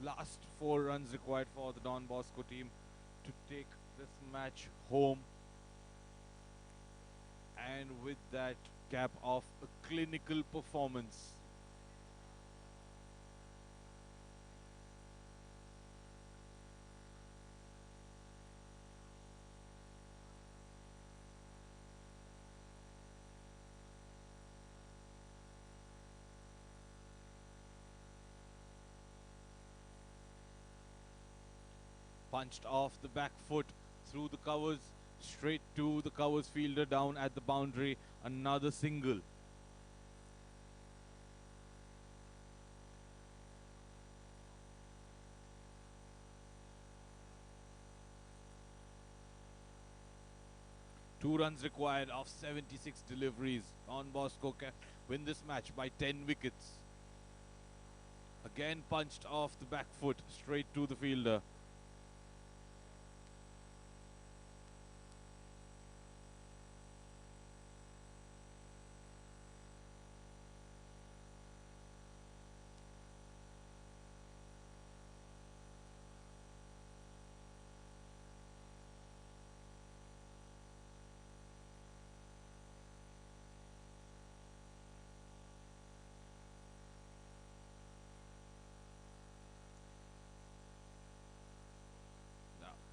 Last 4 runs required for the Don Bosco team to take this match home. And with that, cap off a clinical performance. Punched off the back foot through the covers, straight to the covers fielder down at the boundary. Another single. Two runs required of 76 deliveries. Don Bosco can win this match by 10 wickets. Again punched off the back foot, straight to the fielder.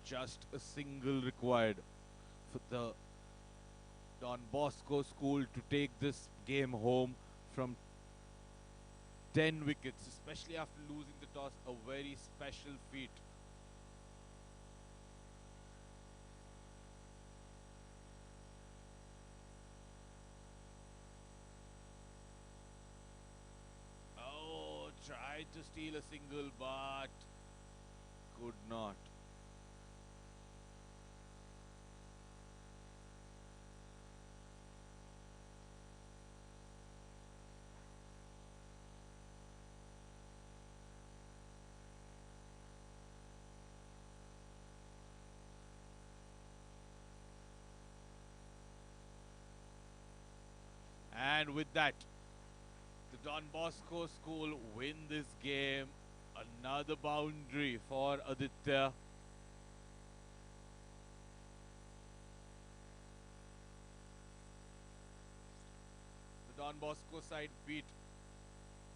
Just a single required for the Don Bosco school to take this game home from 10 wickets, especially after losing the toss. A very special feat. Oh, tried to steal a single but could not. And with that, the Don Bosco school win this game. Another boundary for Aditya. The Don Bosco side beat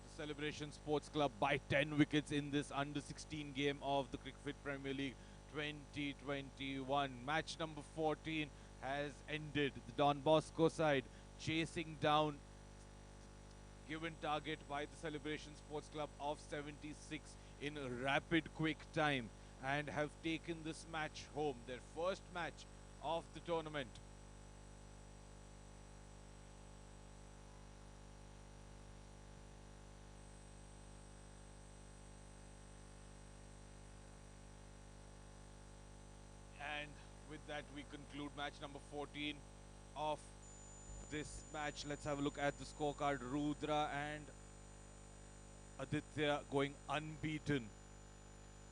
the Celebration Sports Club by 10 wickets in this under-16 game of the CRICFIT Premier League 2021. Match number 14 has ended. The Don Bosco side chasing down given target by the Celebration Sports Club of 76 in a rapid quick time and have taken this match home, their first match of the tournament. And with that we conclude match number 14 of this match. Let's have a look at the scorecard. Rudra and Aditya going unbeaten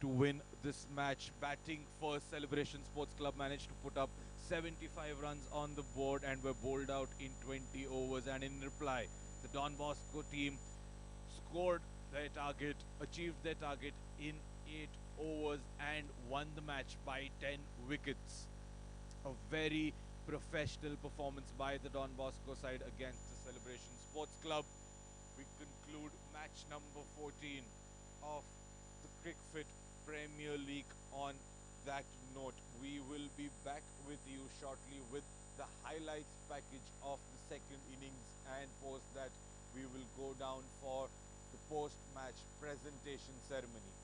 to win this match. Batting first, Celebration Sports Club managed to put up 75 runs on the board and were bowled out in 20 overs. And in reply, the Don Bosco team scored their target, achieved their target in 8 overs and won the match by 10 wickets. A very professional performance by the Don Bosco side against the Celebration Sports Club. We conclude match number 14 of the CRICFIT Premier League on that note. We will be back with you shortly with the highlights package of the second innings, and post that we will go down for the post-match presentation ceremony.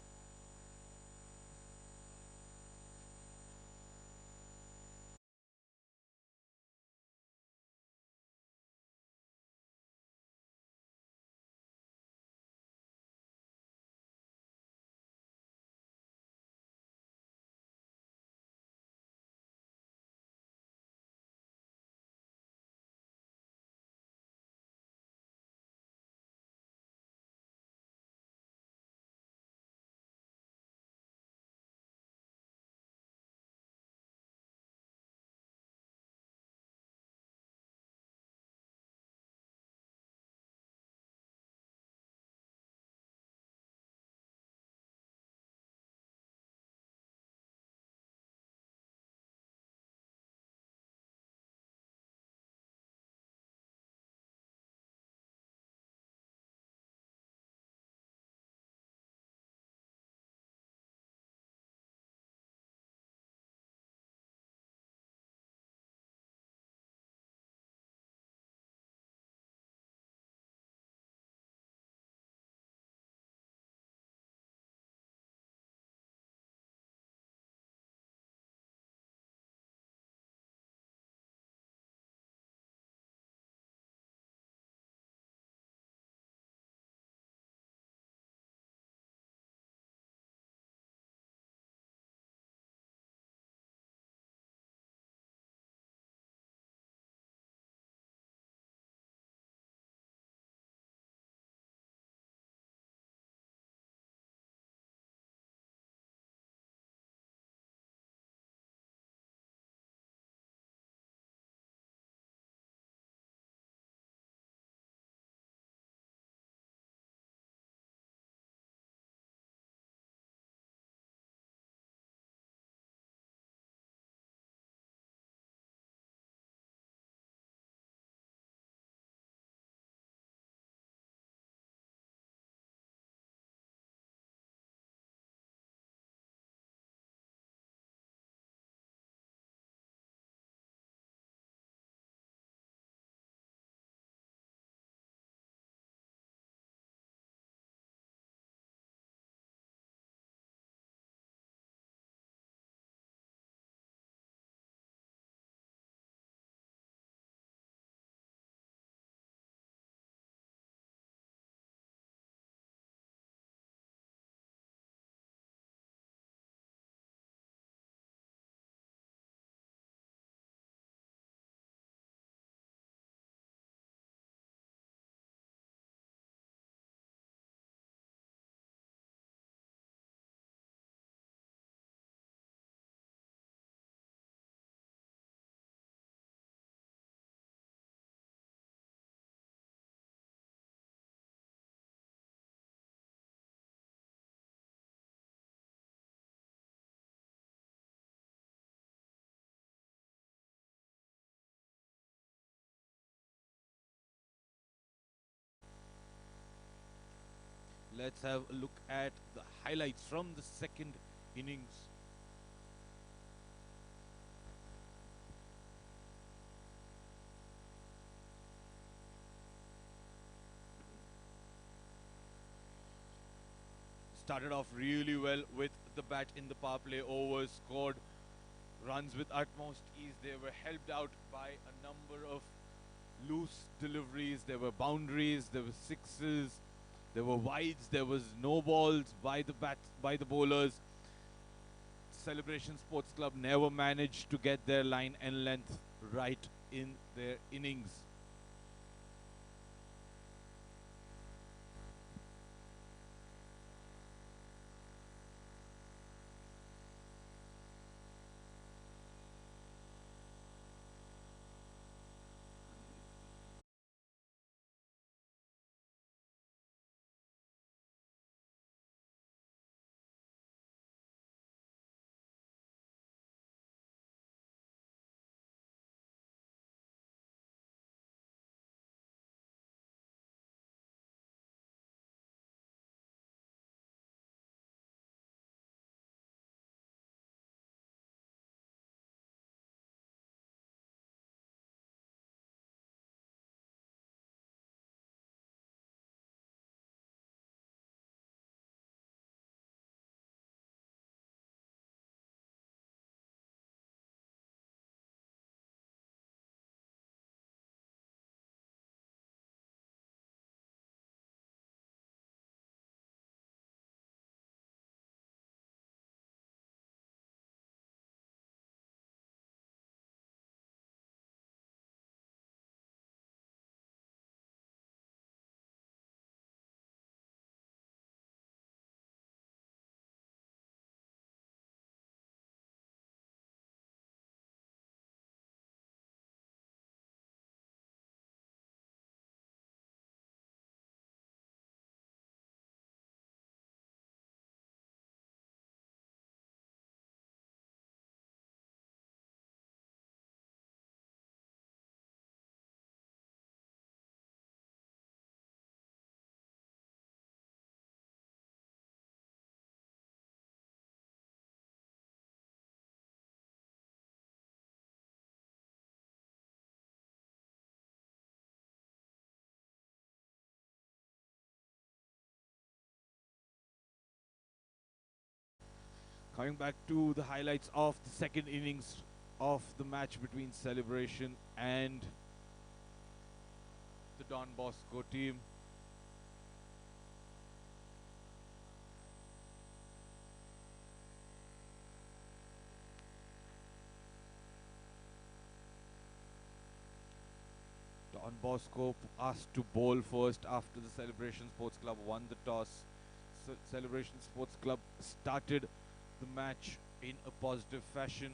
let's have a look at the highlights from the second innings. Started off really well with the bat in the power play overs, scored runs with utmost ease. They were helped out by a number of loose deliveries. There were boundaries, there were sixes, there were wides, there was no balls by the bowlers. Celebration Sports Club never managed to get their line and length right in their innings. Coming back to the highlights of the second innings of the match between Celebration and the Don Bosco team. Don Bosco asked to bowl first after the Celebration Sports Club won the toss. Celebration Sports Club started the match in a positive fashion.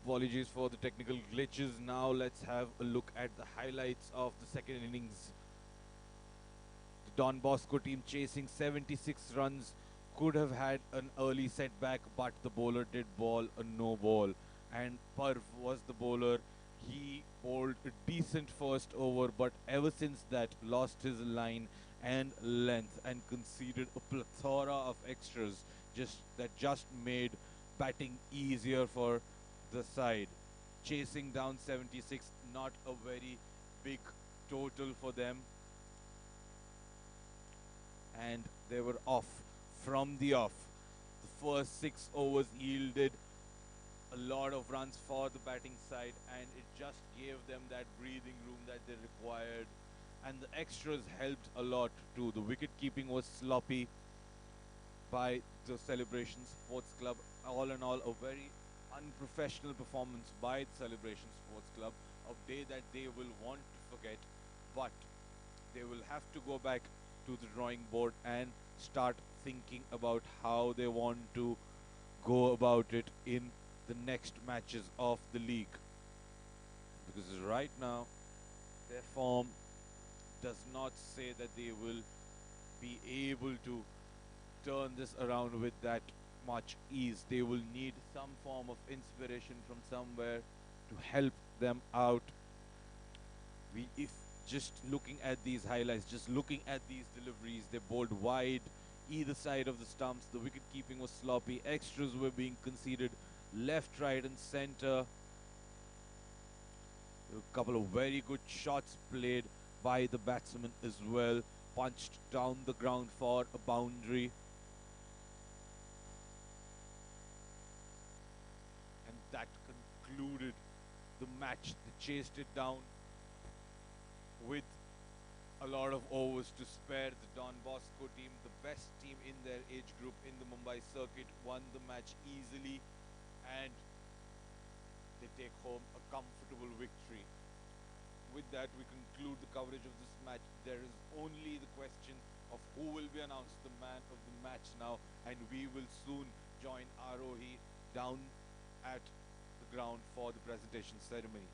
Apologies for the technical glitches. Now let's have a look at the highlights of the second innings. The Don Bosco team chasing 76 runs could have had an early setback, but the bowler did ball a no ball. And Parv was the bowler. He bowled a decent first over, but ever since that lost his line and length and conceded a plethora of extras just made batting easier for the side. Chasing down 76, not a very big total for them, and they were off from the off. The first 6 overs yielded a lot of runs for the batting side, and it just gave them that breathing room that they required. And the extras helped a lot too. The wicket keeping was sloppy by the Celebration Sports Club. All in all, a very unprofessional performance by the Celebration Sports Club, a day that they will want to forget, but they will have to go back to the drawing board and start thinking about how they want to go about it in the next matches of the league. Because right now, their form does not say that they will be able to turn this around with that much ease. They will need some form of inspiration from somewhere to help them out. If just looking at these highlights, just looking at these deliveries, they bowled wide either side of the stumps. The wicket keeping was sloppy. Extras were being conceded left, right, and center. A couple of very good shots played by the batsman as well. Punched down the ground for a boundary. And that concluded the match. They chased it down with a lot of overs to spare. The Don Bosco team, the best team in their age group in the Mumbai circuit, won the match easily, and they take home a comfortable victory. With that, we conclude the coverage of this match. There is only the question of who will be announced the man of the match now, and we will soon join Arohi down at the ground for the presentation ceremony.